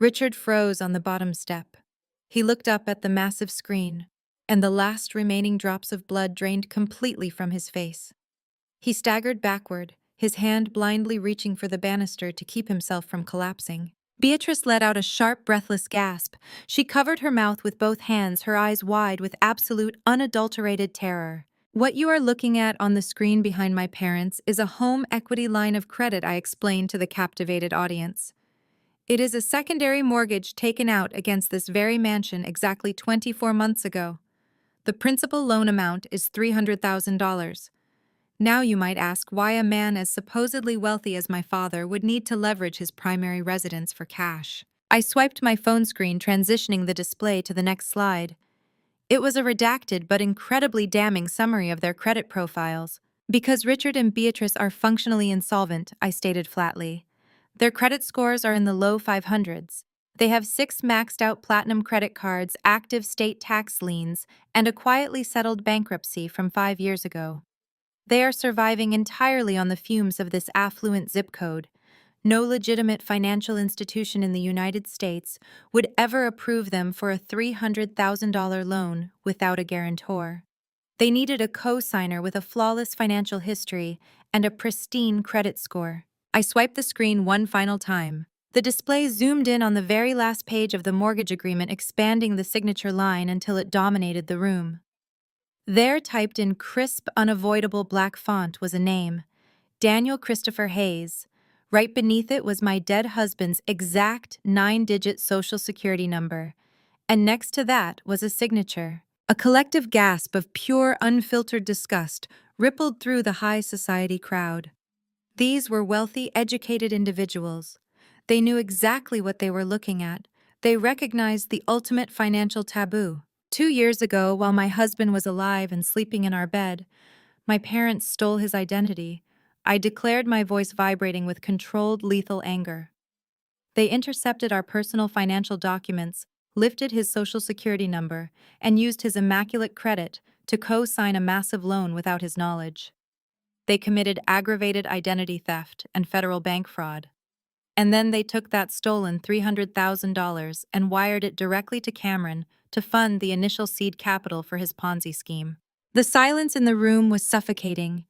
Richard froze on the bottom step. He looked up at the massive screen, and the last remaining drops of blood drained completely from his face. He staggered backward, his hand blindly reaching for the banister to keep himself from collapsing. Beatrice let out a sharp, breathless gasp. She covered her mouth with both hands, her eyes wide with absolute, unadulterated terror. "What you are looking at on the screen behind my parents is a home equity line of credit," I explained to the captivated audience. "It is a secondary mortgage taken out against this very mansion exactly 24 months ago. The principal loan amount is $300,000. Now you might ask why a man as supposedly wealthy as my father would need to leverage his primary residence for cash." I swiped my phone screen, transitioning the display to the next slide. It was a redacted but incredibly damning summary of their credit profiles. "Because Richard and Beatrice are functionally insolvent," I stated flatly. "Their credit scores are in the low 500s. They have 6 maxed-out platinum credit cards, active state tax liens, and a quietly settled bankruptcy from 5 years ago. They are surviving entirely on the fumes of this affluent zip code. No legitimate financial institution in the United States would ever approve them for a $300,000 loan without a guarantor. They needed a co-signer with a flawless financial history and a pristine credit score." I swiped the screen one final time. The display zoomed in on the very last page of the mortgage agreement, expanding the signature line until it dominated the room. There, typed in crisp, unavoidable black font, was a name: Daniel Christopher Hayes. Right beneath it was my dead husband's exact 9-digit social security number. And next to that was a signature. A collective gasp of pure, unfiltered disgust rippled through the high society crowd. These were wealthy, educated individuals. They knew exactly what they were looking at. They recognized the ultimate financial taboo. 2 years ago, while my husband was alive and sleeping in our bed, my parents stole his identity. I declared, my voice vibrating with controlled, lethal anger. They intercepted our personal financial documents, lifted his social security number, and used his immaculate credit to co-sign a massive loan without his knowledge. They committed aggravated identity theft and federal bank fraud. And then they took that stolen $300,000 and wired it directly to Cameron to fund the initial seed capital for his Ponzi scheme. The silence in the room was suffocating.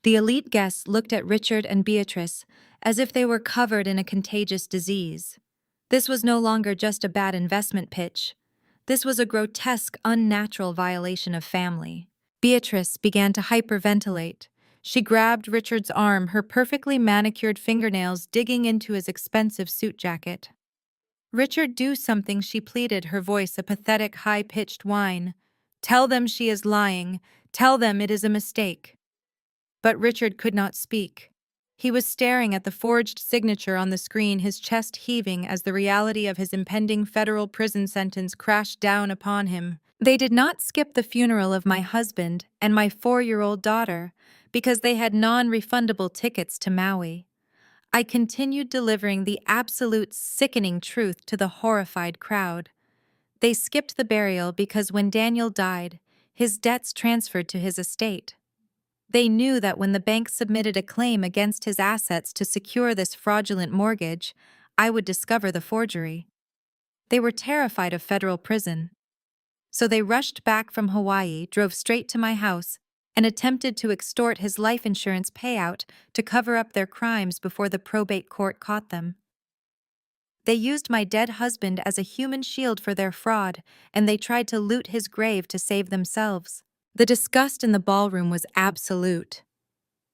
The elite guests looked at Richard and Beatrice as if they were covered in a contagious disease. This was no longer just a bad investment pitch. This was a grotesque, unnatural violation of family. Beatrice began to hyperventilate. She grabbed Richard's arm, her perfectly manicured fingernails digging into his expensive suit jacket. "Richard, do something," she pleaded, her voice a pathetic, high-pitched whine. "Tell them she is lying. Tell them it is a mistake." But Richard could not speak. He was staring at the forged signature on the screen, his chest heaving as the reality of his impending federal prison sentence crashed down upon him. They did not skip the funeral of my husband and my 4-year-old daughter because they had non-refundable tickets to Maui. I continued delivering the absolute sickening truth to the horrified crowd. They skipped the burial because when Daniel died, his debts transferred to his estate. They knew that when the bank submitted a claim against his assets to secure this fraudulent mortgage, I would discover the forgery. They were terrified of federal prison. So they rushed back from Hawaii, drove straight to my house, and attempted to extort his life insurance payout to cover up their crimes before the probate court caught them. They used my dead husband as a human shield for their fraud, and they tried to loot his grave to save themselves. The disgust in the ballroom was absolute.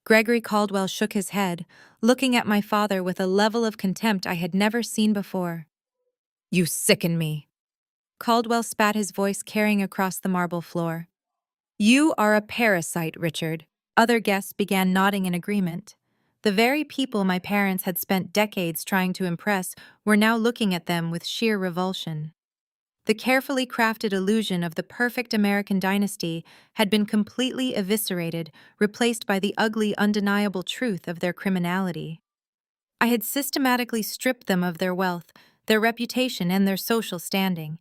Gregory Caldwell shook his head, looking at my father with a level of contempt I had never seen before. You sicken me. Caldwell spat, his voice carrying across the marble floor. You are a parasite, Richard. Other guests began nodding in agreement. The very people my parents had spent decades trying to impress were now looking at them with sheer revulsion. The carefully crafted illusion of the perfect American dynasty had been completely eviscerated, replaced by the ugly, undeniable truth of their criminality. I had systematically stripped them of their wealth, their reputation, and their social standing.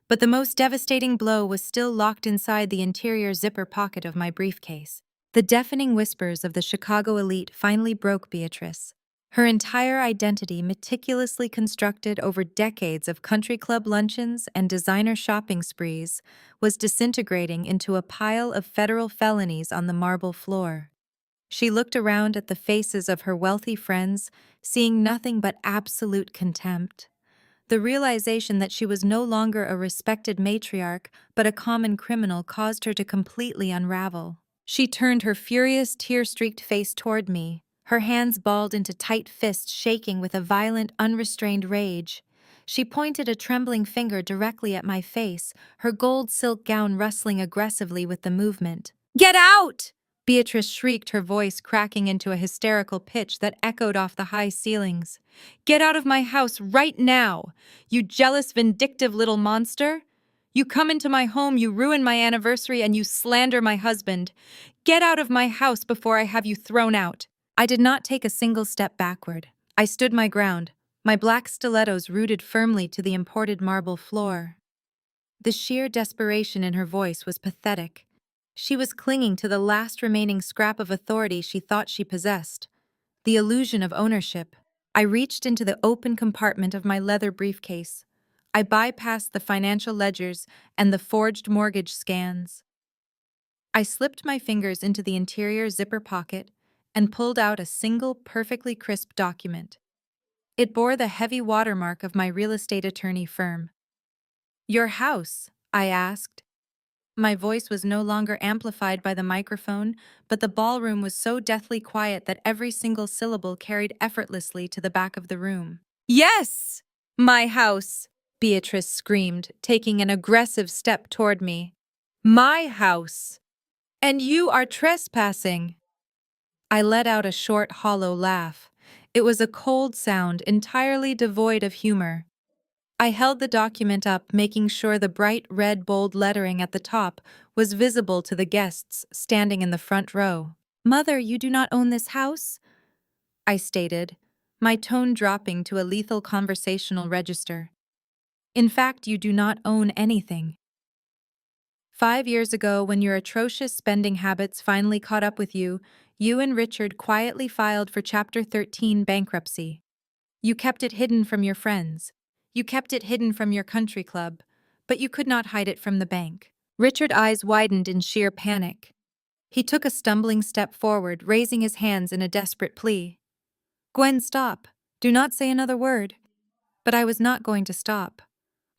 But the most devastating blow was still locked inside the interior zipper pocket of my briefcase. The deafening whispers of the Chicago elite finally broke Beatrice. Her entire identity, meticulously constructed over decades of country club luncheons and designer shopping sprees, was disintegrating into a pile of federal felonies on the marble floor. She looked around at the faces of her wealthy friends, seeing nothing but absolute contempt. The realization that she was no longer a respected matriarch but a common criminal caused her to completely unravel. She turned her furious, tear-streaked face toward me, her hands balled into tight fists shaking with a violent, unrestrained rage. She pointed a trembling finger directly at my face, her gold silk gown rustling aggressively with the movement. Get out! Beatrice shrieked, her voice cracking into a hysterical pitch that echoed off the high ceilings. Get out of my house right now! You jealous, vindictive little monster! You come into my home, you ruin my anniversary, and you slander my husband. Get out of my house before I have you thrown out. I did not take a single step backward. I stood my ground, my black stilettos rooted firmly to the imported marble floor. The sheer desperation in her voice was pathetic. She was clinging to the last remaining scrap of authority she thought she possessed, the illusion of ownership. I reached into the open compartment of my leather briefcase. I bypassed the financial ledgers and the forged mortgage scans. I slipped my fingers into the interior zipper pocket and pulled out a single perfectly crisp document. It bore the heavy watermark of my real estate attorney firm. Your house? I asked. My voice was no longer amplified by the microphone, but the ballroom was so deathly quiet that every single syllable carried effortlessly to the back of the room. Yes! My house! Beatrice screamed, taking an aggressive step toward me. My house! And you are trespassing! I let out a short, hollow laugh. It was a cold sound, entirely devoid of humor. I held the document up, making sure the bright red bold lettering at the top was visible to the guests standing in the front row. Mother, you do not own this house? I stated, my tone dropping to a lethal conversational register. In fact, you do not own anything. 5 years ago, when your atrocious spending habits finally caught up with you, you and Richard quietly filed for Chapter 13 bankruptcy. You kept it hidden from your friends. You kept it hidden from your country club, but you could not hide it from the bank. Richard's eyes widened in sheer panic. He took a stumbling step forward, raising his hands in a desperate plea. Gwen, stop. Do not say another word. But I was not going to stop.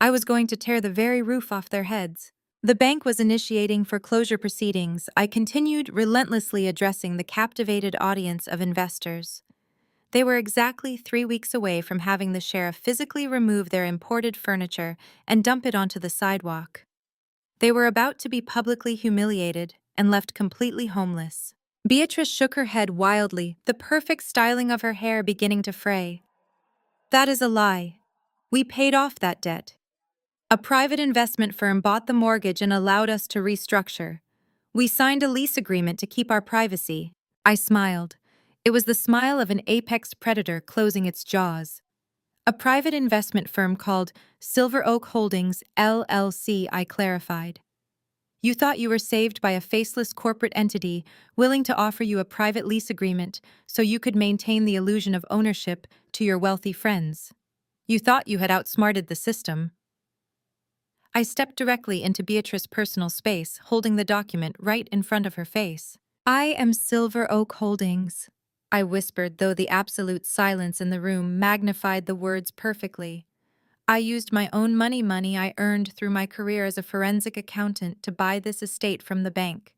I was going to tear the very roof off their heads. The bank was initiating foreclosure proceedings. I continued relentlessly addressing the captivated audience of investors. They were exactly 3 weeks away from having the sheriff physically remove their imported furniture and dump it onto the sidewalk. They were about to be publicly humiliated and left completely homeless. Beatrice shook her head wildly, the perfect styling of her hair beginning to fray. That is a lie. We paid off that debt. A private investment firm bought the mortgage and allowed us to restructure. We signed a lease agreement to keep our privacy. I smiled. It was the smile of an apex predator closing its jaws. A private investment firm called Silver Oak Holdings, LLC, I clarified. You thought you were saved by a faceless corporate entity willing to offer you a private lease agreement so you could maintain the illusion of ownership to your wealthy friends. You thought you had outsmarted the system. I stepped directly into Beatrice's personal space, holding the document right in front of her face. I am Silver Oak Holdings, I whispered, though the absolute silence in the room magnified the words perfectly. I used my own money I earned through my career as a forensic accountant to buy this estate from the bank.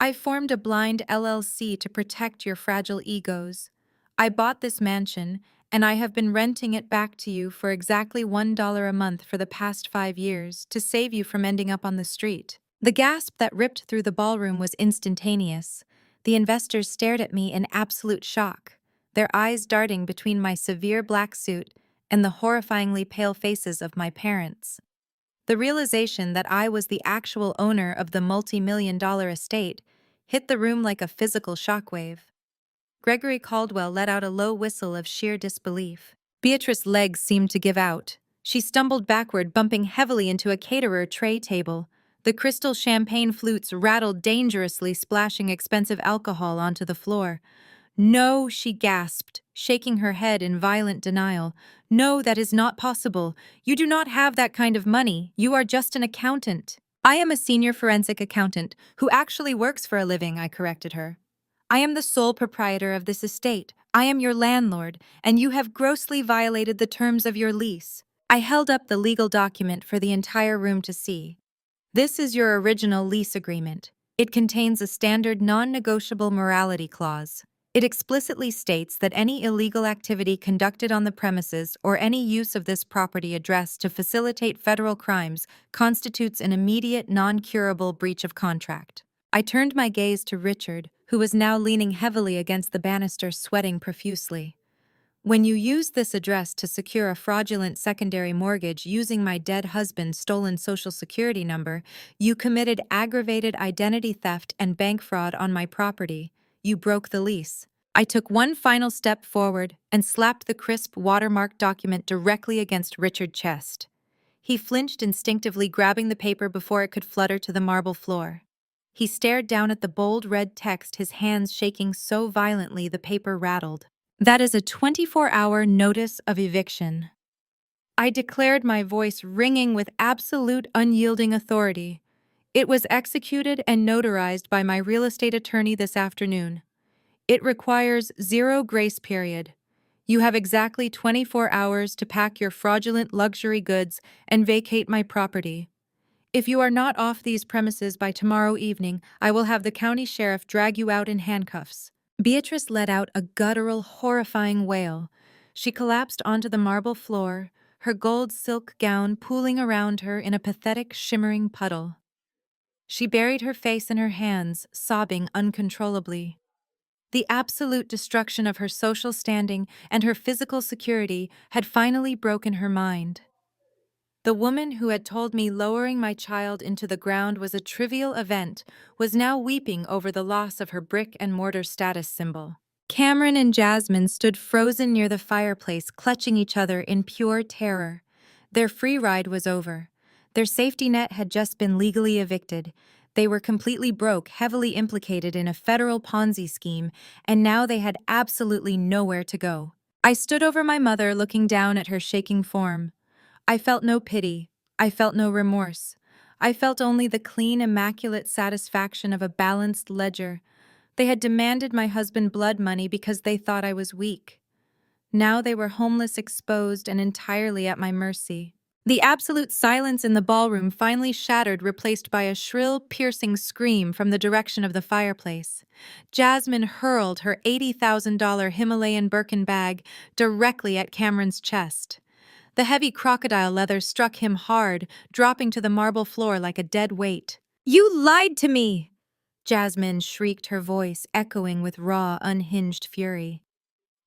I formed a blind LLC to protect your fragile egos. I bought this mansion, and I have been renting it back to you for exactly $1 a month for the past 5 years to save you from ending up on the street. The gasp that ripped through the ballroom was instantaneous. The investors stared at me in absolute shock, their eyes darting between my severe black suit and the horrifyingly pale faces of my parents. The realization that I was the actual owner of the multi-million-dollar estate hit the room like a physical shockwave. Gregory Caldwell let out a low whistle of sheer disbelief. Beatrice's legs seemed to give out. She stumbled backward, bumping heavily into a caterer tray table. The crystal champagne flutes rattled dangerously, splashing expensive alcohol onto the floor. "No," she gasped, shaking her head in violent denial. "No, that is not possible. You do not have that kind of money. You are just an accountant." "I am a senior forensic accountant who actually works for a living," I corrected her. "I am the sole proprietor of this estate. I am your landlord, and you have grossly violated the terms of your lease." I held up the legal document for the entire room to see. "This is your original lease agreement. It contains a standard non-negotiable morality clause. It explicitly states that any illegal activity conducted on the premises or any use of this property address to facilitate federal crimes constitutes an immediate, non-curable breach of contract." I turned my gaze to Richard, who was now leaning heavily against the banister, sweating profusely. "When you used this address to secure a fraudulent secondary mortgage using my dead husband's stolen social security number, you committed aggravated identity theft and bank fraud on my property. You broke the lease." I took one final step forward and slapped the crisp, watermarked document directly against Richard's chest. He flinched instinctively, grabbing the paper before it could flutter to the marble floor. He stared down at the bold red text, his hands shaking so violently the paper rattled. "That is a 24-hour notice of eviction," I declared, my voice ringing with absolute unyielding authority. "It was executed and notarized by my real estate attorney this afternoon. It requires zero grace period. You have exactly 24 hours to pack your fraudulent luxury goods and vacate my property. If you are not off these premises by tomorrow evening, I will have the county sheriff drag you out in handcuffs." Beatrice let out a guttural, horrifying wail. She collapsed onto the marble floor, her gold silk gown pooling around her in a pathetic, shimmering puddle. She buried her face in her hands, sobbing uncontrollably. The absolute destruction of her social standing and her physical security had finally broken her mind. The woman who had told me lowering my child into the ground was a trivial event was now weeping over the loss of her brick-and-mortar status symbol. Cameron and Jasmine stood frozen near the fireplace, clutching each other in pure terror. Their free ride was over. Their safety net had just been legally evicted. They were completely broke, heavily implicated in a federal Ponzi scheme, and now they had absolutely nowhere to go. I stood over my mother, looking down at her shaking form. I felt no pity. I felt no remorse. I felt only the clean, immaculate satisfaction of a balanced ledger. They had demanded my husband blood money because they thought I was weak. Now they were homeless, exposed, and entirely at my mercy. The absolute silence in the ballroom finally shattered, replaced by a shrill, piercing scream from the direction of the fireplace. Jasmine hurled her $80,000 Himalayan Birkin bag directly at Cameron's chest. The heavy crocodile leather struck him hard, dropping to the marble floor like a dead weight. "You lied to me!" Jasmine shrieked, her voice echoing with raw, unhinged fury.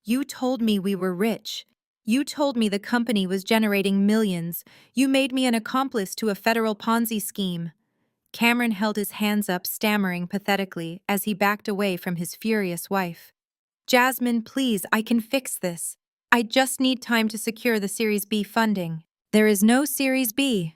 "You told me we were rich. You told me the company was generating millions. You made me an accomplice to a federal Ponzi scheme." Cameron held his hands up, stammering pathetically as he backed away from his furious wife. "Jasmine, please, I can fix this. I just need time to secure the Series B funding." "There is no Series B."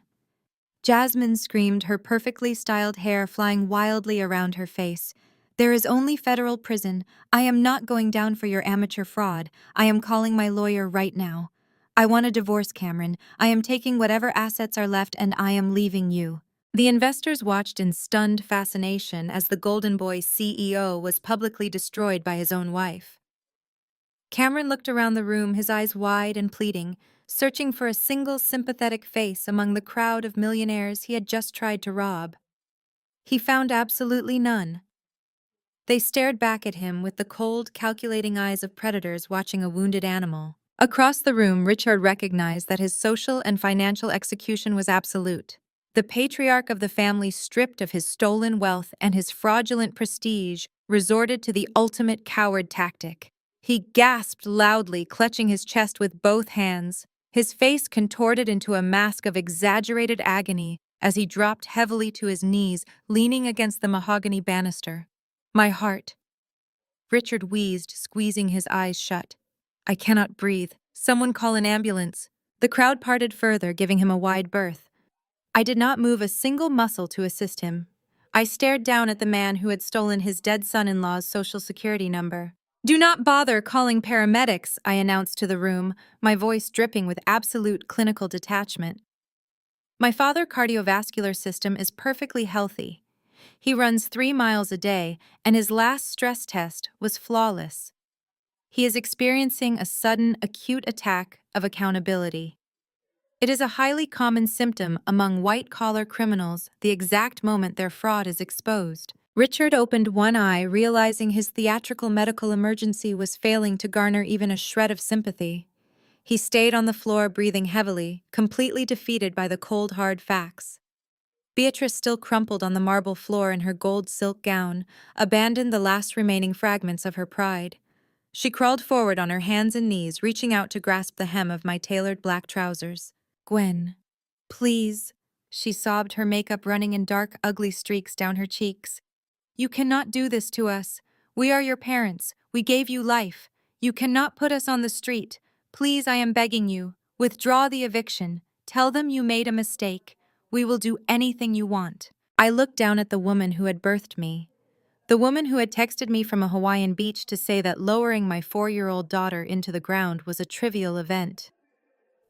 Jasmine screamed, her perfectly styled hair flying wildly around her face. "There is only federal prison. I am not going down for your amateur fraud. I am calling my lawyer right now. I want a divorce, Cameron. I am taking whatever assets are left and I am leaving you." The investors watched in stunned fascination as the Golden Boy CEO was publicly destroyed by his own wife. Cameron looked around the room, his eyes wide and pleading, searching for a single sympathetic face among the crowd of millionaires he had just tried to rob. He found absolutely none. They stared back at him with the cold, calculating eyes of predators watching a wounded animal. Across the room, Richard recognized that his social and financial execution was absolute. The patriarch of the family, stripped of his stolen wealth and his fraudulent prestige, resorted to the ultimate coward tactic. He gasped loudly, clutching his chest with both hands. His face contorted into a mask of exaggerated agony as he dropped heavily to his knees, leaning against the mahogany banister. My heart. Richard wheezed, squeezing his eyes shut. I cannot breathe. Someone call an ambulance. The crowd parted further, giving him a wide berth. I did not move a single muscle to assist him. I stared down at the man who had stolen his dead son-in-law's social security number. Do not bother calling paramedics, I announced to the room, my voice dripping with absolute clinical detachment. My father's cardiovascular system is perfectly healthy. He runs 3 miles a day, and his last stress test was flawless. He is experiencing a sudden, acute attack of accountability. It is a highly common symptom among white-collar criminals the exact moment their fraud is exposed. Richard opened one eye, realizing his theatrical medical emergency was failing to garner even a shred of sympathy. He stayed on the floor, breathing heavily, completely defeated by the cold, hard facts. Beatrice, still crumpled on the marble floor in her gold silk gown, abandoned the last remaining fragments of her pride. She crawled forward on her hands and knees, reaching out to grasp the hem of my tailored black trousers. Gwen, please, she sobbed, her makeup running in dark, ugly streaks down her cheeks. You cannot do this to us. We are your parents. We gave you life. You cannot put us on the street. Please, I am begging you. Withdraw the eviction. Tell them you made a mistake. We will do anything you want. I looked down at the woman who had birthed me. The woman who had texted me from a Hawaiian beach to say that lowering my 4-year-old daughter into the ground was a trivial event.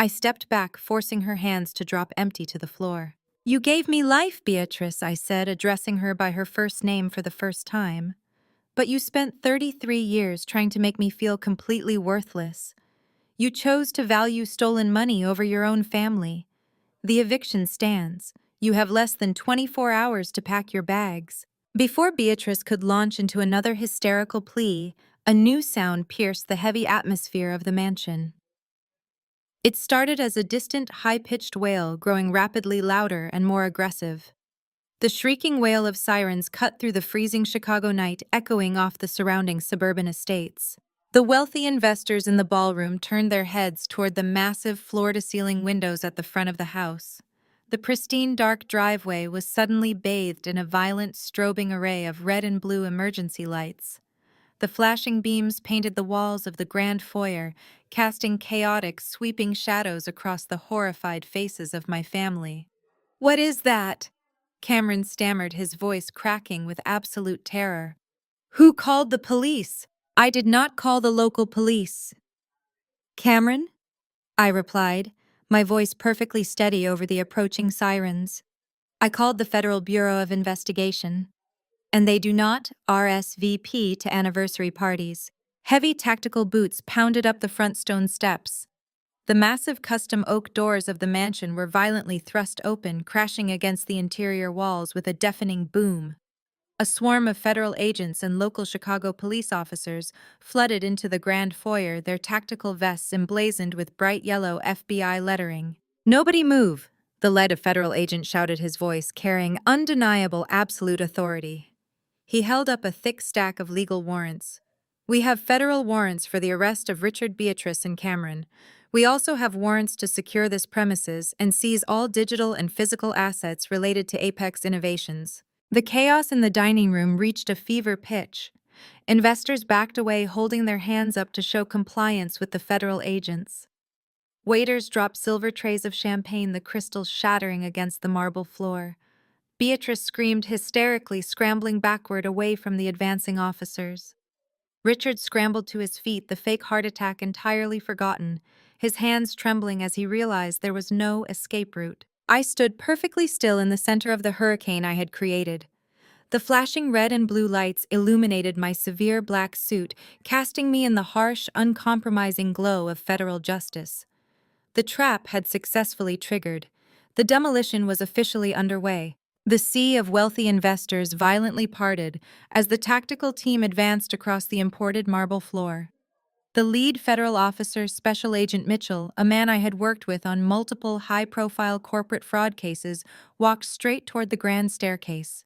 I stepped back, forcing her hands to drop empty to the floor. You gave me life, Beatrice, I said, addressing her by her first name for the first time. But you spent 33 years trying to make me feel completely worthless. You chose to value stolen money over your own family. The eviction stands. You have less than 24 hours to pack your bags. Before Beatrice could launch into another hysterical plea, a new sound pierced the heavy atmosphere of the mansion. It started as a distant, high-pitched wail, growing rapidly louder and more aggressive. The shrieking wail of sirens cut through the freezing Chicago night, echoing off the surrounding suburban estates. The wealthy investors in the ballroom turned their heads toward the massive floor-to-ceiling windows at the front of the house. The pristine dark driveway was suddenly bathed in a violent, strobing array of red and blue emergency lights. The flashing beams painted the walls of the grand foyer, casting chaotic, sweeping shadows across the horrified faces of my family. What is that? Cameron stammered, his voice cracking with absolute terror. Who called the police? I did not call the local police. Cameron? I replied, my voice perfectly steady over the approaching sirens. I called the Federal Bureau of Investigation. And they do not RSVP to anniversary parties. Heavy tactical boots pounded up the front stone steps. The massive custom oak doors of the mansion were violently thrust open, crashing against the interior walls with a deafening boom. A swarm of federal agents and local Chicago police officers flooded into the grand foyer, their tactical vests emblazoned with bright yellow FBI lettering. Nobody move, the lead federal agent shouted, his voice carrying undeniable absolute authority. He held up a thick stack of legal warrants. We have federal warrants for the arrest of Richard, Beatrice, and Cameron. We also have warrants to secure this premises and seize all digital and physical assets related to Apex Innovations. The chaos in the dining room reached a fever pitch. Investors backed away, holding their hands up to show compliance with the federal agents. Waiters dropped silver trays of champagne, the crystals shattering against the marble floor. Beatrice screamed hysterically, scrambling backward away from the advancing officers. Richard scrambled to his feet, the fake heart attack entirely forgotten, his hands trembling as he realized there was no escape route. I stood perfectly still in the center of the hurricane I had created. The flashing red and blue lights illuminated my severe black suit, casting me in the harsh, uncompromising glow of federal justice. The trap had successfully triggered. The demolition was officially underway. The sea of wealthy investors violently parted as the tactical team advanced across the imported marble floor. The lead federal officer, Special Agent Mitchell, a man I had worked with on multiple high-profile corporate fraud cases, walked straight toward the grand staircase.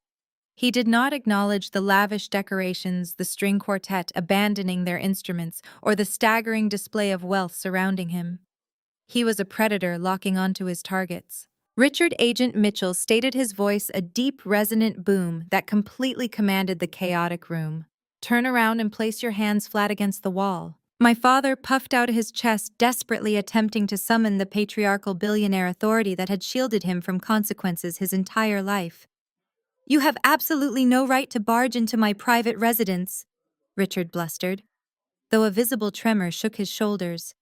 He did not acknowledge the lavish decorations, the string quartet abandoning their instruments, or the staggering display of wealth surrounding him. He was a predator locking onto his targets. Richard Agent Mitchell stated, his voice a deep, resonant boom that completely commanded the chaotic room. "Turn around and place your hands flat against the wall." My father puffed out his chest, desperately attempting to summon the patriarchal billionaire authority that had shielded him from consequences his entire life. "You have absolutely no right to barge into my private residence," Richard blustered, though a visible tremor shook his shoulders.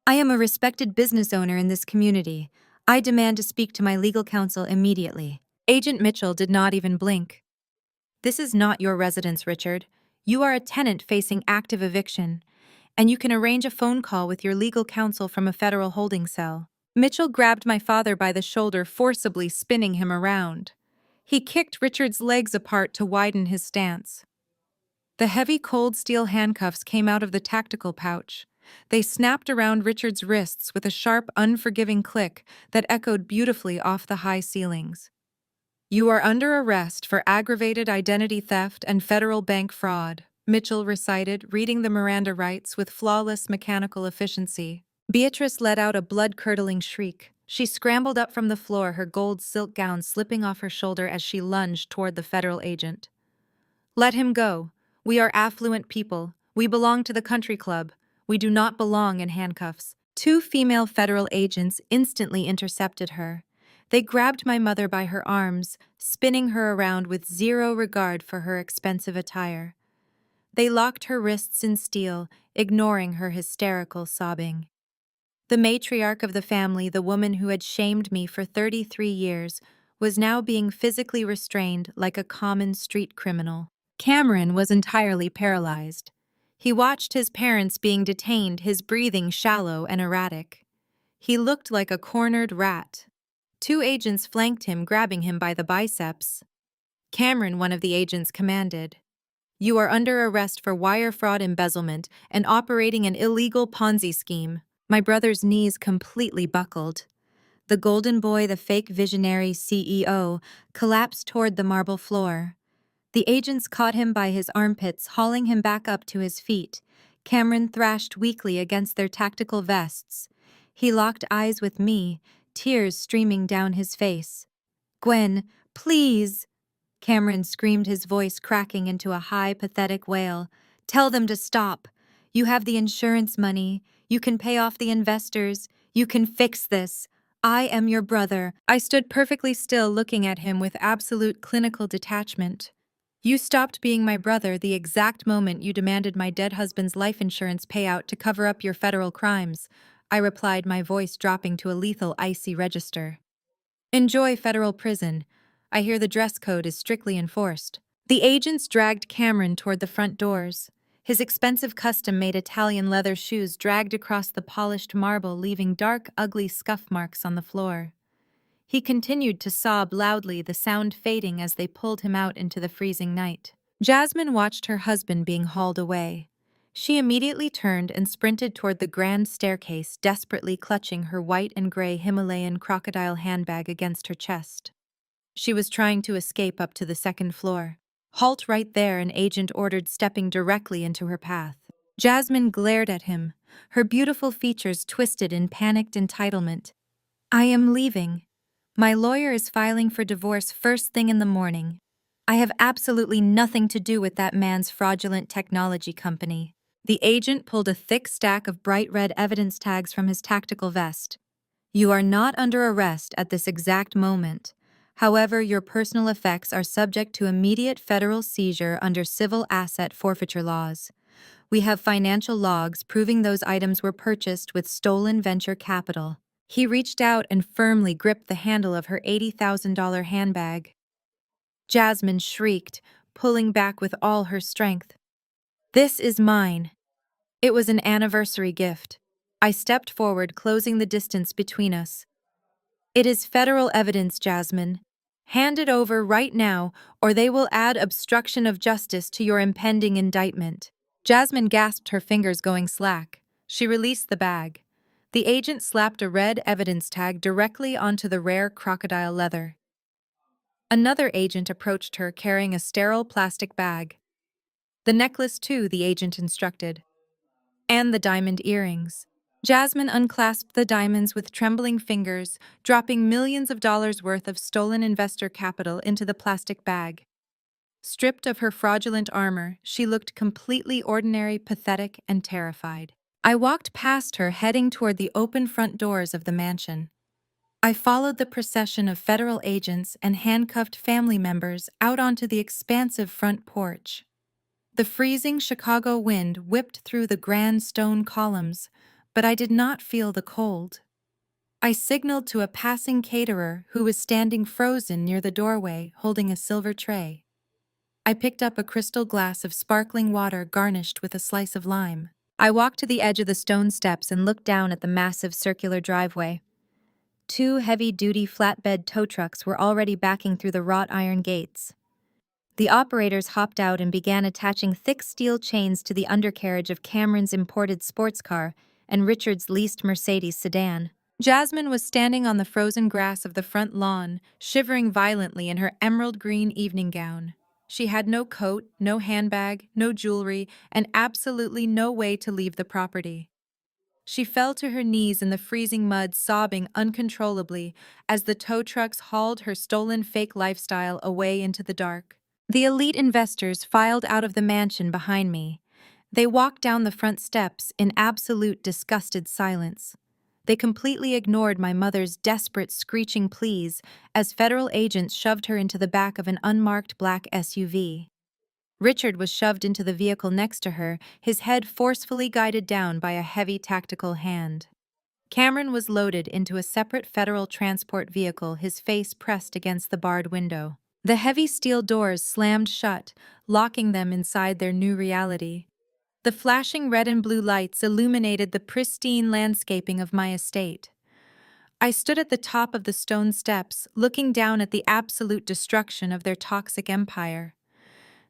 "I am a respected business owner in this community. I demand to speak to my legal counsel immediately." Agent Mitchell did not even blink. "This is not your residence, Richard. You are a tenant facing active eviction, and you can arrange a phone call with your legal counsel from a federal holding cell." Mitchell grabbed my father by the shoulder, forcibly spinning him around. He kicked Richard's legs apart to widen his stance. The heavy cold steel handcuffs came out of the tactical pouch. They snapped around Richard's wrists with a sharp, unforgiving click that echoed beautifully off the high ceilings. "You are under arrest for aggravated identity theft and federal bank fraud," Mitchell recited, reading the Miranda rights with flawless mechanical efficiency. Beatrice let out a blood-curdling shriek. She scrambled up from the floor, her gold silk gown slipping off her shoulder as she lunged toward the federal agent. "Let him go. We are affluent people. We belong to the country club. We do not belong in handcuffs." Two female federal agents instantly intercepted her. They grabbed my mother by her arms, spinning her around with zero regard for her expensive attire. They locked her wrists in steel, ignoring her hysterical sobbing. The matriarch of the family, the woman who had shamed me for 33 years, was now being physically restrained like a common street criminal. Cameron was entirely paralyzed. He watched his parents being detained, his breathing shallow and erratic. He looked like a cornered rat. Two agents flanked him, grabbing him by the biceps. Cameron, one of the agents, commanded, "You are under arrest for wire fraud, embezzlement, and operating an illegal Ponzi scheme." My brother's knees completely buckled. The golden boy, the fake visionary CEO, collapsed toward the marble floor. The agents caught him by his armpits, hauling him back up to his feet. Cameron thrashed weakly against their tactical vests. He locked eyes with me, tears streaming down his face. "Gwen, please!" Cameron screamed, his voice cracking into a high, pathetic wail. "Tell them to stop. You have the insurance money. You can pay off the investors. You can fix this. I am your brother." I stood perfectly still, looking at him with absolute clinical detachment. "You stopped being my brother the exact moment you demanded my dead husband's life insurance payout to cover up your federal crimes," I replied, my voice dropping to a lethal, icy register. "Enjoy federal prison. I hear the dress code is strictly enforced." The agents dragged Cameron toward the front doors. His expensive custom-made Italian leather shoes dragged across the polished marble, leaving dark, ugly scuff marks on the floor. He continued to sob loudly, the sound fading as they pulled him out into the freezing night. Jasmine watched her husband being hauled away. She immediately turned and sprinted toward the grand staircase, desperately clutching her white and gray Himalayan crocodile handbag against her chest. She was trying to escape up to the second floor. "Halt right there," an agent ordered, stepping directly into her path. Jasmine glared at him, her beautiful features twisted in panicked entitlement. "I am leaving. My lawyer is filing for divorce first thing in the morning. I have absolutely nothing to do with that man's fraudulent technology company." The agent pulled a thick stack of bright red evidence tags from his tactical vest. "You are not under arrest at this exact moment. However, your personal effects are subject to immediate federal seizure under civil asset forfeiture laws. We have financial logs proving those items were purchased with stolen venture capital." He reached out and firmly gripped the handle of her $80,000 handbag. Jasmine shrieked, pulling back with all her strength. "This is mine. It was an anniversary gift." I stepped forward, closing the distance between us. "It is federal evidence, Jasmine. Hand it over right now, or they will add obstruction of justice to your impending indictment. Jasmine gasped, her fingers going slack. She released the bag. The agent slapped a red evidence tag directly onto the rare crocodile leather. Another agent approached her carrying a sterile plastic bag. The necklace, too, the agent instructed. And the diamond earrings. Jasmine unclasped the diamonds with trembling fingers, dropping millions of dollars worth of stolen investor capital into the plastic bag. Stripped of her fraudulent armor, she looked completely ordinary, pathetic, and terrified. I walked past her, heading toward the open front doors of the mansion. I followed the procession of federal agents and handcuffed family members out onto the expansive front porch. The freezing Chicago wind whipped through the grand stone columns, but I did not feel the cold. I signaled to a passing caterer who was standing frozen near the doorway holding a silver tray. I picked up a crystal glass of sparkling water garnished with a slice of lime. I walked to the edge of the stone steps and looked down at the massive circular driveway. Two heavy-duty flatbed tow trucks were already backing through the wrought iron gates. The operators hopped out and began attaching thick steel chains to the undercarriage of Cameron's imported sports car and Richard's leased Mercedes sedan. Jasmine was standing on the frozen grass of the front lawn, shivering violently in her emerald green evening gown. She had no coat, no handbag, no jewelry, and absolutely no way to leave the property. She fell to her knees in the freezing mud, sobbing uncontrollably as the tow trucks hauled her stolen fake lifestyle away into the dark. The elite investors filed out of the mansion behind me. They walked down the front steps in absolute disgusted silence. They completely ignored my mother's desperate screeching pleas as federal agents shoved her into the back of an unmarked black SUV. Richard was shoved into the vehicle next to her, his head forcefully guided down by a heavy tactical hand. Cameron was loaded into a separate federal transport vehicle, his face pressed against the barred window. The heavy steel doors slammed shut, locking them inside their new reality. The flashing red and blue lights illuminated the pristine landscaping of my estate. I stood at the top of the stone steps, looking down at the absolute destruction of their toxic empire.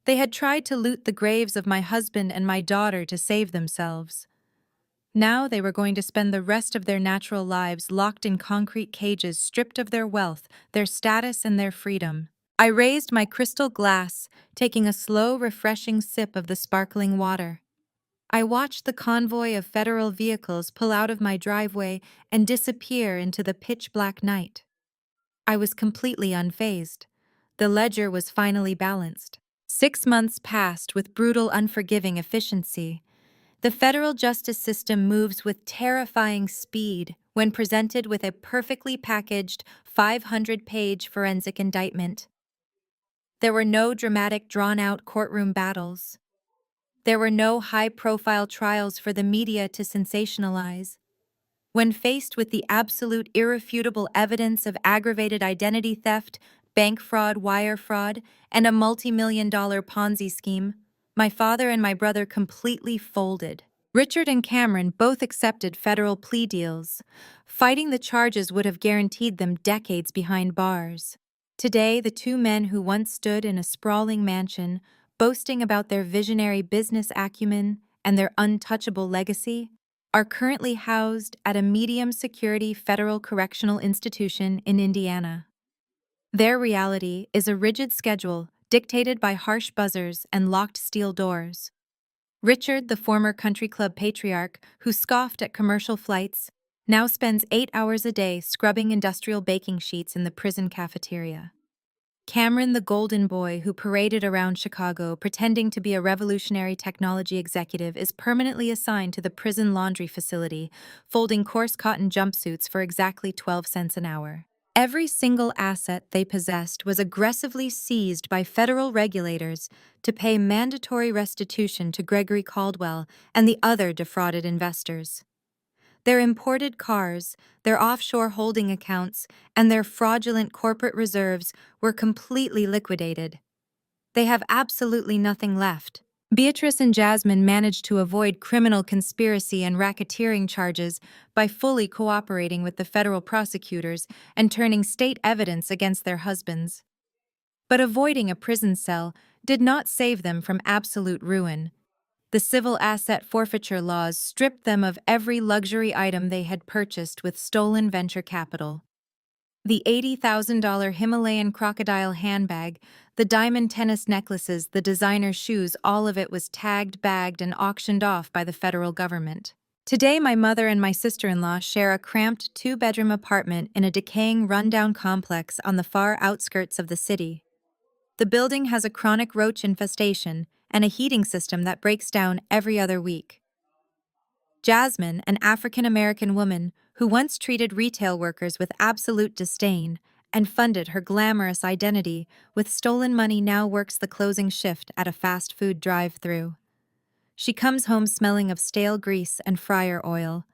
They had tried to loot the graves of my husband and my daughter to save themselves. Now they were going to spend the rest of their natural lives locked in concrete cages, stripped of their wealth, their status, and their freedom. I raised my crystal glass, taking a slow, refreshing sip of the sparkling water. I watched the convoy of federal vehicles pull out of my driveway and disappear into the pitch-black night. I was completely unfazed. The ledger was finally balanced. 6 months passed with brutal, unforgiving efficiency. The federal justice system moves with terrifying speed when presented with a perfectly packaged 500-page forensic indictment. There were no dramatic, drawn-out courtroom battles. There were no high-profile trials for the media to sensationalize. When faced with the absolute irrefutable evidence of aggravated identity theft, bank fraud, wire fraud, and a multi-million-dollar Ponzi scheme, my father and my brother completely folded. Richard and Cameron both accepted federal plea deals. Fighting the charges would have guaranteed them decades behind bars. Today, the two men who once stood in a sprawling mansion, boasting about their visionary business acumen and their untouchable legacy, are currently housed at a medium-security federal correctional institution in Indiana. Their reality is a rigid schedule dictated by harsh buzzers and locked steel doors. Richard, the former country club patriarch who scoffed at commercial flights, now spends 8 hours a day scrubbing industrial baking sheets in the prison cafeteria. Cameron, the golden boy who paraded around Chicago pretending to be a revolutionary technology executive, is permanently assigned to the prison laundry facility, folding coarse cotton jumpsuits for exactly 12 cents an hour. Every single asset they possessed was aggressively seized by federal regulators to pay mandatory restitution to Gregory Caldwell and the other defrauded investors. Their imported cars, their offshore holding accounts, and their fraudulent corporate reserves were completely liquidated. They have absolutely nothing left. Beatrice and Jasmine managed to avoid criminal conspiracy and racketeering charges by fully cooperating with the federal prosecutors and turning state evidence against their husbands. But avoiding a prison cell did not save them from absolute ruin. The civil asset forfeiture laws stripped them of every luxury item they had purchased with stolen venture capital. The $80,000 Himalayan crocodile handbag, the diamond tennis necklaces, the designer shoes, all of it was tagged, bagged, and auctioned off by the federal government. Today, my mother and my sister-in-law share a cramped two-bedroom apartment in a decaying, rundown complex on the far outskirts of the city. The building has a chronic roach infestation and a heating system that breaks down every other week. Jasmine, an African-American woman who once treated retail workers with absolute disdain and funded her glamorous identity with stolen money, now works the closing shift at a fast food drive-thru. She comes home smelling of stale grease and fryer oil.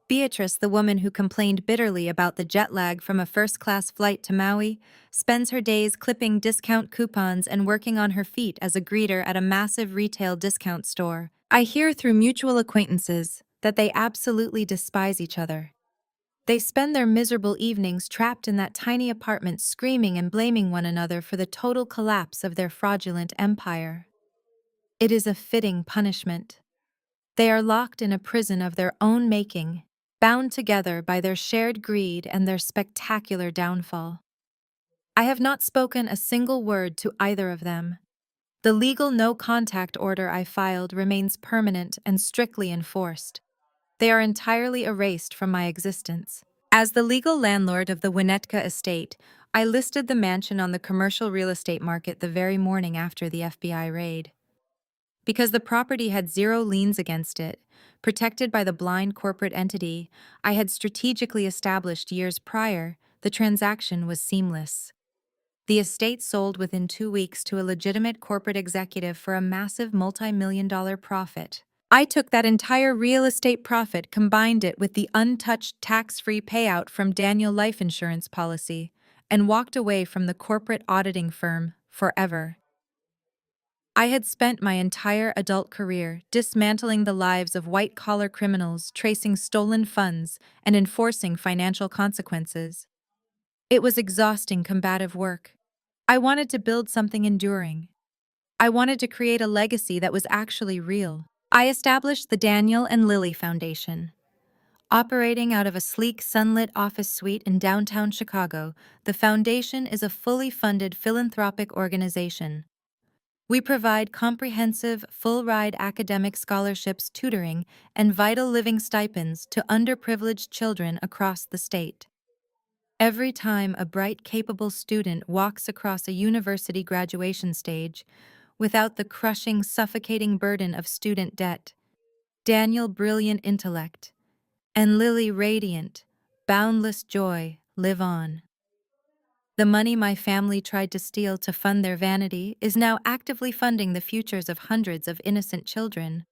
Beatrice, the woman who complained bitterly about the jet lag from a first-class flight to Maui, spends her days clipping discount coupons and working on her feet as a greeter at a massive retail discount store. I hear through mutual acquaintances that they absolutely despise each other. They spend their miserable evenings trapped in that tiny apartment, screaming and blaming one another for the total collapse of their fraudulent empire. It is a fitting punishment. They are locked in a prison of their own making, bound together by their shared greed and their spectacular downfall. I have not spoken a single word to either of them. The legal no-contact order I filed remains permanent and strictly enforced. They are entirely erased from my existence. As the legal landlord of the Winnetka estate, I listed the mansion on the commercial real estate market the very morning after the FBI raid. Because the property had zero liens against it, protected by the blind corporate entity I had strategically established years prior, the transaction was seamless. The estate sold within 2 weeks to a legitimate corporate executive for a massive multi-million-dollar profit. I took that entire real estate profit, combined it with the untouched tax-free payout from Daniel life insurance policy, and walked away from the corporate auditing firm forever. I had spent my entire adult career dismantling the lives of white-collar criminals, tracing stolen funds, and enforcing financial consequences. It was exhausting, combative work. I wanted to build something enduring. I wanted to create a legacy that was actually real. I established the Daniel and Lily Foundation. Operating out of a sleek, sunlit office suite in downtown Chicago, the foundation is a fully funded philanthropic organization. We provide comprehensive, full-ride academic scholarships, tutoring, and vital living stipends to underprivileged children across the state. Every time a bright, capable student walks across a university graduation stage without the crushing, suffocating burden of student debt, Daniel, brilliant intellect, and Lily, radiant, boundless joy, live on. The money my family tried to steal to fund their vanity is now actively funding the futures of hundreds of innocent children.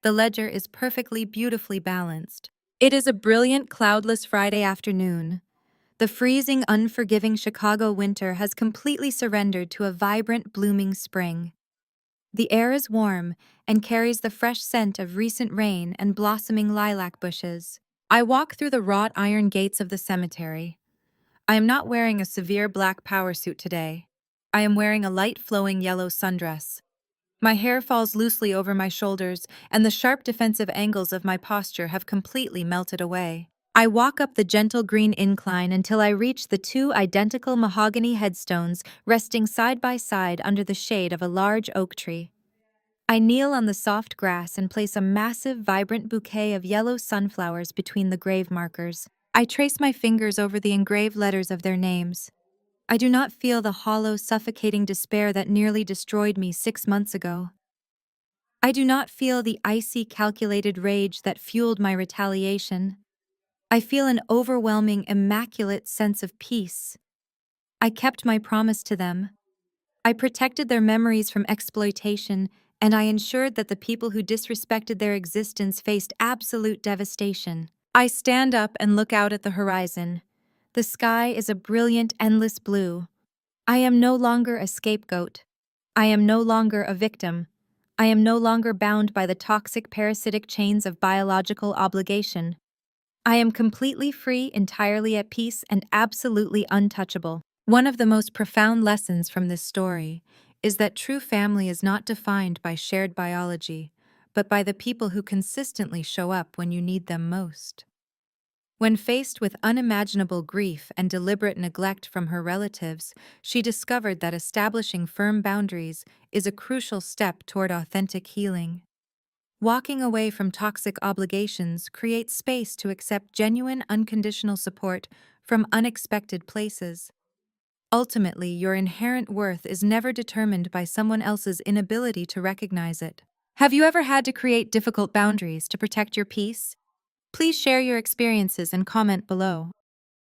The ledger is perfectly, beautifully balanced. It is a brilliant, cloudless Friday afternoon. The freezing, unforgiving Chicago winter has completely surrendered to a vibrant, blooming spring. The air is warm and carries the fresh scent of recent rain and blossoming lilac bushes. I walk through the wrought iron gates of the cemetery. I am not wearing a severe black power suit today. I am wearing a light flowing yellow sundress. My hair falls loosely over my shoulders, and the sharp defensive angles of my posture have completely melted away. I walk up the gentle green incline until I reach the two identical mahogany headstones resting side by side under the shade of a large oak tree. I kneel on the soft grass and place a massive, vibrant bouquet of yellow sunflowers between the grave markers. I trace my fingers over the engraved letters of their names. I do not feel the hollow, suffocating despair that nearly destroyed me 6 months ago. I do not feel the icy, calculated rage that fueled my retaliation. I feel an overwhelming, immaculate sense of peace. I kept my promise to them. I protected their memories from exploitation, and I ensured that the people who disrespected their existence faced absolute devastation. I stand up and look out at the horizon. The sky is a brilliant, endless blue. I am no longer a scapegoat. I am no longer a victim. I am no longer bound by the toxic, parasitic chains of biological obligation. I am completely free, entirely at peace, and absolutely untouchable. One of the most profound lessons from this story is that true family is not defined by shared biology, but by the people who consistently show up when you need them most. When faced with unimaginable grief and deliberate neglect from her relatives, she discovered that establishing firm boundaries is a crucial step toward authentic healing. Walking away from toxic obligations creates space to accept genuine, unconditional support from unexpected places. Ultimately, your inherent worth is never determined by someone else's inability to recognize it. Have you ever had to create difficult boundaries to protect your peace? Please share your experiences and comment below.